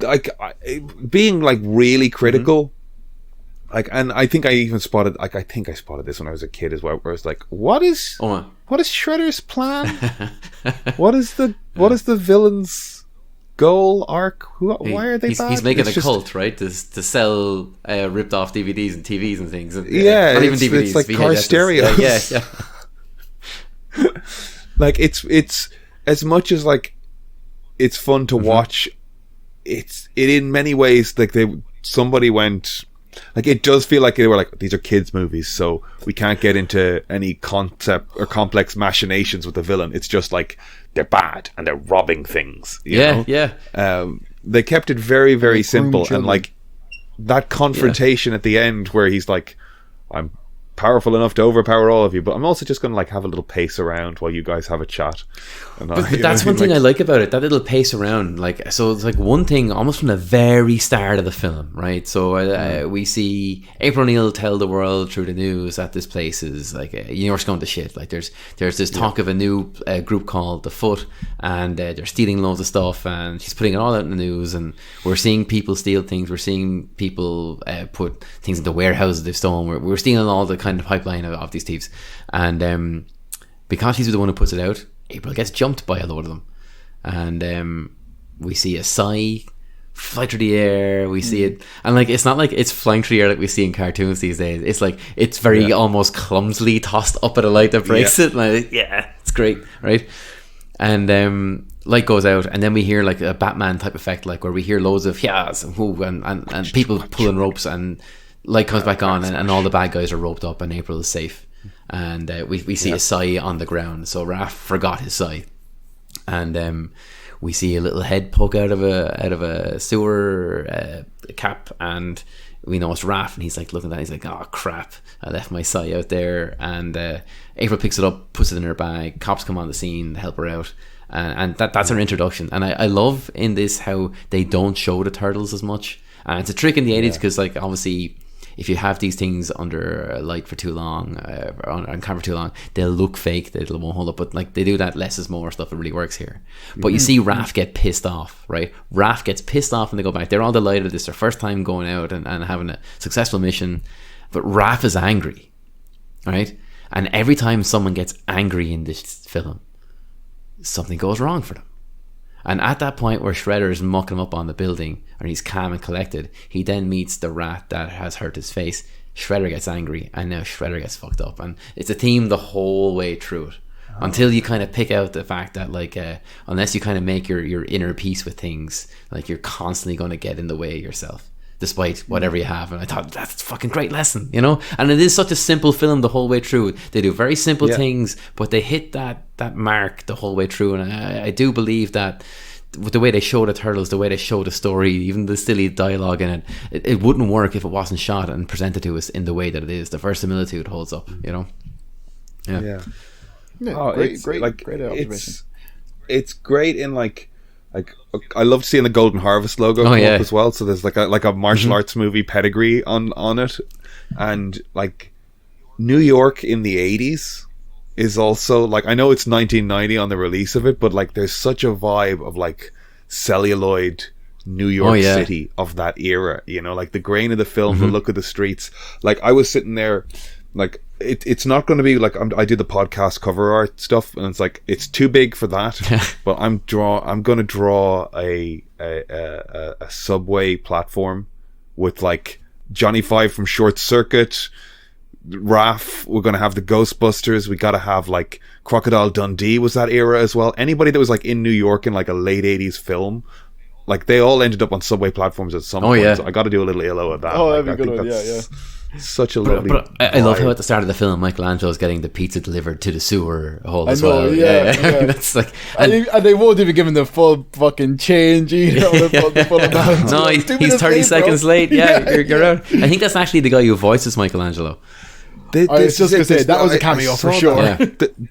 Like being like really critical. Like, and I think I even spotted, like, I think I spotted this when I was a kid as well, where it's like, what is Shredder's plan? what is the villain's goal arc? Why are they bad? He's making a cult, right? To sell ripped off DVDs and TVs and things. Not even DVDs. It's like car stereos. Yeah. Like, it's as much as like it's fun to watch. It in many ways, like somebody went. Like, it does feel like they were like, these are kids' movies, so we can't get into any concept or complex machinations with the villain. It's just like, they're bad and they're robbing things. You know? They kept it very, very simple, and like that confrontation at the end where he's like, I'm powerful enough to overpower all of you, but I'm also just going to like have a little pace around while you guys have a chat. And but that's one thing I like about it, that little pace around. Like, so it's like one thing almost from the very start of the film, right? So we see April O'Neil tell the world through the news that this place is like universe going to shit. Like there's this talk of a new group called The Foot, and they're stealing loads of stuff, and she's putting it all out in the news, and we're seeing people steal things, we're seeing people put things into warehouses they've stolen, we're stealing all the kind of pipeline of these thieves, and because she's the one who puts it out, April gets jumped by a load of them, and we see a sigh fly through the air. We see it, and like it's not like it's flying through the air like we see in cartoons these days. It's like it's very almost clumsily tossed up at a light that breaks it. Like, it's great, right? And light goes out, and then we hear like a Batman type effect, like where we hear loads of and people pulling ropes, and light comes back on, and all the bad guys are roped up, and April is safe. And we see a sigh on the ground. So Raph forgot his sigh, and we see a little head poke out of a sewer cap, and we know it's Raph, and he's like looking at that. He's like, "Oh crap! I left my sigh out there." And April picks it up, puts it in her bag. Cops come on the scene to help her out, and that's her introduction. And I love in this how they don't show the turtles as much. And it's a trick in the 80s because, like, obviously, if you have these things under a light for too long, on camera for too long, they'll look fake, they won't hold up. But like they do that less is more stuff that really works here. But you see Raph get pissed off, right? Raph gets pissed off when they go back. They're all delighted. It's their first time going out and having a successful mission. But Raph is angry, right? And every time someone gets angry in this film, something goes wrong for them. And at that point where Shredder is mucking him up on the building, and he's calm and collected, he then meets the rat that has hurt his face. Shredder gets angry, and now Shredder gets fucked up. And it's a theme the whole way through it, until you kind of pick out the fact that, like, unless you kind of make your inner peace with things, like, you're constantly going to get in the way yourself, despite whatever you have. And I thought, that's a fucking great lesson, you know? And it is such a simple film the whole way through. They do very simple things, but they hit that mark the whole way through. And I do believe that with the way they show the turtles, the way they show the story, even the silly dialogue in it wouldn't work if it wasn't shot and presented to us in the way that it is. The verisimilitude holds up, you know? Yeah, great observation. It's great in like I loved seeing the Golden Harvest logo come up as well. So there's like a martial arts movie pedigree on it, and like New York in the 80s is also like, I know it's 1990 on the release of it, but like there's such a vibe of like celluloid New York City of that era, you know, like the grain of the film, the look of the streets. Like I was sitting there, like it's not going to be like I do the podcast cover art stuff, and it's like it's too big for that. But I'm going to draw a subway platform with like Johnny Five from Short Circuit, Raph. We're going to have the Ghostbusters. We got to have like Crocodile Dundee was that era as well. Anybody that was like in New York in like a late 80s film, like they all ended up on subway platforms at some point. So I got to do a little illo of that. That'd be good. Yeah. Such a lovely. But I love how at the start of the film, Michelangelo's getting the pizza delivered to the sewer hole as well. That's like, and they won't even give him the full fucking change, you know, the full amount. No, he's 30 seconds late. You're out. I think that's actually the guy who voices Michelangelo. I was just going to say, that was a cameo for sure.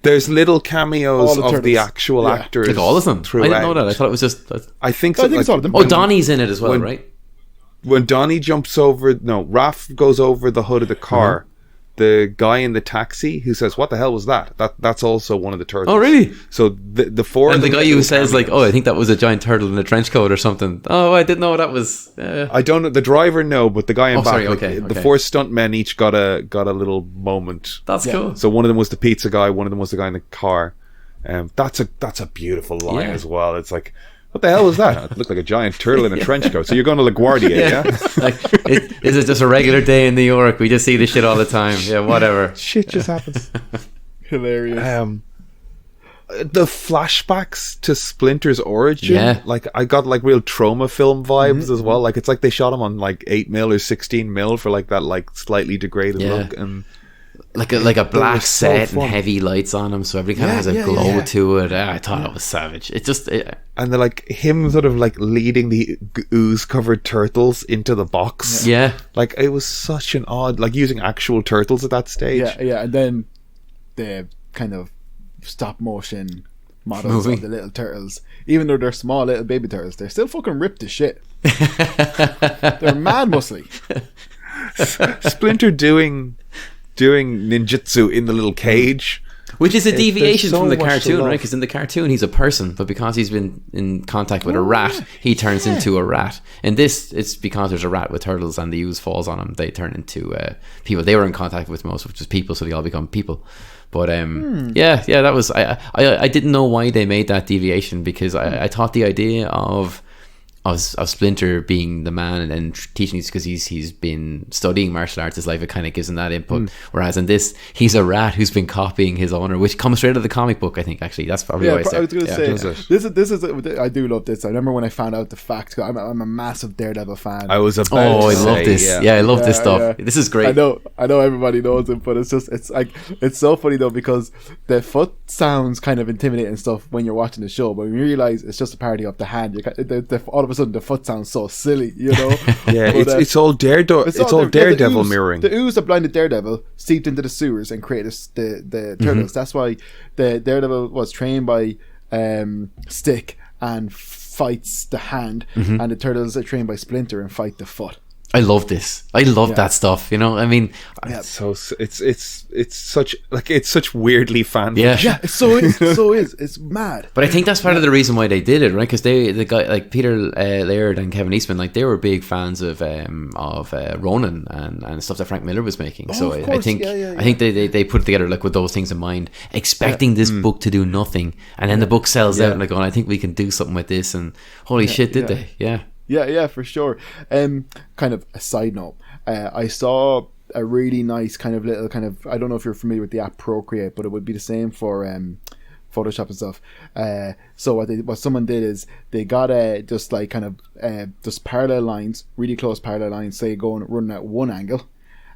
There's little cameos of the actual actors. Like all of them? Throughout. I didn't know that. I thought it was just... I think it's all of them. Oh, Donnie's in it as well, right? When Donnie jumps over... No, Raph goes over the hood of the car. The guy in the taxi who says, "What the hell was that?" That's also one of the turtles. Oh, really? So the four... And the guy who says, like, "Oh, I think that was a giant turtle in a trench coat or something." Oh, I didn't know that was... I don't know. The driver, no, but the guy in back... Okay. The four stuntmen each got a little moment. That's cool. So one of them was the pizza guy, one of them was the guy in the car. That's a beautiful line as well. It's like... What the hell was that? It looked like a giant turtle in a trench coat. So you're going to LaGuardia, yeah? Like, is it just a regular day in New York? We just see this shit all the time. Yeah, whatever. Shit just happens. Hilarious. The flashbacks to Splinter's origin, like I got like real trauma film vibes as well. Like it's like they shot him on like 8mm or 16mm for like that like slightly degraded look, and like a black was so set and fun. heavy lights on him, so everything kind of has a glow to it. I thought it was savage. It just And they're like him sort of like leading the ooze covered turtles into the box. yeah. Like it was such an odd, like using actual turtles at that stage. Yeah, and then the kind of stop motion models Movie. of the little turtles, even though they're small little baby turtles, they're still fucking ripped as shit. They're mad muscly. Splinter doing ninjutsu in the little cage. Which is a There's deviation so from the much to cartoon, love. right? Because in the cartoon he's a person, but because he's been in contact with a rat, he turns into a rat. In this, it's because there's a rat with turtles and the ooze falls on him, they turn into people. They were in contact with most, which is people, so they all become people. But yeah, that was I didn't know why they made that deviation, because I thought the idea of Splinter being the man and teaching these, because he's been studying martial arts his life, it kind of gives him that input. Whereas in this, he's a rat who's been copying his owner, which comes straight out of the comic book. I think actually that's probably why I was going to does say it? this is I do love this. I remember when I found out the fact. I'm a massive Daredevil fan. I was about Oh, to I love say, this. Yeah, I love this stuff. yeah. This is great. I know everybody knows it, but it's like it's so funny though, because the foot sounds kind of intimidating and stuff when you're watching the show, but when you realize it's just a parody of the hand, all of a sudden the foot sounds so silly, you know. Yeah, But, it's all Daredevil. It's all Daredevil ooze, mirroring. The ooze that blinded Daredevil seeped into the sewers and created the turtles. That's why the Daredevil was trained by Stick and fights the hand, and the turtles are trained by Splinter and fight the foot. I love this. I love that stuff. You know, I mean, So it's such weirdly fan. yeah. Yeah, it so is. It's mad. But I think that's part of the reason why they did it, right? Because the guy like Peter Laird and Kevin Eastman, like they were big fans of Ronin and stuff that Frank Miller was making. So of I course. think Yeah. I think they put it together like with those things in mind, expecting this book to do nothing, and then the book sells out, and like, I think we can do something with this. And holy shit, did they? Yeah. Yeah, for sure. Kind of a side note, I saw a really nice kind of little kind of, I don't know if you're familiar with the app Procreate, but it would be the same for Photoshop and stuff. So what someone did is they got just like kind of just parallel lines, really close parallel lines, say going running at one angle,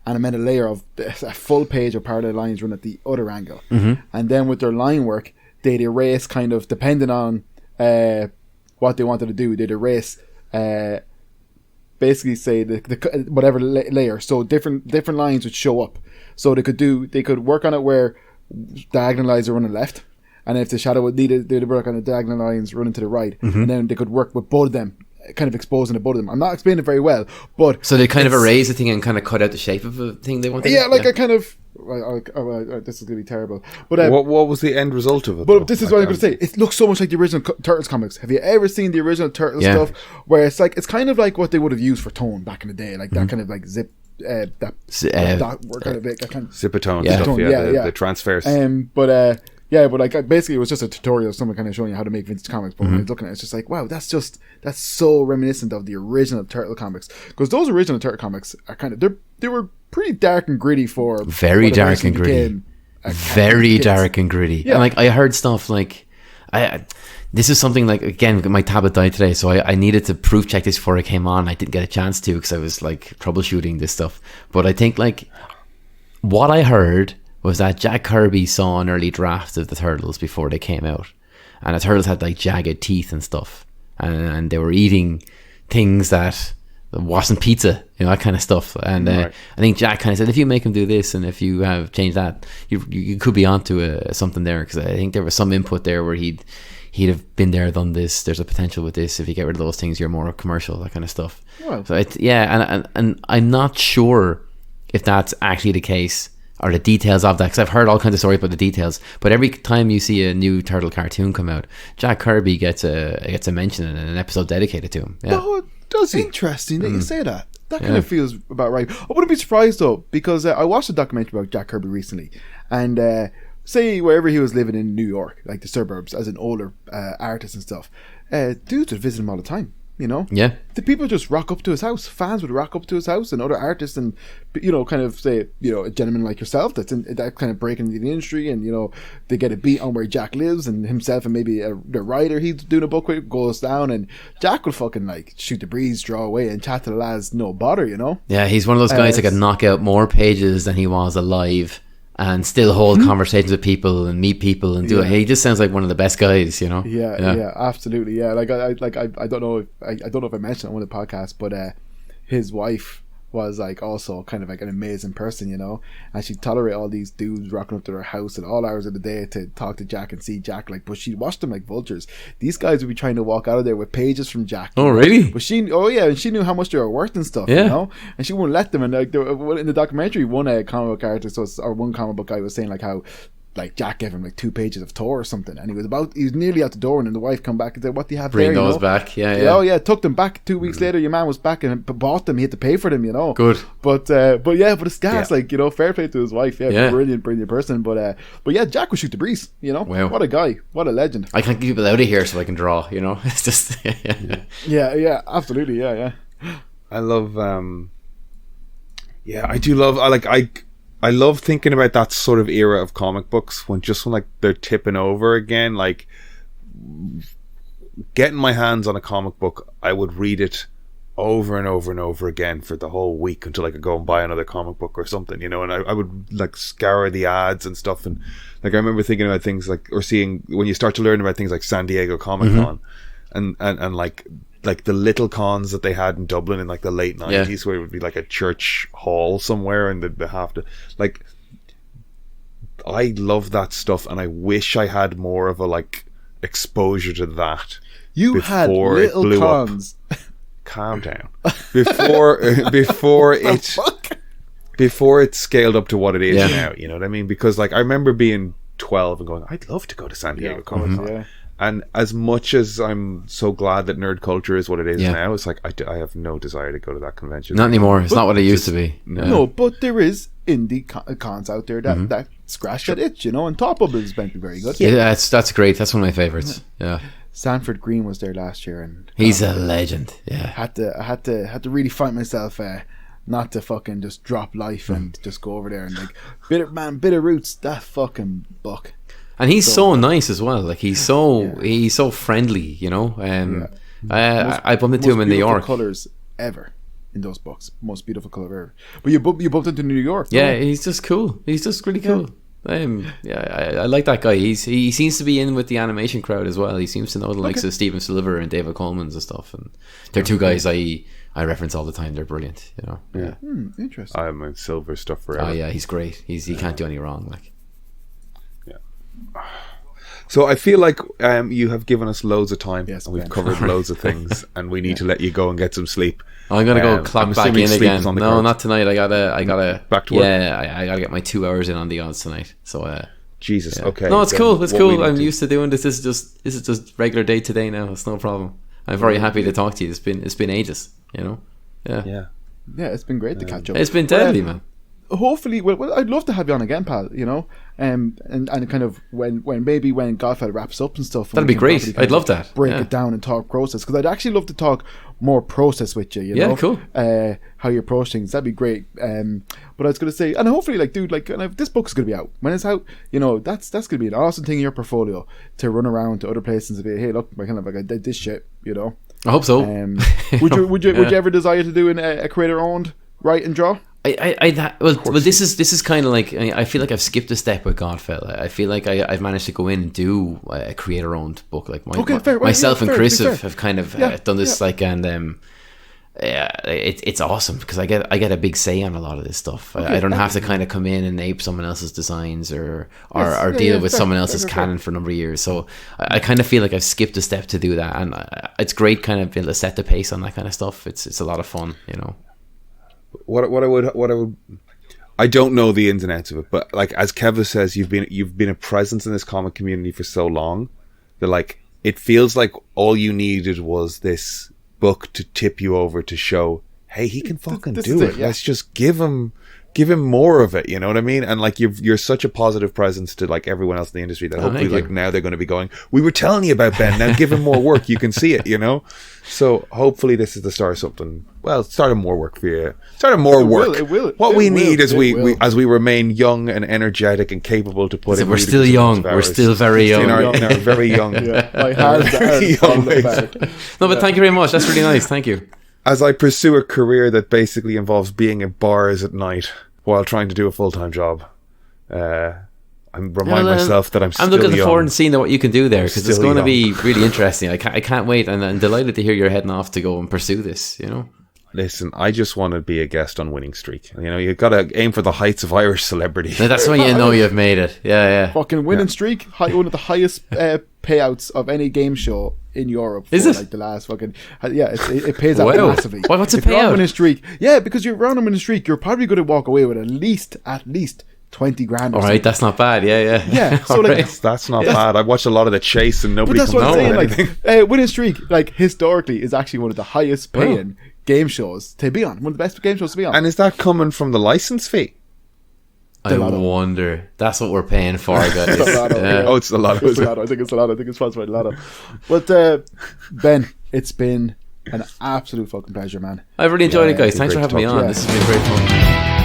and I made a layer of a full page of parallel lines run at the other angle, and then with their line work, they'd erase kind of depending on what they wanted to do. They'd erase. Basically say the whatever layer, so different lines would show up, so they could work on it where diagonal lines are running left, and if the shadow would need it, they'd work on the diagonal lines running to the right, and then they could work with both of them, kind of exposing the both of them. I'm not explaining it very well, but So they kind of erase the thing and kind of cut out the shape of the thing they wanted. I kind of this is gonna be terrible, but What was the end result of it? but this is what I'm going to say. It looks so much like the original Turtles comics. Have you ever seen the original Turtles stuff? Where it's kind of like what they would have used for tone back in the day, like that kind of like zip, that word kind of big, that kind of Zipatone Yeah. stuff, Yeah. the transfers. but like basically it was just a tutorial of someone kind of showing you how to make vintage comics. But when I was looking at it, it's just like, wow, that's so reminiscent of the original Turtle comics, because those original Turtle comics are kind of they were pretty dark and gritty for Very what dark and eventually gritty. became Very kids. dark and gritty. Yeah. And like I heard stuff like this is something like, again, my tablet died today, so I needed to proof check this before I came on. I didn't get a chance to because I was like troubleshooting this stuff. But I think like what I heard was that Jack Kirby saw an early draft of the Turtles before they came out, and the Turtles had like jagged teeth and stuff, and they were eating things that wasn't pizza, that kind of stuff. And Right. I think Jack kind of said, if you make him do this and if you have changed that, you could be onto something there, because I think there was some input there where he'd have been there, done this. There's a potential with this. If you get rid of those things, you're more commercial, that kind of stuff. Well. So and I'm not sure if that's actually the case or the details of that, because I've heard all kinds of stories about the details. But every time you see a new Turtle cartoon come out, Jack Kirby gets a mention in an episode dedicated to him. Yeah. Oh, does he? Interesting that you say that. That kind of feels about right. I wouldn't be surprised though, because I watched a documentary about Jack Kirby recently, and say wherever he was living in New York, like the suburbs, as an older artist and stuff, dudes would visit him all the time. Yeah. The people just rock up to his house. Fans would rock up to his house, and other artists, and kind of say, a gentleman like yourself that's in that kind of breaking into the industry, and they get a beat on where Jack lives, and himself and maybe the writer he's doing a book with goes down, and Jack will fucking like shoot the breeze, draw away, and chat to the lads, no bother, Yeah, he's one of those guys that could knock out more pages than he was alive, and still hold conversations with people and meet people and do it. He just sounds like one of the best guys, you know. Yeah, absolutely. Yeah, like I don't know if I don't know if I mentioned it on one of the podcasts, but his wife was like also kind of like an amazing person, you know, and she'd tolerate all these dudes rocking up to her house at all hours of the day to talk to Jack and see Jack, like, but she'd watch them like vultures. These guys would be trying to walk out of there with pages from Jack. Oh, really? But she knew how much they were worth and stuff, you know, and she wouldn't let them. And like in the documentary, one comic book character, one comic book guy was saying like how, like, Jack gave him like 2 pages of Tor or something, and he was nearly out the door, and then the wife come back and said, "What do you have Bring there?" those back, yeah. Took them back 2 weeks later. Your man was back and bought them. He had to pay for them, you know. Good, but it's gas, like, you know, fair play to his wife. Brilliant person. But yeah, Jack would shoot the breeze, you know. Wow. What a guy, what a legend. I can't get people out of here so I can draw, you know. It's just yeah, absolutely, yeah. I love, I do love, I love thinking about that sort of era of comic books when like they're tipping over again. Like, getting my hands on a comic book, I would read it over and over and over again for the whole week until I could go and buy another comic book or something, you know. And I would like scour the ads and stuff, and like I remember thinking about things like, or seeing when you start to learn about things like San Diego Comic Con, and like the little cons that they had in Dublin in like the late 90s, where it would be like a church hall somewhere and they'd have to, like, I love that stuff, and I wish I had more of a like exposure to that. You had little cons. Calm down. Before it scaled up to what it is now, you know what I mean? Because like I remember being 12 and going, I'd love to go to San Diego Comic Con. And as much as I'm so glad that nerd culture is what it is now, it's like I have no desire to go to that convention. Not anymore. It's not what it used to be. No, but there is indie cons out there that scratch that itch, you know. And Top Bubble is meant to be very good. Yeah, that's great. That's one of my favorites. Yeah. Sanford Green was there last year, and he's a legend. Yeah. I had to really fight myself not to fucking just drop life and just go over there and like Bitter Roots, that fucking book. And he's so nice as well. Like he's so friendly, you know. I bumped into him in New York. Colors ever in those books, most beautiful color ever. But you bumped into New York. Yeah, he's just cool. He's just really cool. I like that guy. He seems to be in with the animation crowd as well. He seems to know the likes of Steven Silver and David Coleman's and stuff. And they're two guys I reference all the time. They're brilliant, you know. Yeah, interesting. I'm in Silver stuff forever. Oh yeah, he's great. He can't do any wrong. Like. So I feel like you have given us loads of time, and we've Ben. covered loads of things, and we need to let you go and get some sleep. I'm gonna go clock back in again. No, cards. not tonight. I gotta back to work. Yeah, I gotta get my 2 hours in on the odds tonight. So Jesus, okay. No, it's cool. It's cool. I'm used to doing this. This is just regular day to day now. It's no problem. I'm very happy to talk to you. It's been ages. You know. Yeah. It's been great to catch up. It's been deadly, man. Hopefully, well, I'd love to have you on again, pal. You know, and kind of when Godfather wraps up and stuff. That'd be great. I'd love that. Break it down and talk process, because I'd actually love to talk more process with you. You know, cool. How you approach things, that'd be great. But I was gonna say, and hopefully, like, dude, like, and this book is gonna be out. When it's out, you know, that's gonna be an awesome thing in your portfolio to run around to other places and be, hey, look, I did this shit. You know. I hope so. Would you ever desire to do a creator owned write and draw? Well, this is kind of like, I feel like I've skipped a step with Godfell. I feel like I've managed to go in and do a creator-owned book. Like myself and Chris have kind of done this, like, and it's awesome because I get a big say on a lot of this stuff. I don't have to kind of come in and ape someone else's designs or deal with someone else's canon for a number of years. So I kind of feel like I've skipped a step to do that, and it's great kind of to set the pace on that kind of stuff. It's a lot of fun, you know. What I would, I don't know the ins and outs of it, but like as Kevin says, you've been a presence in this comic community for so long that, like, it feels like all you needed was this book to tip you over to show, hey, he can fucking do it. Let's just give him more of it. You know what I mean? And like you're such a positive presence to like everyone else in the industry that hopefully like now they're going to be going, we were telling you about Ben, now give him more work. You can see it, you know. So hopefully this is the start of something. Well, start of more work for you. Start of more work. It will. What we need is we as we remain young and energetic and capable to put in. We're still young. We're still very young. In our very young. My hands are No, but thank you very much. That's really nice. Thank you. As I pursue a career that basically involves being in bars at night while trying to do a full-time job, I'm remind myself that I'm looking young. forward to seeing what you can do there, because it's still going to young. be really interesting. I can't wait, and I'm delighted to hear you're heading off to go and pursue this. You know. Listen, I just want to be a guest on Winning Streak. You know, you've got to aim for the heights of Irish celebrity. Now, that's when you know you've made it. Yeah. Fucking winning streak, one of the highest payouts of any game show in Europe. Is for, it? Like the last fucking it pays out Wow. massively. What's a If you're on payout? winning streak, yeah, because you're on a winning streak, you're probably going to walk away with at least 20 grand. Or All right, something. that's not bad. Yeah. Yeah, so All like, right. That's not bad. I watched a lot of The Chase and but nobody that's comes what I'm up saying. with anything. Like winning streak, like historically, is actually one of the highest paying game shows to be on. One of the best game shows to be on. And is that coming from the license fee? I wonder. That's what we're paying for, guys. The lotto, Yeah. yeah. Oh, it's the lotto. It's Is the it? lotto. I think it's the lotto. I think it's sponsored by the lotto. But Ben, it's been an absolute fucking pleasure, man. I've really enjoyed it, guys. it's Thanks for great to having me talk on. to you. This has been great fun.